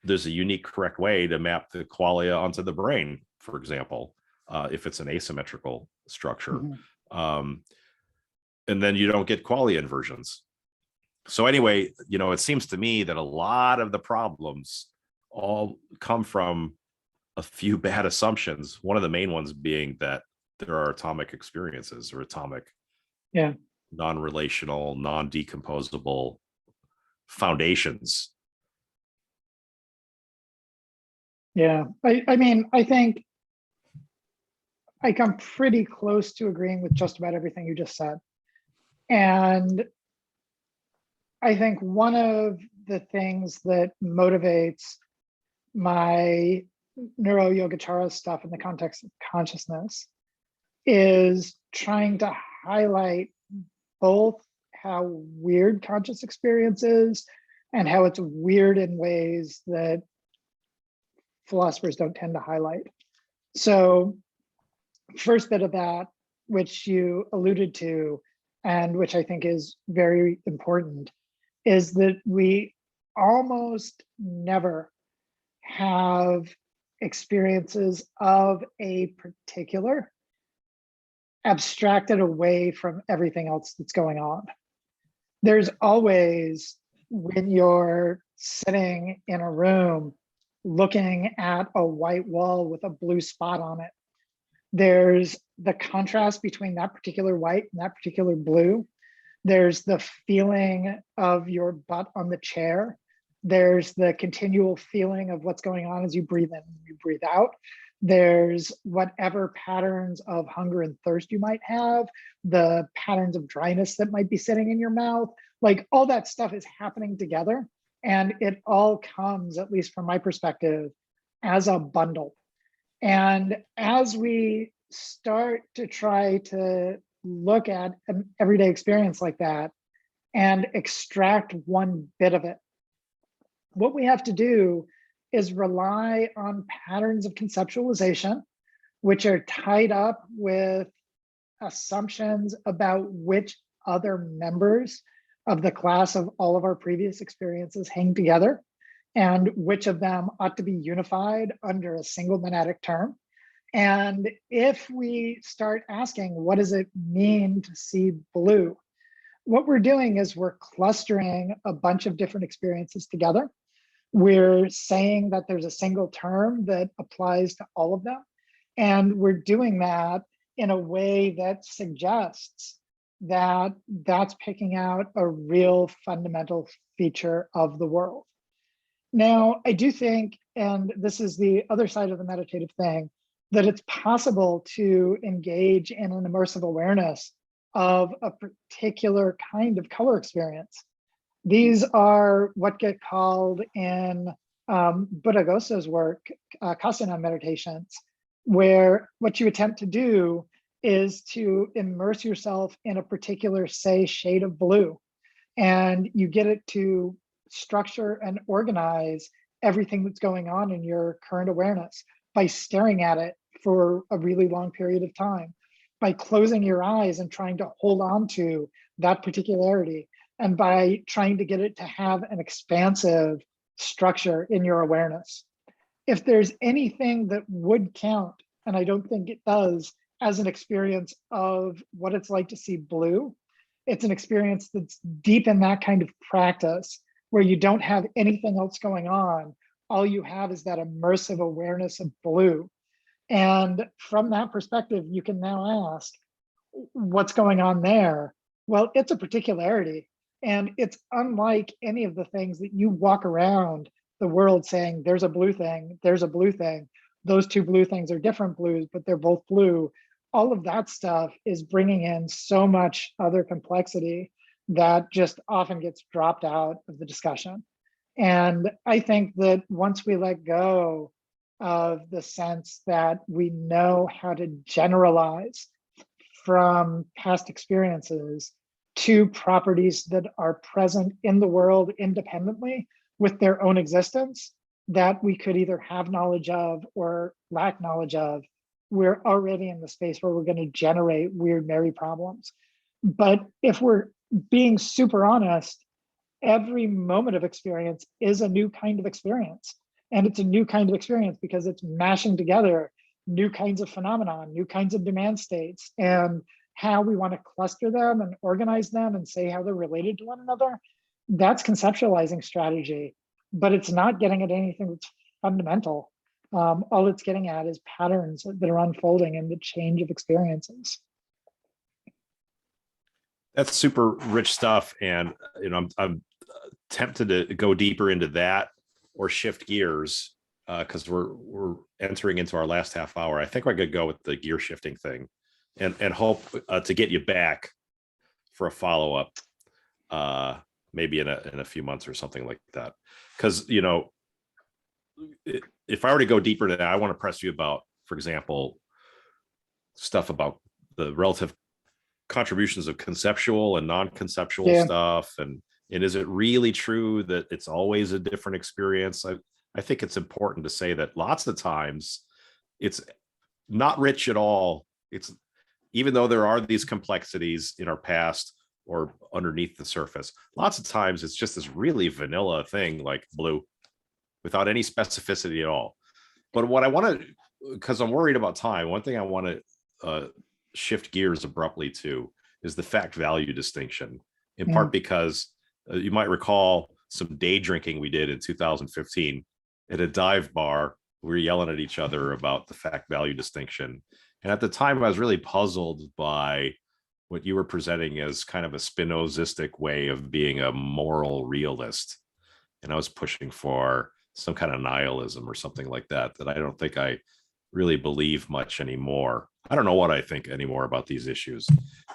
There's a unique, correct way to map the qualia onto the brain, for example, if it's an asymmetrical structure. And then you don't get qualia inversions. So anyway, it seems to me that a lot of the problems all come from a few bad assumptions. One of the main ones being that there are atomic experiences or atomic, non-relational, non-decomposable foundations. I mean, I think I come pretty close to agreeing with just about everything you just said. And I think one of the things that motivates my NeuroYogacara stuff in the context of consciousness is trying to highlight both how weird conscious experience is and how it's weird in ways that philosophers don't tend to highlight. So first bit of that, which you alluded to, and which I think is very important, is that we almost never have experiences of a particular abstracted away from everything else that's going on. There's always, when you're sitting in a room looking at a white wall with a blue spot on it, there's the contrast between that particular white and that particular blue. There's the feeling of your butt on the chair. There's the continual feeling of what's going on as you breathe in and you breathe out. There's whatever patterns of hunger and thirst you might have, the patterns of dryness that might be sitting in your mouth. Like all that stuff is happening together. And it all comes, at least from my perspective, as a bundle. And as we start to try to look at an everyday experience like that and extract one bit of it, what we have to do is rely on patterns of conceptualization which are tied up with assumptions about which other members of the class of all of our previous experiences hang together, and which of them ought to be unified under a single monadic term. And if we start asking, what does it mean to see blue? What we're doing is we're clustering a bunch of different experiences together. We're saying that there's a single term that applies to all of them. And we're doing that in a way that suggests that that's picking out a real fundamental feature of the world. Now, I do think, and this is the other side of the meditative thing, that it's possible to engage in an immersive awareness of a particular kind of color experience. These are what get called in Buddhaghosa's work, Kasana meditations, where what you attempt to do is to immerse yourself in a particular, say, shade of blue. And you get it to structure and organize everything that's going on in your current awareness by staring at it for a really long period of time, by closing your eyes and trying to hold on to that particularity, and by trying to get it to have an expansive structure in your awareness. If there's anything that would count, and I don't think it does, as an experience of what it's like to see blue, it's an experience that's deep in that kind of practice where you don't have anything else going on. All you have is that immersive awareness of blue. And from that perspective, you can now ask, what's going on there? Well, it's a particularity, and it's unlike any of the things that you walk around the world saying, there's a blue thing, there's a blue thing. Those two blue things are different blues, but they're both blue. All of that stuff is bringing in so much other complexity that just often gets dropped out of the discussion. And I think that once we let go of the sense that we know how to generalize from past experiences to properties that are present in the world independently with their own existence, that we could either have knowledge of or lack knowledge of, we're already in the space where we're going to generate weird, merry problems. But if we're being super honest, every moment of experience is a new kind of experience. And it's a new kind of experience because it's mashing together new kinds of phenomena, new kinds of demand states, and how we want to cluster them and organize them and say how they're related to one another. That's conceptualizing strategy, but it's not getting at anything that's fundamental. All it's getting at is patterns that are unfolding in the change of experiences. That's super rich stuff, and I'm tempted to go deeper into that or shift gears because we're entering into our last half hour. I think I could go with the gear shifting thing, and hope to get you back for a follow up, maybe in a few months or something like that. Because if I were to go deeper into that, I want to press you about, for example, stuff about the relative contributions of conceptual and non-conceptual stuff, and is it really true that it's always a different experience? I think it's important to say that lots of times it's not rich at all. It's, even though there are these complexities in our past or underneath the surface, lots of times it's just this really vanilla thing like blue without any specificity at all. But what I want to, because I'm worried about time, one thing I want to shift gears abruptly to is the fact value distinction, in part because you might recall some day drinking we did in 2015 at a dive bar. We were yelling at each other about the fact value distinction. And at the time, I was really puzzled by what you were presenting as kind of a Spinozistic way of being a moral realist. And I was pushing for some kind of nihilism or something like that, that I don't think I really believe much anymore. I don't know what I think anymore about these issues,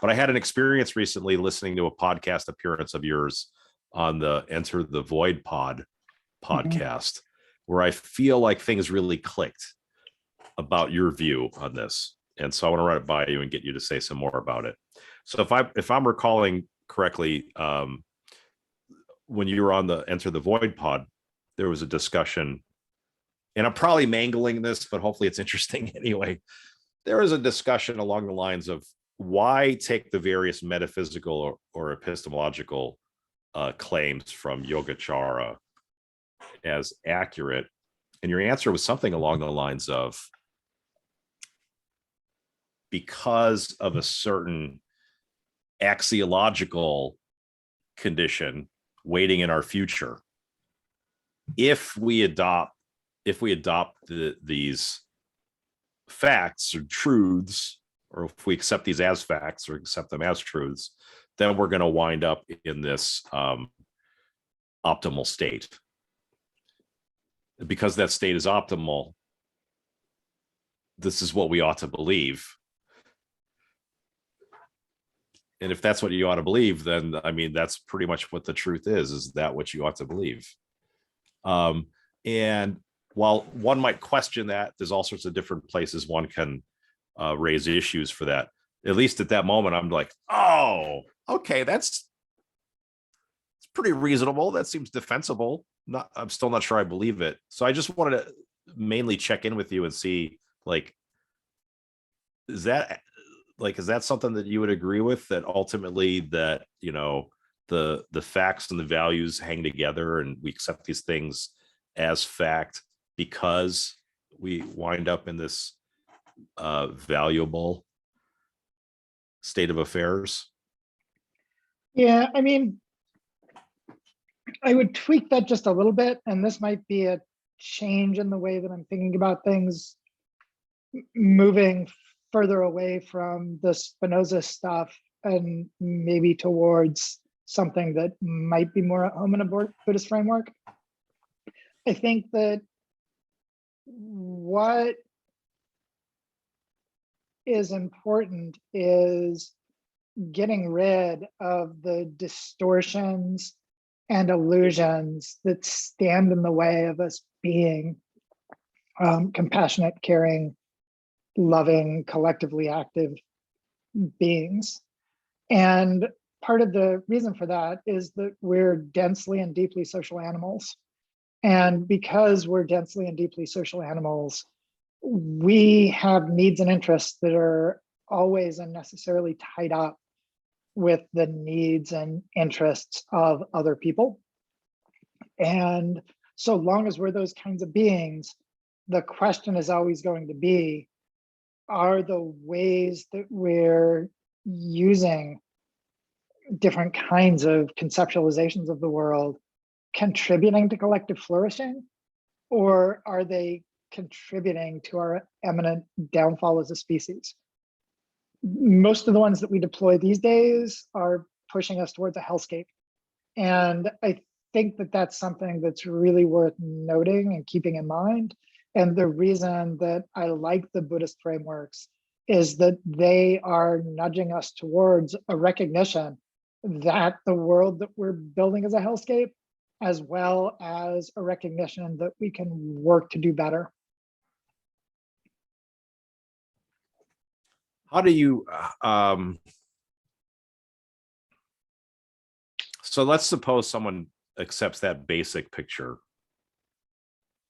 but I had an experience recently listening to a podcast appearance of yours on the Enter the Void podcast, where I feel like things really clicked about your view on this. And so I want to run it by you and get you to say some more about it. So if I'm recalling correctly, when you were on the Enter the Void pod, there was a discussion, and I'm probably mangling this, but hopefully it's interesting anyway, there is a discussion along the lines of why take the various metaphysical or epistemological claims from Yogacara as accurate. And your answer was something along the lines of, because of a certain axiological condition waiting in our future, if we adopt these facts or truths, or if we accept these as facts or accept them as truths, then we're going to wind up in this optimal state. Because that state is optimal, this is what we ought to believe. And if that's what you ought to believe, then I mean, that's pretty much what the truth is that what you ought to believe? And while one might question that, there's all sorts of different places one can raise issues for that. At least at that moment, I'm like, oh, okay, it's pretty reasonable. That seems defensible. I'm still not sure I believe it. So I just wanted to mainly check in with you and see, like, is that something that you would agree with, that ultimately that, you know, the facts and the values hang together and we accept these things as fact because we wind up in this valuable state of affairs? Yeah, I mean, I would tweak that just a little bit, and this might be a change in the way that I'm thinking about things, moving further away from the Spinoza stuff and maybe towards something that might be more at home in a Buddhist framework. I think that what is important is getting rid of the distortions and illusions that stand in the way of us being compassionate, caring, loving, collectively active beings. And part of the reason for that is that we're densely and deeply social animals. And because we're densely and deeply social animals, we have needs and interests that are always unnecessarily tied up with the needs and interests of other people. And so long as we're those kinds of beings, the question is always going to be, are the ways that we're using different kinds of conceptualizations of the world contributing to collective flourishing, or are they contributing to our imminent downfall as a species? Most of the ones that we deploy these days are pushing us towards a hellscape. And I think that that's something that's really worth noting and keeping in mind. And the reason that I like the Buddhist frameworks is that they are nudging us towards a recognition that the world that we're building is a hellscape, as well as a recognition that we can work to do better. How do you, so let's suppose someone accepts that basic picture,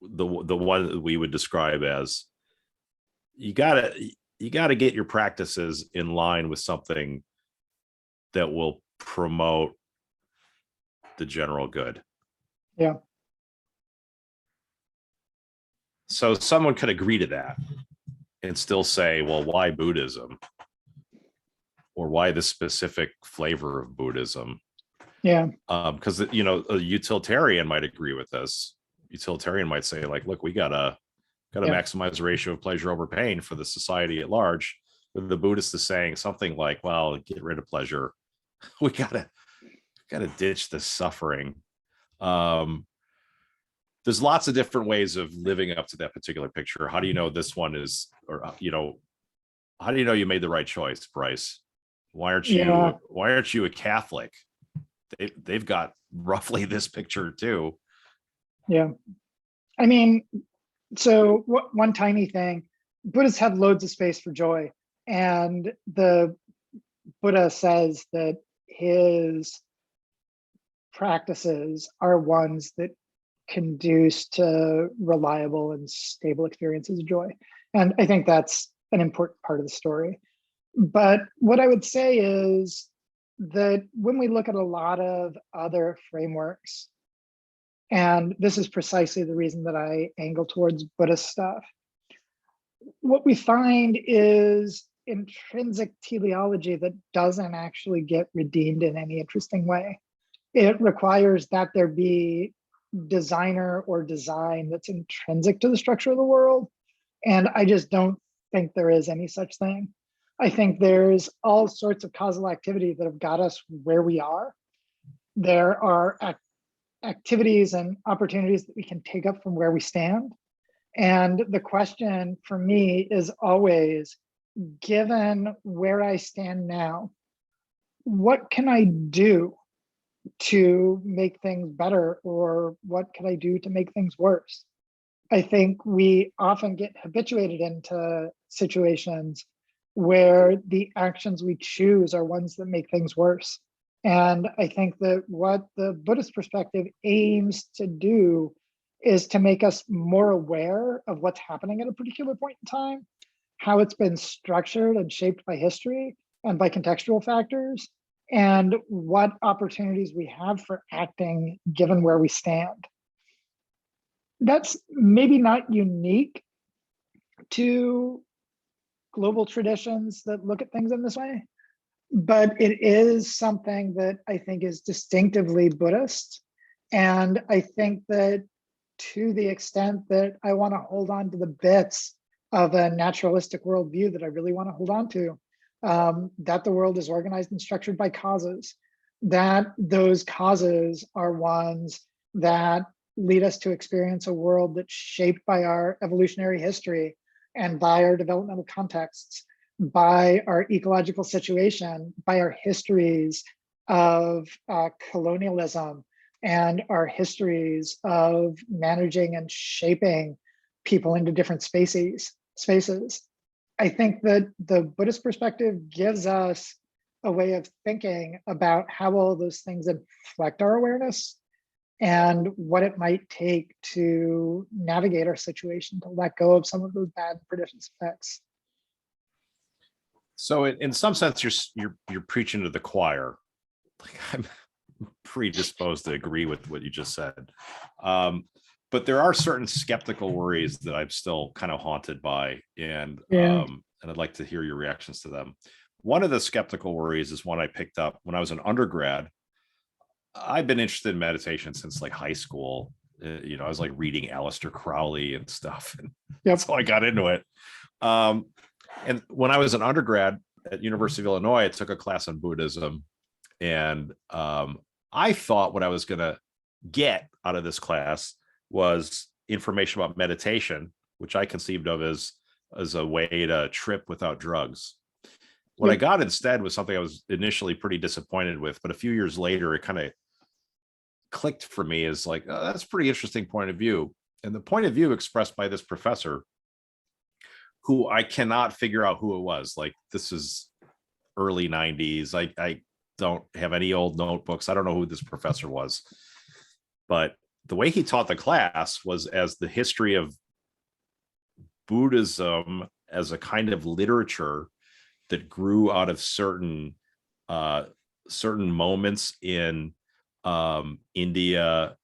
the one that we would describe as, you gotta get your practices in line with something that will promote the general good. Yeah. So someone could agree to that and still say, well, why Buddhism? Or why this specific flavor of Buddhism? Yeah. Because, you know, a utilitarian might agree with this. Utilitarian might say, like, look, we gotta maximize the ratio of pleasure over pain for the society at large. But the Buddhist is saying something like, well, get rid of pleasure. We gotta ditch the suffering. There's lots of different ways of living up to that particular picture. How do you know this one is, or, you know, how do you know you made the right choice, Bryce? Why aren't you a Catholic? They've got roughly this picture too. Yeah. I mean, so one tiny thing, Buddhists have loads of space for joy. And the Buddha says that his practices are ones that conduce to reliable and stable experiences of joy. And I think that's an important part of the story. But what I would say is that when we look at a lot of other frameworks, and this is precisely the reason that I angle towards Buddhist stuff, what we find is intrinsic teleology that doesn't actually get redeemed in any interesting way. It requires that there be designer or design that's intrinsic to the structure of the world. And I just don't think there is any such thing. I think there's all sorts of causal activity that have got us where we are. There are activities and opportunities that we can take up from where we stand. And the question for me is always, given where I stand now, what can I do to make things better, or what can I do to make things worse? I think we often get habituated into situations where the actions we choose are ones that make things worse. And I think that what the Buddhist perspective aims to do is to make us more aware of what's happening at a particular point in time, how it's been structured and shaped by history and by contextual factors, and what opportunities we have for acting given where we stand. That's maybe not unique to global traditions that look at things in this way, but it is something that I think is distinctively Buddhist. And I think that to the extent that I want to hold on to the bits of a naturalistic worldview that I really want to hold on to, that the world is organized and structured by causes, that those causes are ones that lead us to experience a world that's shaped by our evolutionary history and by our developmental contexts, by our ecological situation, by our histories of colonialism, and our histories of managing and shaping people into different spaces. I think that the Buddhist perspective gives us a way of thinking about how all those things inflect our awareness and what it might take to navigate our situation, to let go of some of those bad pernicious effects. So in some sense, you're preaching to the choir. Like, I'm predisposed to agree with what you just said. But there are certain skeptical worries that I'm still kind of haunted by, and I'd like to hear your reactions to them. One of the skeptical worries is one I picked up when I was an undergrad. I've been interested in meditation since like high school. I was like reading Aleister Crowley and stuff, and that's how I got into it. And when I was an undergrad at University of Illinois, I took a class on Buddhism, and I thought what I was going to get out of this class was information about meditation, which I conceived of as a way to trip without drugs. What I got instead was something I was initially pretty disappointed with, but a few years later, it kind of clicked for me as like, oh, that's a pretty interesting point of view. And the point of view expressed by this professor, who I cannot figure out who it was. Like, this is early 90s. I don't have any old notebooks. I don't know who this professor was, but the way he taught the class was as the history of Buddhism as a kind of literature that grew out of certain moments in India,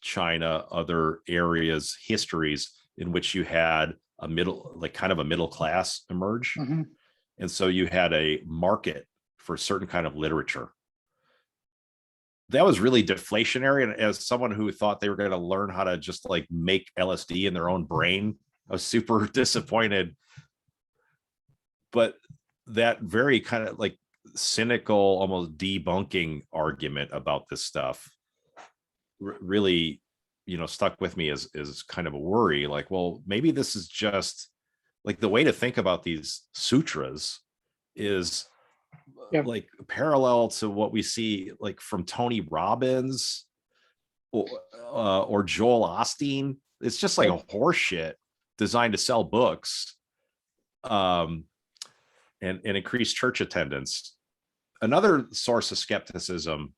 China, other areas, histories in which you had a middle class emerge. Mm-hmm. And so you had a market for a certain kind of literature. That was really deflationary. And as someone who thought they were going to learn how to just like make LSD in their own brain, I was super disappointed. But that very kind of like cynical, almost debunking argument about this stuff really, stuck with me as kind of a worry. Like, well, maybe this is just like the way to think about these sutras is like parallel to what we see like from Tony Robbins or Joel Osteen. It's just like a horse shit designed to sell books and increase church attendance. Another source of skepticism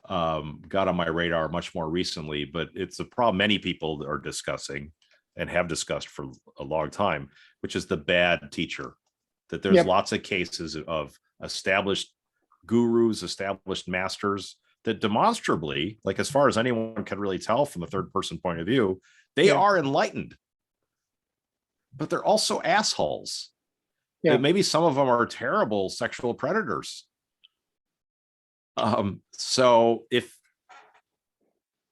got on my radar much more recently, but it's a problem many people are discussing and have discussed for a long time, which is the bad teacher that there's Yep. lots of cases of established gurus, established masters that demonstrably, like as far as anyone can really tell from the third person point of view, they Yeah. are enlightened, but they're also assholes. Yeah. Maybe some of them are terrible sexual predators. So if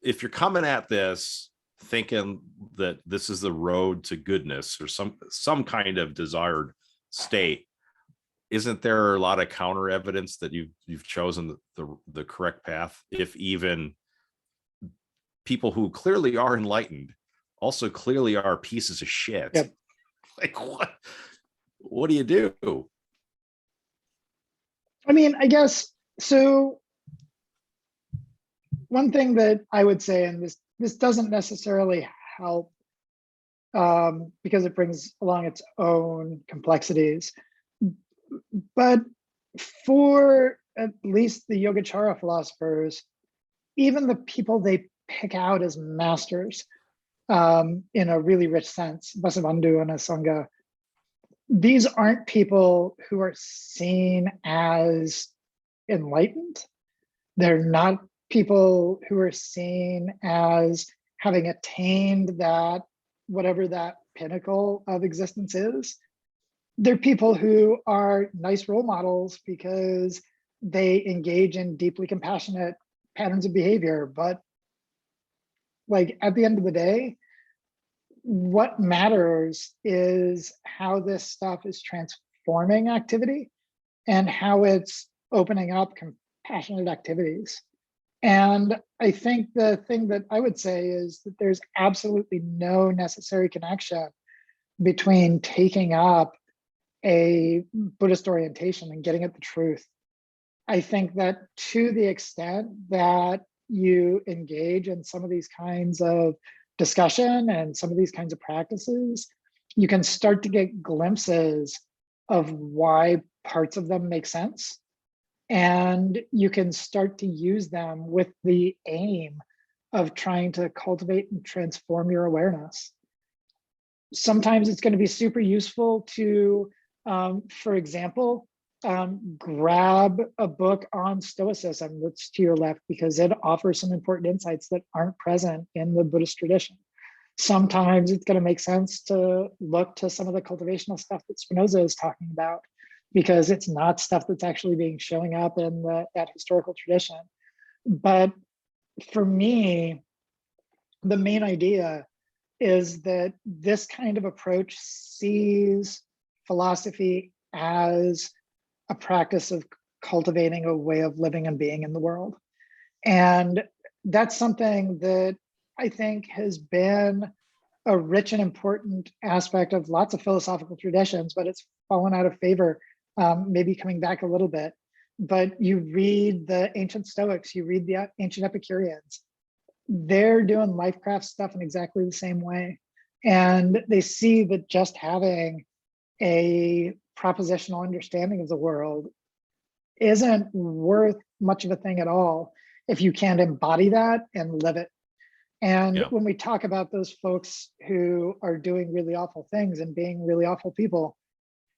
you're coming at this thinking that this is the road to goodness or some kind of desired state, isn't there a lot of counter evidence that you've chosen the correct path? If even people who clearly are enlightened also clearly are pieces of shit. Yep. Like what do you do? I mean, I guess so. One thing that I would say, and this doesn't necessarily help because it brings along its own complexities, but for at least the Yogacara philosophers, even the people they pick out as masters in a really rich sense, Vasubandhu and Asanga, these aren't people who are seen as enlightened. They're not people who are seen as having attained that, whatever that pinnacle of existence is. They're people who are nice role models because they engage in deeply compassionate patterns of behavior. But like at the end of the day, what matters is how this stuff is transforming activity and how it's opening up compassionate activities. And I think the thing that I would say is that there's absolutely no necessary connection between taking up a Buddhist orientation and getting at the truth. I think that to the extent that you engage in some of these kinds of discussion and some of these kinds of practices, you can start to get glimpses of why parts of them make sense. And you can start to use them with the aim of trying to cultivate and transform your awareness. Sometimes it's going to be super useful to, for example, grab a book on Stoicism that's to your left because it offers some important insights that aren't present in the Buddhist tradition. Sometimes it's going to make sense to look to some of the cultivational stuff that Spinoza is talking about because it's not stuff that's actually being showing up in that historical tradition. But for me, the main idea is that this kind of approach sees philosophy as a practice of cultivating a way of living and being in the world. And that's something that I think has been a rich and important aspect of lots of philosophical traditions, but it's fallen out of favor, maybe coming back a little bit. But you read the ancient Stoics, you read the ancient Epicureans, they're doing lifecraft stuff in exactly the same way. And they see that just having a propositional understanding of the world isn't worth much of a thing at all if you can't embody that and live it. And Yeah. when we talk about those folks who are doing really awful things and being really awful people,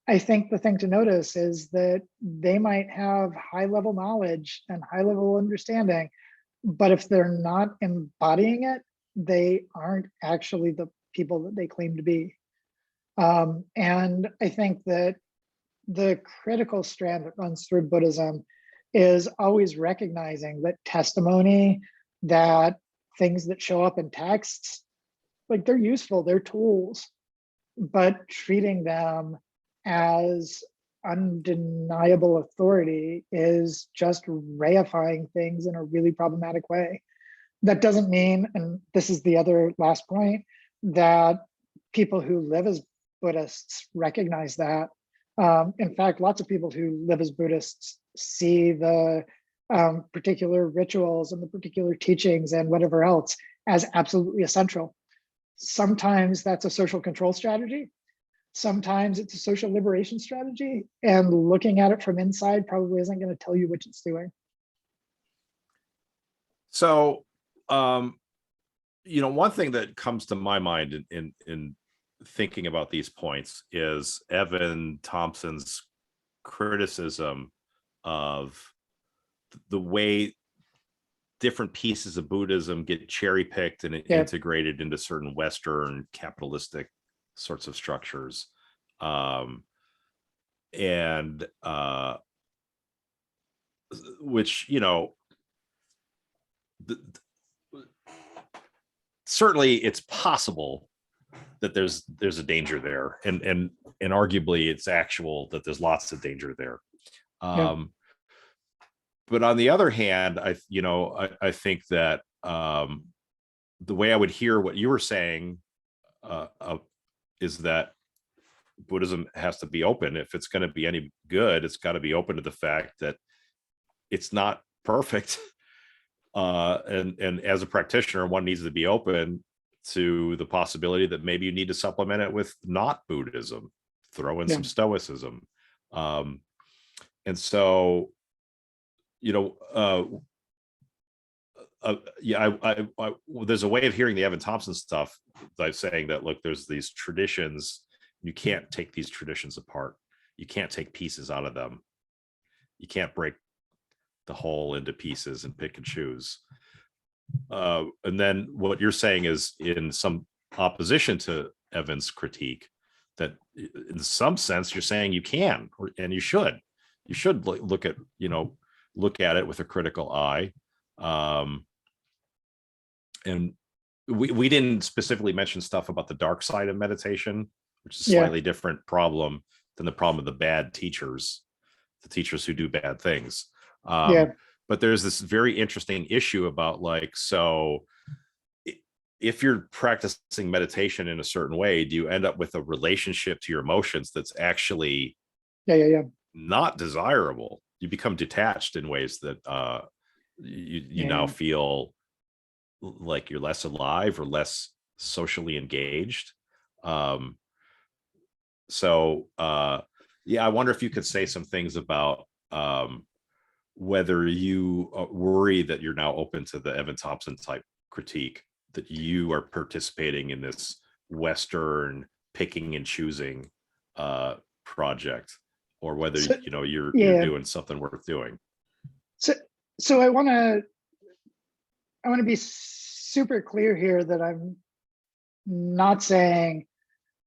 I think the thing to notice is that they might have high level knowledge and high level understanding, but if they're not embodying it, they aren't actually the people that they claim to be. And I think that the critical strand that runs through Buddhism is always recognizing that testimony, that things that show up in texts, like they're useful, they're tools, but treating them as undeniable authority is just reifying things in a really problematic way. That doesn't mean, and this is the other last point, that people who live as Buddhists recognize that. In fact, lots of people who live as Buddhists see the particular rituals and the particular teachings and whatever else as absolutely essential. Sometimes that's a social control strategy. Sometimes it's a social liberation strategy. And looking at it from inside probably isn't going to tell you what it's doing. So, one thing that comes to my mind in thinking about these points is Evan Thompson's criticism of the way different pieces of Buddhism get cherry picked and integrated into certain Western capitalistic sorts of structures. Which, you know, certainly it's possible that there's a danger there, and arguably it's actual that there's lots of danger there. But on the other hand, I think that the way I would hear what you were saying is that Buddhism has to be open. If it's going to be any good, it's got to be open to the fact that it's not perfect. And as a practitioner, one needs to be open to the possibility that maybe you need to supplement it with not Buddhism, throw in some Stoicism. And so, you know, there's a way of hearing the Evan Thompson stuff by saying that, look, there's these traditions, you can't take these traditions apart. You can't take pieces out of them. You can't break the whole into pieces and pick and choose. And then what you're saying is in some opposition to Evan's critique, that in some sense you're saying you can, and you should look at it with a critical eye. And we didn't specifically mention stuff about the dark side of meditation, which is a slightly different problem than the problem of the bad teachers, the teachers who do bad things. But there's this very interesting issue about, like, so if you're practicing meditation in a certain way, do you end up with a relationship to your emotions that's actually not desirable? You become detached in ways that you now feel like you're less alive or less socially engaged. So I wonder if you could say some things about whether you worry that you're now open to the Evan Thompson type critique, that you are participating in this Western picking and choosing project, or whether you're doing something worth doing. So I want to be super clear here that I'm not saying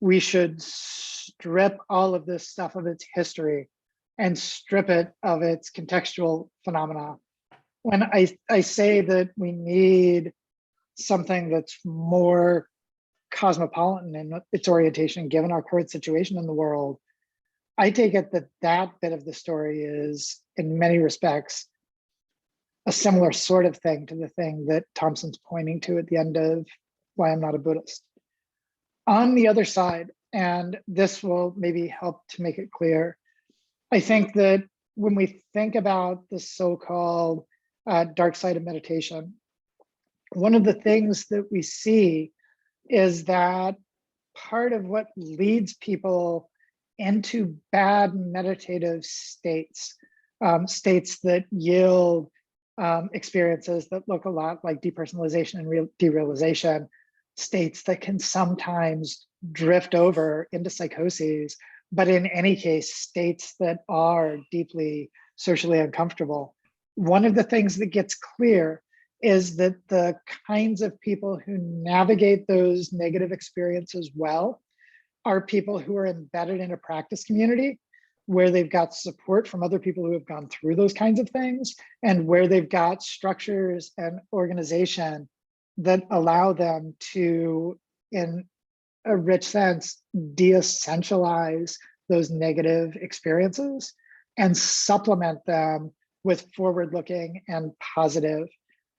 we should strip all of this stuff of its history and strip it of its contextual phenomena. When I say that we need something that's more cosmopolitan in its orientation, given our current situation in the world, I take it that bit of the story is, in many respects, a similar sort of thing to the thing that Thompson's pointing to at the end of Why I'm Not a Buddhist. On the other side, and this will maybe help to make it clear, I think that when we think about the so-called dark side of meditation, one of the things that we see is that part of what leads people into bad meditative states, states that yield experiences that look a lot like depersonalization and derealization, states that can sometimes drift over into psychoses, but in any case, states that are deeply socially uncomfortable. One of the things that gets clear is that the kinds of people who navigate those negative experiences well are people who are embedded in a practice community where they've got support from other people who have gone through those kinds of things, and where they've got structures and organization that allow them to, in a rich sense, de-essentialize those negative experiences and supplement them with forward-looking and positive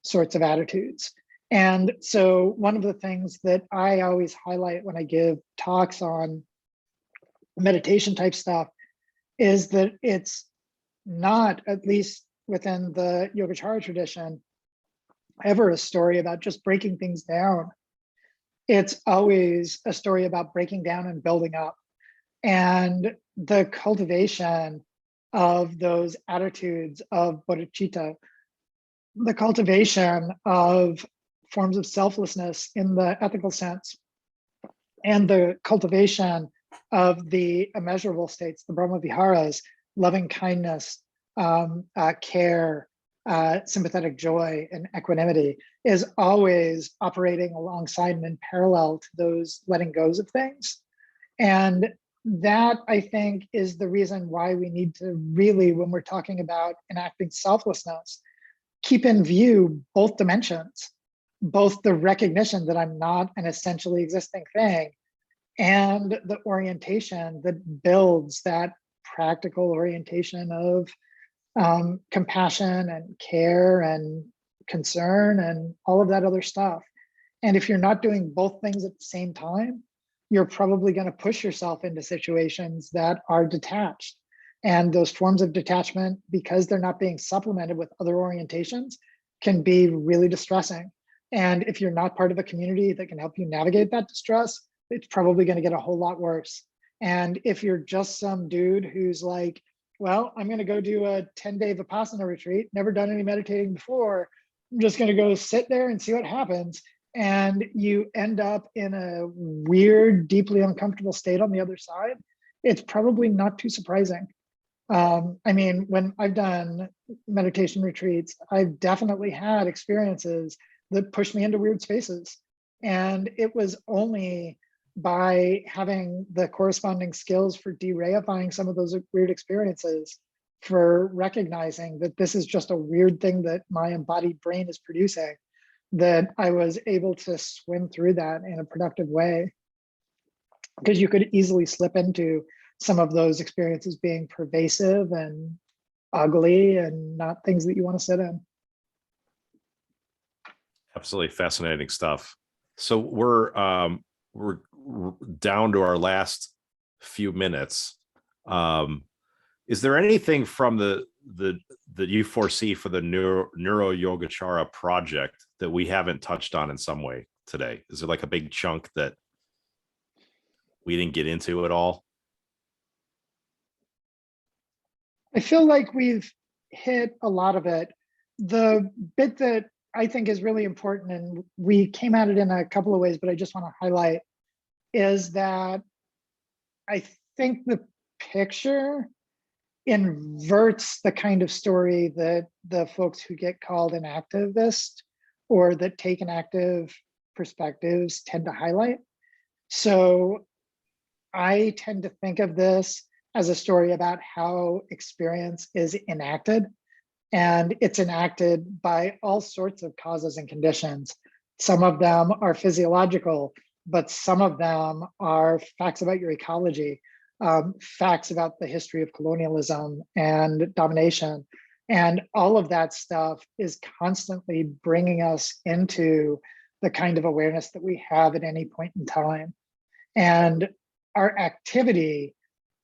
sorts of attitudes. And so one of the things that I always highlight when I give talks on meditation type stuff is that it's not, at least within the Yogacara tradition, ever a story about just breaking things down. It's always a story about breaking down and building up. And the cultivation of those attitudes of bodhicitta, the cultivation of forms of selflessness in the ethical sense, and the cultivation of the immeasurable states, the Brahma Viharas, loving kindness, care, sympathetic joy, and equanimity is always operating alongside and in parallel to those letting goes of things. And that, I think, is the reason why we need to really, when we're talking about enacting selflessness, keep in view both dimensions, both the recognition that I'm not an essentially existing thing and the orientation that builds that practical orientation of compassion and care and concern and all of that other stuff. And if you're not doing both things at the same time, you're probably going to push yourself into situations that are detached. And those forms of detachment, because they're not being supplemented with other orientations, can be really distressing. And if you're not part of a community that can help you navigate that distress, it's probably going to get a whole lot worse. And if you're just some dude who's like, well, I'm going to go do a 10-day Vipassana retreat, never done any meditating before, I'm just going to go sit there and see what happens. And you end up in a weird, deeply uncomfortable state on the other side, it's probably not too surprising. I mean, when I've done meditation retreats, I've definitely had experiences that pushed me into weird spaces. And it was only by having the corresponding skills for de-reifying some of those weird experiences, for recognizing that this is just a weird thing that my embodied brain is producing, that I was able to swim through that in a productive way. Because you could easily slip into some of those experiences being pervasive and ugly and not things that you want to sit in. Absolutely fascinating stuff. So we're down to our last few minutes. Is there anything from the that you foresee for the NeuroYogacara project that we haven't touched on in some way today? Is there like a big chunk that we didn't get into at all? I feel like we've hit a lot of it. The bit that I think is really important, and we came at it in a couple of ways, but I just want to highlight, is that I think the picture inverts the kind of story that the folks who get called an activist or that take an active perspectives tend to highlight. So I tend to think of this as a story about how experience is enacted, and it's enacted by all sorts of causes and conditions. Some of them are physiological, but some of them are facts about your ecology, facts about the history of colonialism and domination. And all of that stuff is constantly bringing us into the kind of awareness that we have at any point in time. And our activity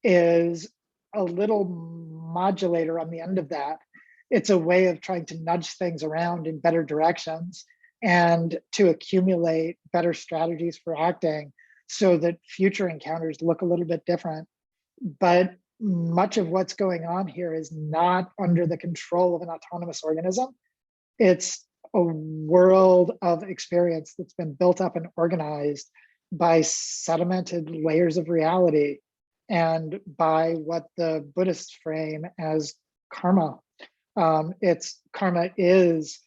is a little modulator on the end of that. It's a way of trying to nudge things around in better directions and to accumulate better strategies for acting so that future encounters look a little bit different. But much of what's going on here is not under the control of an autonomous organism. It's a world of experience that's been built up and organized by sedimented layers of reality and by what the Buddhists frame as karma. Karma is,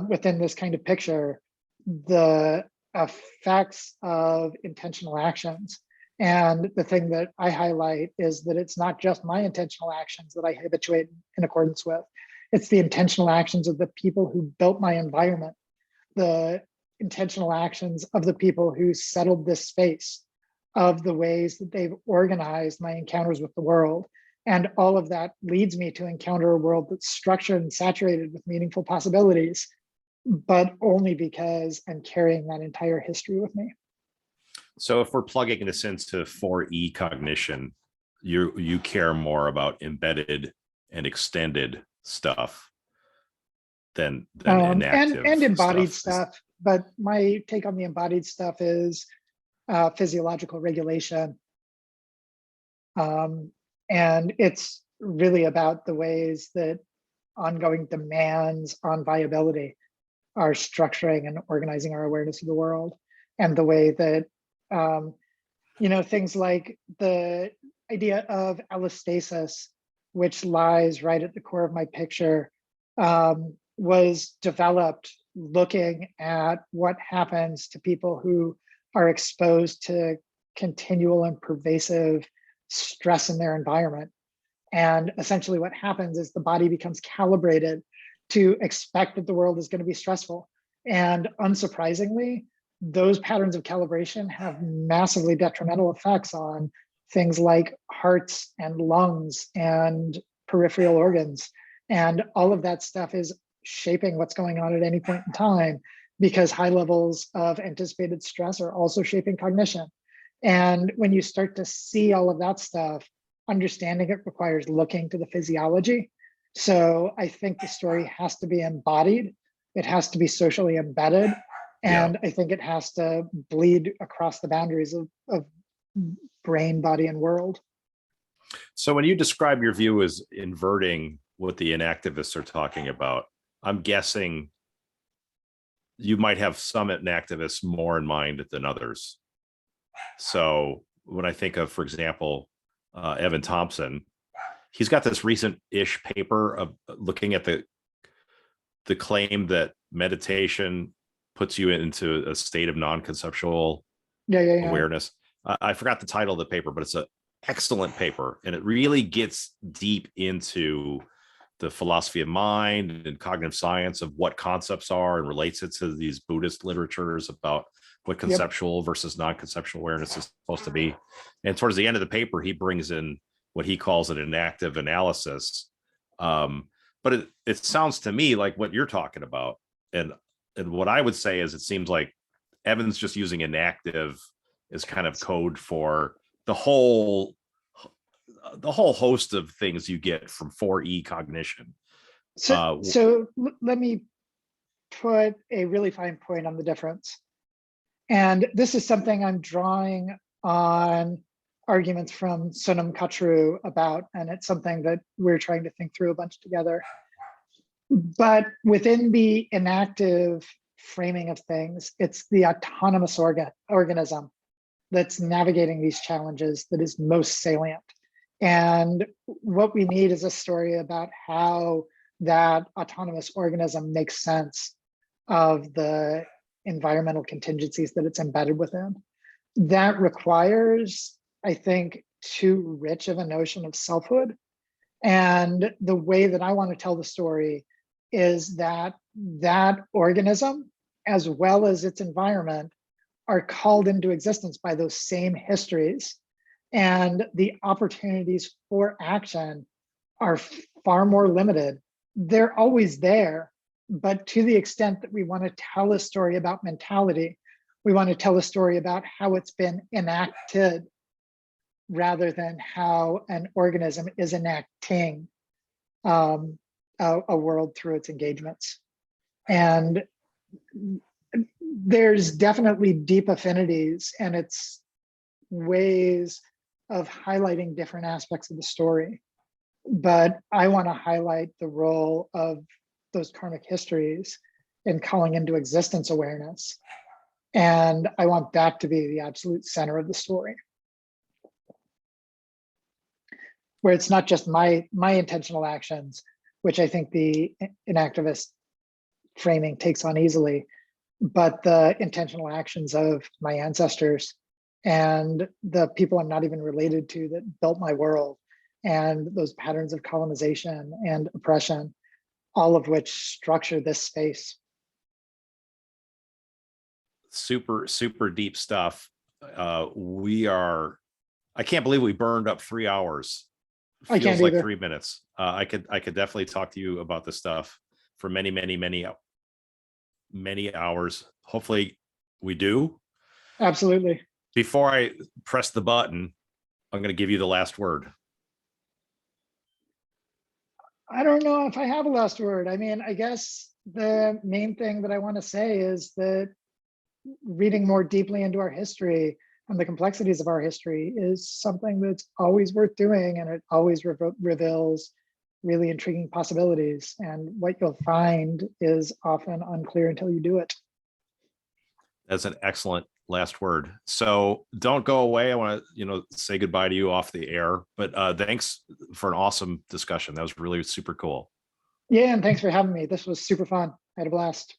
within this kind of picture, the effects of intentional actions. And the thing that I highlight is that it's not just my intentional actions that I habituate in accordance with. It's the intentional actions of the people who built my environment, the intentional actions of the people who settled this space, of the ways that they've organized my encounters with the world. And all of that leads me to encounter a world that's structured and saturated with meaningful possibilities, but only because I'm carrying that entire history with me. So if we're plugging this into 4E cognition, you care more about embedded and extended stuff than inactive and embodied stuff. But my take on the embodied stuff is physiological regulation. And it's really about the ways that ongoing demands on viability are structuring and organizing our awareness of the world, and the way that Things like the idea of allostasis, which lies right at the core of my picture, was developed looking at what happens to people who are exposed to continual and pervasive stress in their environment. And essentially what happens is the body becomes calibrated to expect that the world is going to be stressful. And unsurprisingly, those patterns of calibration have massively detrimental effects on things like hearts and lungs and peripheral organs. And all of that stuff is shaping what's going on at any point in time, because high levels of anticipated stress are also shaping cognition. And when you start to see all of that stuff, understanding it requires looking to the physiology. So I think the story has to be embodied. It has to be socially embedded. And I think it has to bleed across the boundaries of brain, body, and world. So when you describe your view as inverting what the inactivists are talking about, I'm guessing you might have some inactivists more in mind than others. So when I think of, for example, Evan Thompson, he's got this recent-ish paper of looking at the claim that meditation puts you into a state of non-conceptual awareness. I forgot the title of the paper, but it's an excellent paper, and it really gets deep into the philosophy of mind and cognitive science of what concepts are, and relates it to these Buddhist literatures about what conceptual versus non-conceptual awareness is supposed to be. And towards the end of the paper, he brings in what he calls an inactive analysis. But it sounds to me like what you're talking about. And what I would say is, it seems like Evan's just using inactive as kind of code for the whole host of things you get from 4E cognition. So let me put a really fine point on the difference. And this is something I'm drawing on arguments from Sonam Kachru about, and it's something that we're trying to think through a bunch together. But within the inactive framing of things, it's the autonomous organism that's navigating these challenges that is most salient. And what we need is a story about how that autonomous organism makes sense of the environmental contingencies that it's embedded within. That requires, I think, too rich of a notion of selfhood. And the way that I want to tell the story is that that organism, as well as its environment, are called into existence by those same histories. And the opportunities for action are far more limited. They're always there, but to the extent that we want to tell a story about mentality, we want to tell a story about how it's been enacted rather than how an organism is enacting a world through its engagements. And there's definitely deep affinities, and it's ways of highlighting different aspects of the story. But I want to highlight the role of those karmic histories in calling into existence awareness. And I want that to be the absolute center of the story, where it's not just my intentional actions, which I think the inactivist framing takes on easily, but the intentional actions of my ancestors and the people I'm not even related to that built my world, and those patterns of colonization and oppression, all of which structure this space. Super, super deep stuff. I can't believe we burned up 3 hours. I Feels can't like either. 3 minutes. I could definitely talk to you about this stuff for many, many, many, many hours. Hopefully we do. Absolutely. Before I press the button, I'm going to give you the last word. I don't know if I have a last word. I mean, I guess the main thing that I want to say is that reading more deeply into our history and the complexities of our history is something that's always worth doing, and it always reveals really intriguing possibilities. And what you'll find is often unclear until you do it. That's an excellent last word. So don't go away. I want to, say goodbye to you off the air, but thanks for an awesome discussion. That was really super cool. Yeah, and thanks for having me. This was super fun. I had a blast.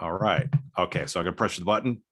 All right. Okay, so I'm gonna press the button.